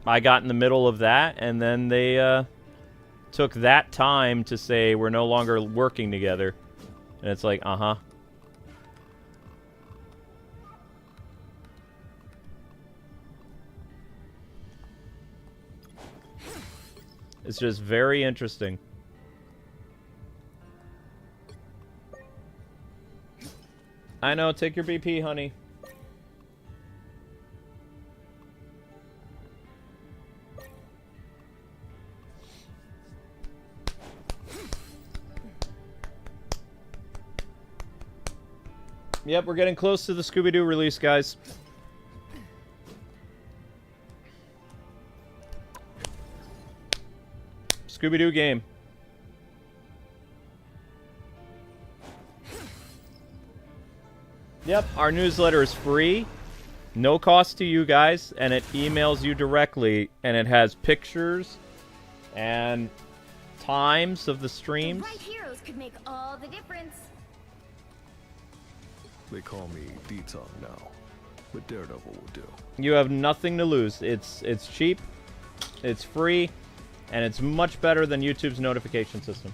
I got in the middle of that, and then they took that time to say we're no longer working together. And it's like, uh-huh. It's just very interesting. I know. Take your BP, honey. Yep, we're getting close to the Scooby-Doo release, guys. Scooby-Doo game. Yep, our newsletter is free, no cost to you guys, and it emails you directly, and it has pictures and times of the streams. The right heroes could make all the difference. They call me Detong now, but Daredevil will do. You have nothing to lose. It's cheap, it's free, and it's much better than YouTube's notification system.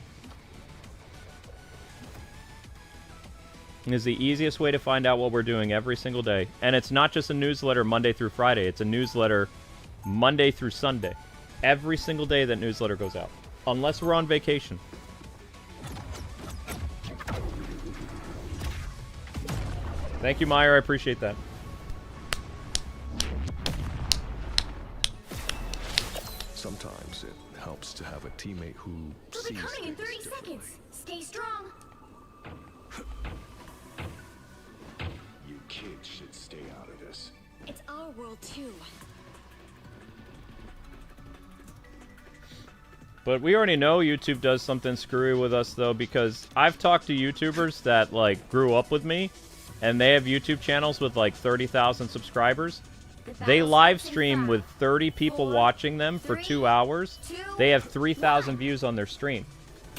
It is the easiest way to find out what we're doing every single day. And it's not just a newsletter Monday through Friday. It's a newsletter Monday through Sunday. Every single day that newsletter goes out. Unless we're on vacation. Thank you, Meyer. I appreciate that. Sometimes it helps to have a teammate who They'll be sees coming in things 30 differently. seconds. Stay strong. You kids should stay out of this. It's our world too. But we already know YouTube does something screwy with us, though, because I've talked to YouTubers that, like, grew up with me, and they have YouTube channels with, like, 30,000 subscribers. They live stream with 30 people watching them for 2 hours. They have 3,000 views on their stream.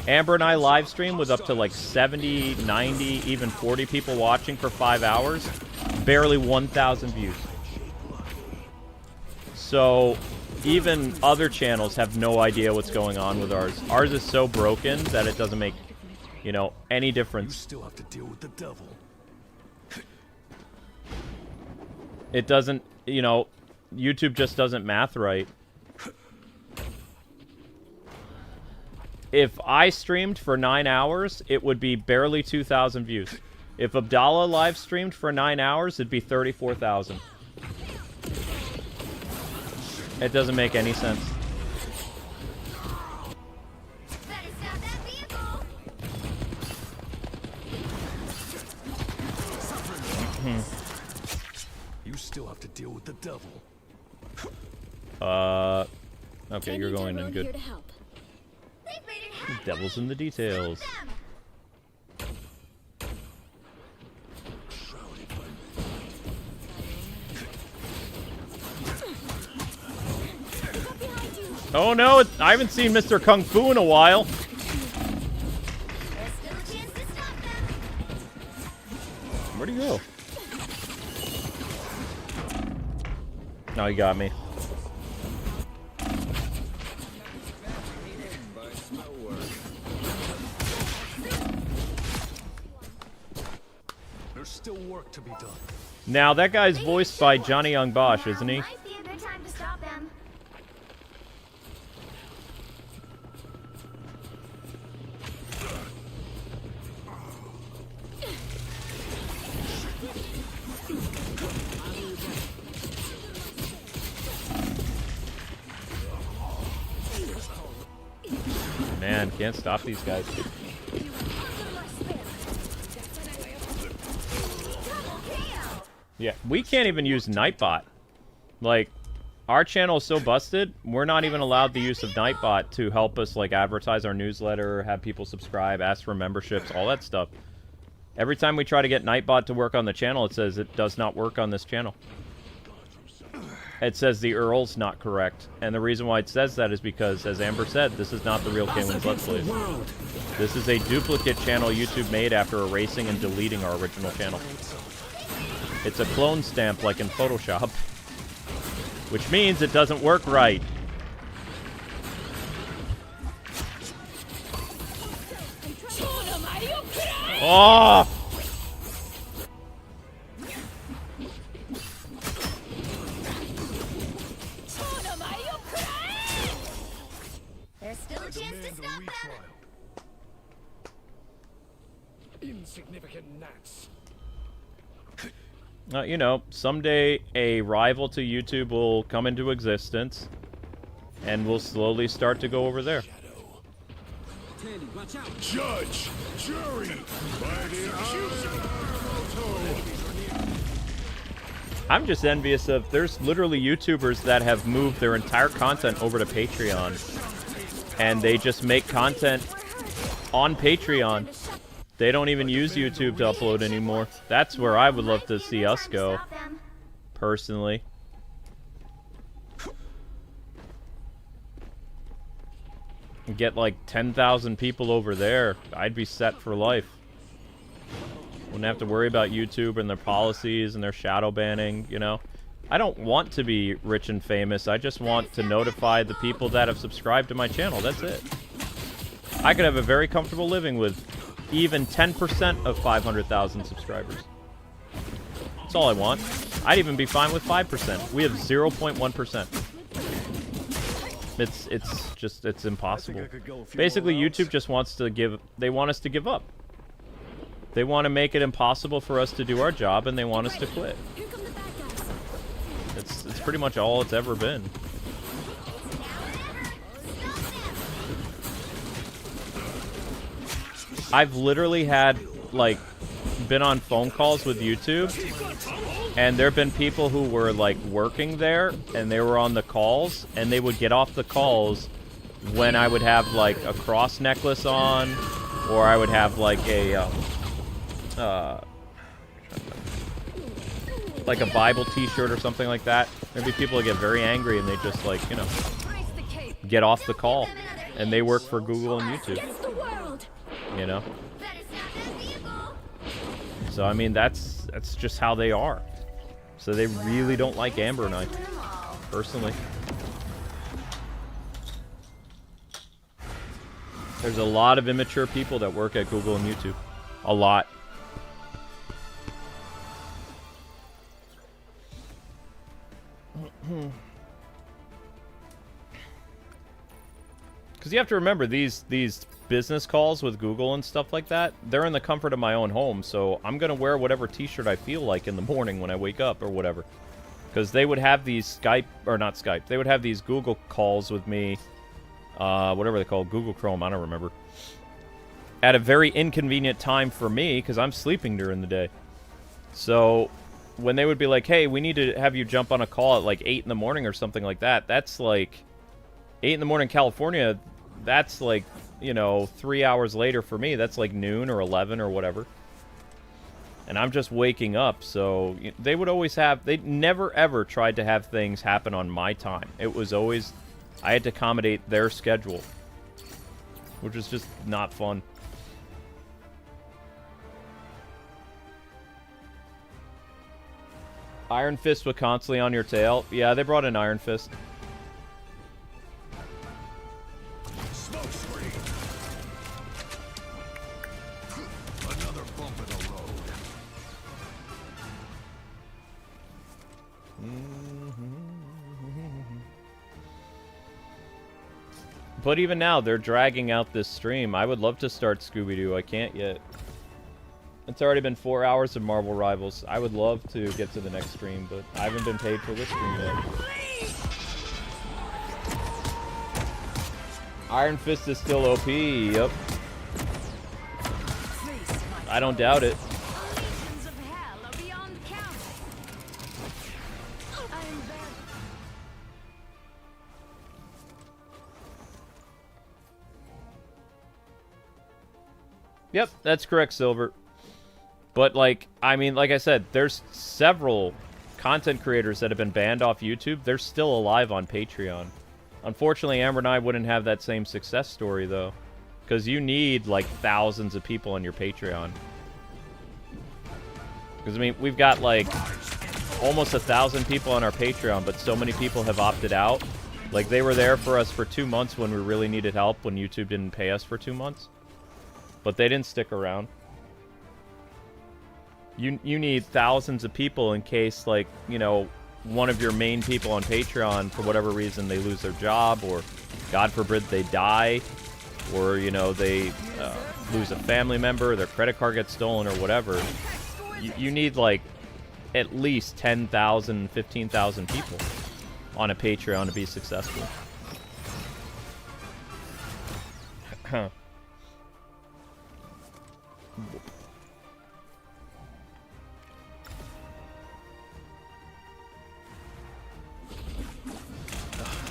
Amber and I live stream with up to, like, 70, 90, even 40 people watching for 5 hours. Barely 1,000 views. So even other channels have no idea what's going on with ours. Ours is so broken that it doesn't make, you know, any You difference. still have to deal with the devil. It doesn't, you know, YouTube just doesn't math right. If I streamed for 9 hours, it would be barely 2,000 views. If Abdallah live streamed for 9 hours, it'd be 34,000. It doesn't make any sense. Better stop that vehicle. You still have to deal with the devil. Okay, you're going in good. Here to help. They've made it happen. Devil's in the details. Them. Oh no, I haven't seen Mr. Kung Fu in a while. There's still a chance to stop them. Where'd he go? No, he got me. There's still work to be done. Now, that guy's voiced by Johnny Young Bosch, isn't he? Might be a good time to stop them. Man, can't stop these guys. Yeah, we can't even use Nightbot. Like, our channel is so busted, we're not even allowed the use of Nightbot to help us, like, advertise our newsletter, have people subscribe, ask for memberships, all that stuff. Every time we try to get Nightbot to work on the channel, it says it does not work on this channel. It says the URL's not correct. And the reason why it says that is because, as Amber said, this is not the real Kwings Let's Plays. This is a duplicate channel YouTube made after erasing and deleting our original channel. It's a clone stamp like in Photoshop. Which means it doesn't work right. Oh! There's still a chance to stop them. Insignificant gnats. You know, someday a rival to YouTube will come into existence, and we'll slowly start to go over there. Tandy, watch out. Judge, jury, by the I'm just envious of, there's literally YouTubers that have moved their entire content over to Patreon, and they just make content on Patreon. They don't even use YouTube to upload anymore. That's where I would love to see us go, personally. Get like 10,000 people over there. I'd be set for life. Wouldn't have to worry about YouTube and their policies and their shadow banning, you know. I don't want to be rich and famous. I just want to notify the people that have subscribed to my channel. That's it. I could have a very comfortable living with even 10% of 500,000 subscribers. That's all I want. I'd even be fine with 5%. We have 0.1%. It's impossible. Basically, YouTube just wants to they want us to give up. They want to make it impossible for us to do our job, and they want us to quit. It's pretty much all it's ever been. I've literally had, like, been on phone calls with YouTube, and there have been people who were, like, working there, and they were on the calls, and they would get off the calls when I would have, like, a cross necklace on, or I would have, like, a, like a Bible t-shirt or something like that. There'd be people that get very angry, and they just, like, you know, get off the call, and they work for Google and YouTube. You know? So, I mean, that's just how they are. So they really don't like Amber and I, personally. There's a lot of immature people that work at Google and YouTube. A lot. Because you have to remember, these business calls with Google and stuff like that, they're in the comfort of my own home, so I'm going to wear whatever t-shirt I feel like in the morning when I wake up or whatever. Because they would have these Skype, or not Skype, they would have these Google calls with me, whatever they call Google Chrome, I don't remember, at a very inconvenient time for me, because I'm sleeping during the day. So when they would be like, hey, we need to have you jump on a call at like 8 in the morning or something like that, that's like 8 in the morning California, that's like, you know, 3 hours later for me. That's like noon or 11 or whatever. And I'm just waking up, so they would always have, they never ever tried to have things happen on my time. It was always, I had to accommodate their schedule, which was just not fun. Iron Fist was constantly on your tail. Yeah, they brought in Iron Fist. But even now, they're dragging out this stream. I would love to start Scooby-Doo. I can't yet. It's already been 4 hours of Marvel Rivals. I would love to get to the next stream, but I haven't been paid for this stream yet. Iron Fist is still OP. Yep. I don't doubt it. Yep, that's correct, Silver. But, like, I mean, like I said, there's several content creators that have been banned off YouTube. They're still alive on Patreon. Unfortunately, Amber and I wouldn't have that same success story, though. Because you need, like, thousands of people on your Patreon. Because, I mean, we've got, like, almost 1,000 people on our Patreon, but so many people have opted out. Like, they were there for us for 2 months when we really needed help, when YouTube didn't pay us for 2 months. But they didn't stick around. You need thousands of people in case, like, you know, one of your main people on Patreon, for whatever reason, they lose their job, or God forbid they die, or, you know, they lose a family member, their credit card gets stolen, or whatever. You need, like, at least 10,000, 15,000 people on a Patreon to be successful.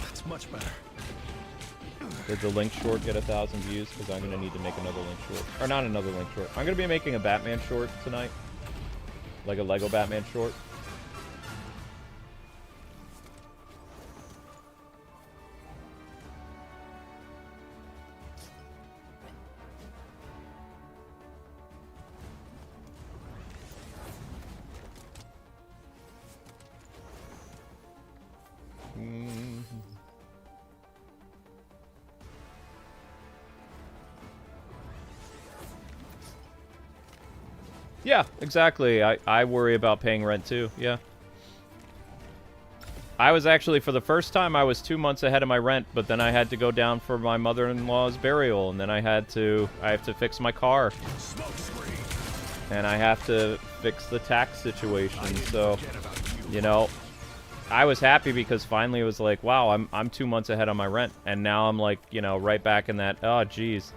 That's much better. Did the Link short get 1,000 views? Because I'm going to need to make another Link short. Or not another Link short. I'm going to be making a Batman short tonight. Like a Lego Batman short. Yeah, exactly. I worry about paying rent too, yeah. I was actually, for the first time, I was 2 months ahead of my rent, but then I had to go down for my mother-in-law's burial, and then I have to fix my car. And I have to fix the tax situation, so, you know, I was happy because finally it was like, wow, I'm 2 months ahead on my rent, and now I'm like, you know, right back in that, oh, geez.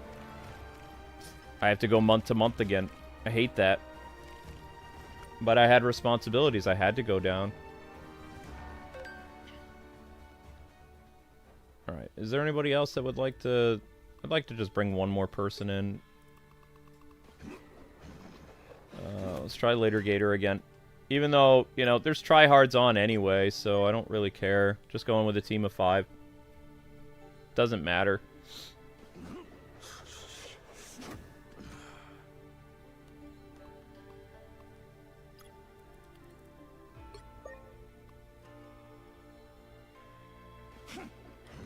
I have to go month to month again. I hate that. But I had responsibilities. I had to go down. Alright. Is there anybody else that would like to... I'd like to just bring one more person in. Let's try Later Gator again. Even though, you know, there's tryhards on anyway, so I don't really care. Just going with a team of 5. Doesn't matter.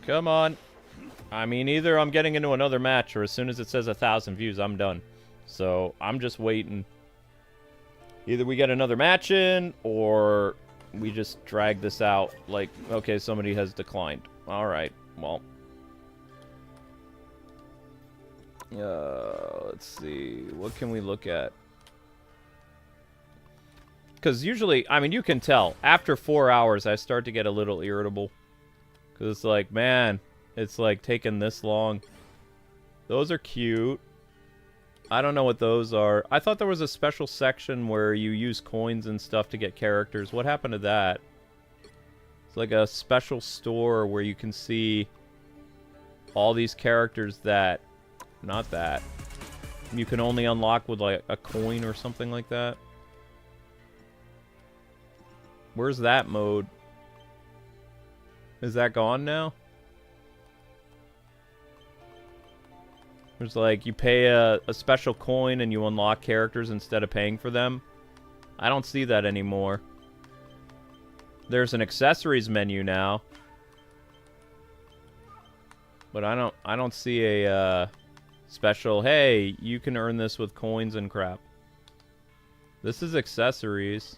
Come on. I mean, either I'm getting into another match, or as soon as it says 1,000 views, I'm done. So, I'm just waiting. Either we get another match in, or we just drag this out. Like, okay, somebody has declined. Alright, well. Let's see. What can we look at? Because usually, I mean, you can tell. After 4 hours, I start to get a little irritable. Because it's like, man, it's like taking this long. Those are cute. I don't know what those are. I thought there was a special section where you use coins and stuff to get characters. What happened to that? It's like a special store where you can see all these characters that... Not that. You can only unlock with like a coin or something like that. Where's that mode? Is that gone now? There's like, you pay a special coin and you unlock characters instead of paying for them. I don't see that anymore. There's an accessories menu now. But I don't see a special, hey, you can earn this with coins and crap. This is accessories.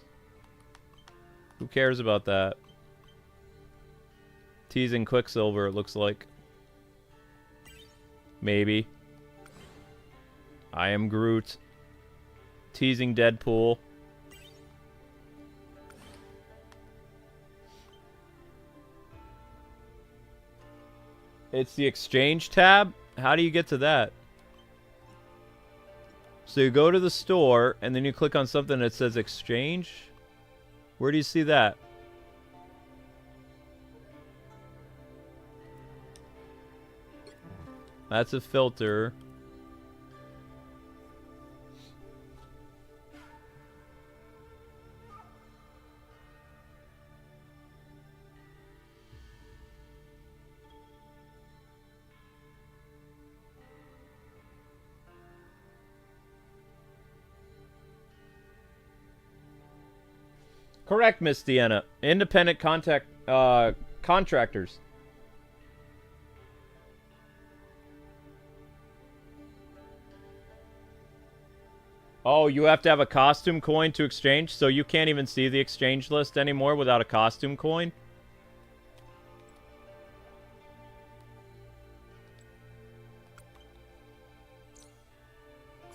Who cares about that? Teasing Quicksilver, it looks like. Maybe. I am Groot. Teasing Deadpool. It's the exchange tab? How do you get to that? So you go to the store, and then you click on something that says exchange? Where do you see that? That's a filter. Correct, Miss Deanna. Independent contractors. Oh, you have to have a costume coin to exchange, so you can't even see the exchange list anymore without a costume coin?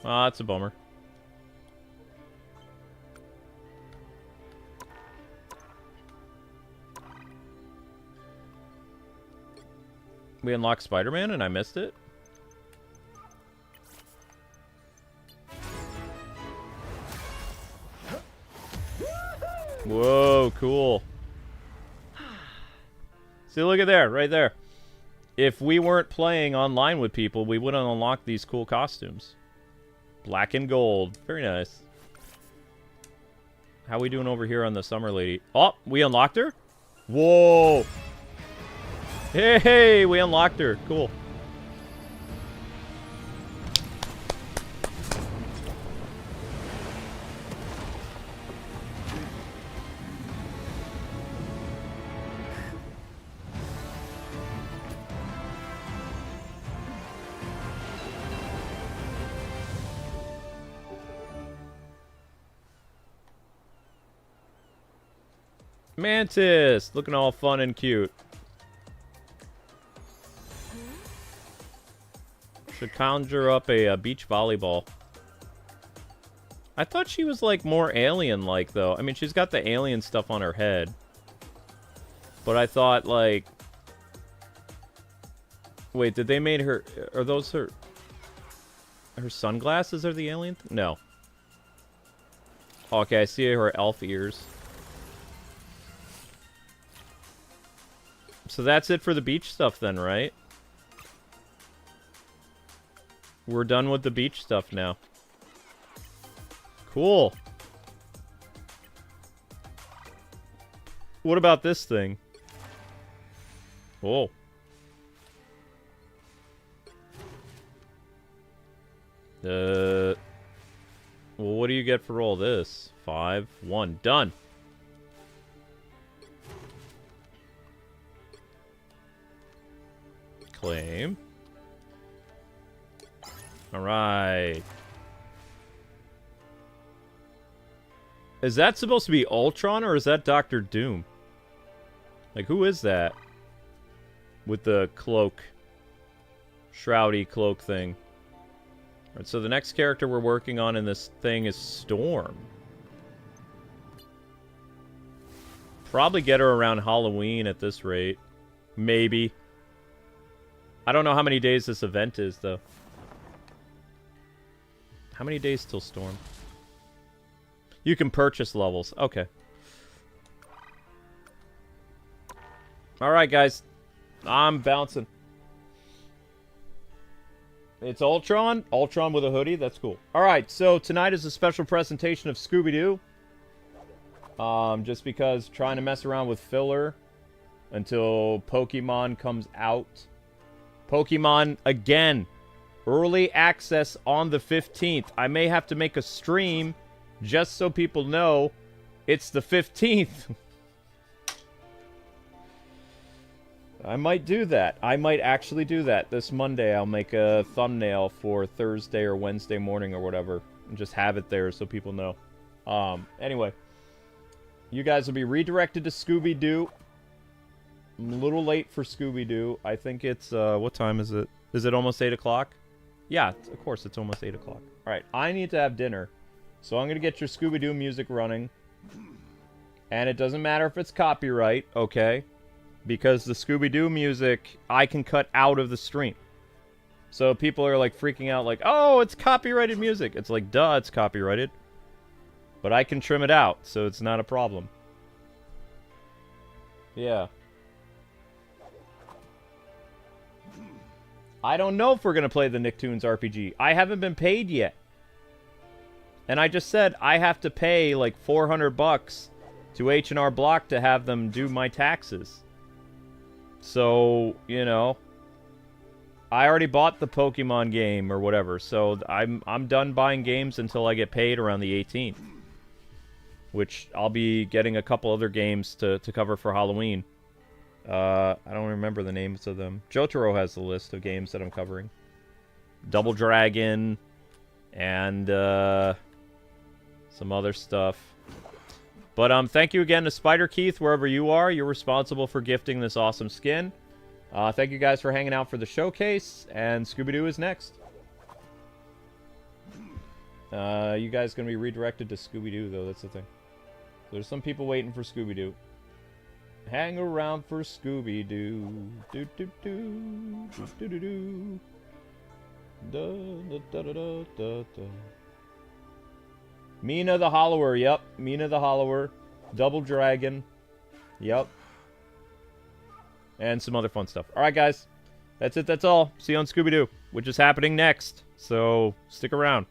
Oh, that's a bummer. We unlocked Spider-Man and I missed it? Whoa, cool. See, look at there, right there. If we weren't playing online with people, we wouldn't unlock these cool costumes. Black and gold. Very nice. How we doing over here on the Summer Lady? Oh, we unlocked her? Whoa. Hey, we unlocked her. Cool. Mantis, looking all fun and cute. Should conjure up a beach volleyball. I thought she was like more alien-like though. I mean, she's got the alien stuff on her head. But I thought like... Wait, did they made her... Are those her... Her sunglasses are the alien thing? No. Okay, I see her elf ears. So that's it for the beach stuff then, right? We're done with the beach stuff now. Cool. What about this thing? Oh. Well, what do you get for all this? 5, 1, done. Claim. Alright. Is that supposed to be Ultron or is that Doctor Doom? Like, who is that? With the cloak. Shroudy cloak thing. Alright, so the next character we're working on in this thing is Storm. Probably get her around Halloween at this rate. Maybe. I don't know how many days this event is, though. How many days till Storm? You can purchase levels. Okay. Alright, guys. I'm bouncing. It's Ultron. Ultron with a hoodie. That's cool. Alright, so tonight is a special presentation of Scooby-Doo. Just because trying to mess around with filler until Pokemon comes out. Pokemon, again, early access on the 15th. I may have to make a stream just so people know it's the 15th. I might do that. I might actually do that. This Monday, I'll make a thumbnail for Thursday or Wednesday morning or whatever. And just have it there so people know. Anyway. You guys will be redirected to Scooby-Doo. I'm a little late for Scooby-Doo. I think it's, what time is it? Is it almost 8 o'clock? Yeah, of course, it's almost 8 o'clock. Alright, I need to have dinner. So I'm going to get your Scooby-Doo music running. And it doesn't matter if it's copyright, okay? Because the Scooby-Doo music, I can cut out of the stream. So people are, like, freaking out, like, oh, it's copyrighted music. It's like, duh, it's copyrighted. But I can trim it out, so it's not a problem. Yeah. I don't know if we're going to play the Nicktoons RPG. I haven't been paid yet. And I just said I have to pay like $400 to H&R Block to have them do my taxes. So, you know, I already bought the Pokemon game or whatever. So I'm done buying games until I get paid around the 18th. Which I'll be getting a couple other games to cover for Halloween. I don't remember the names of them. Jotaro has the list of games that I'm covering. Double Dragon and some other stuff. But thank you again to Spider Keith, wherever you are. You're responsible for gifting this awesome skin. Thank you guys for hanging out for the showcase, and Scooby-Doo is next. You guys gonna be redirected to Scooby-Doo, though, that's the thing. There's some people waiting for Scooby-Doo. Hang around for Scooby-Doo. Do-do-do. Do-do-do-do. Da-da-da-da-da-da. Mina the Hollower, yep. Mina the Hollower. Double Dragon. Yep. And some other fun stuff. Alright, guys. That's it, that's all. See you on Scooby-Doo, which is happening next. So, stick around.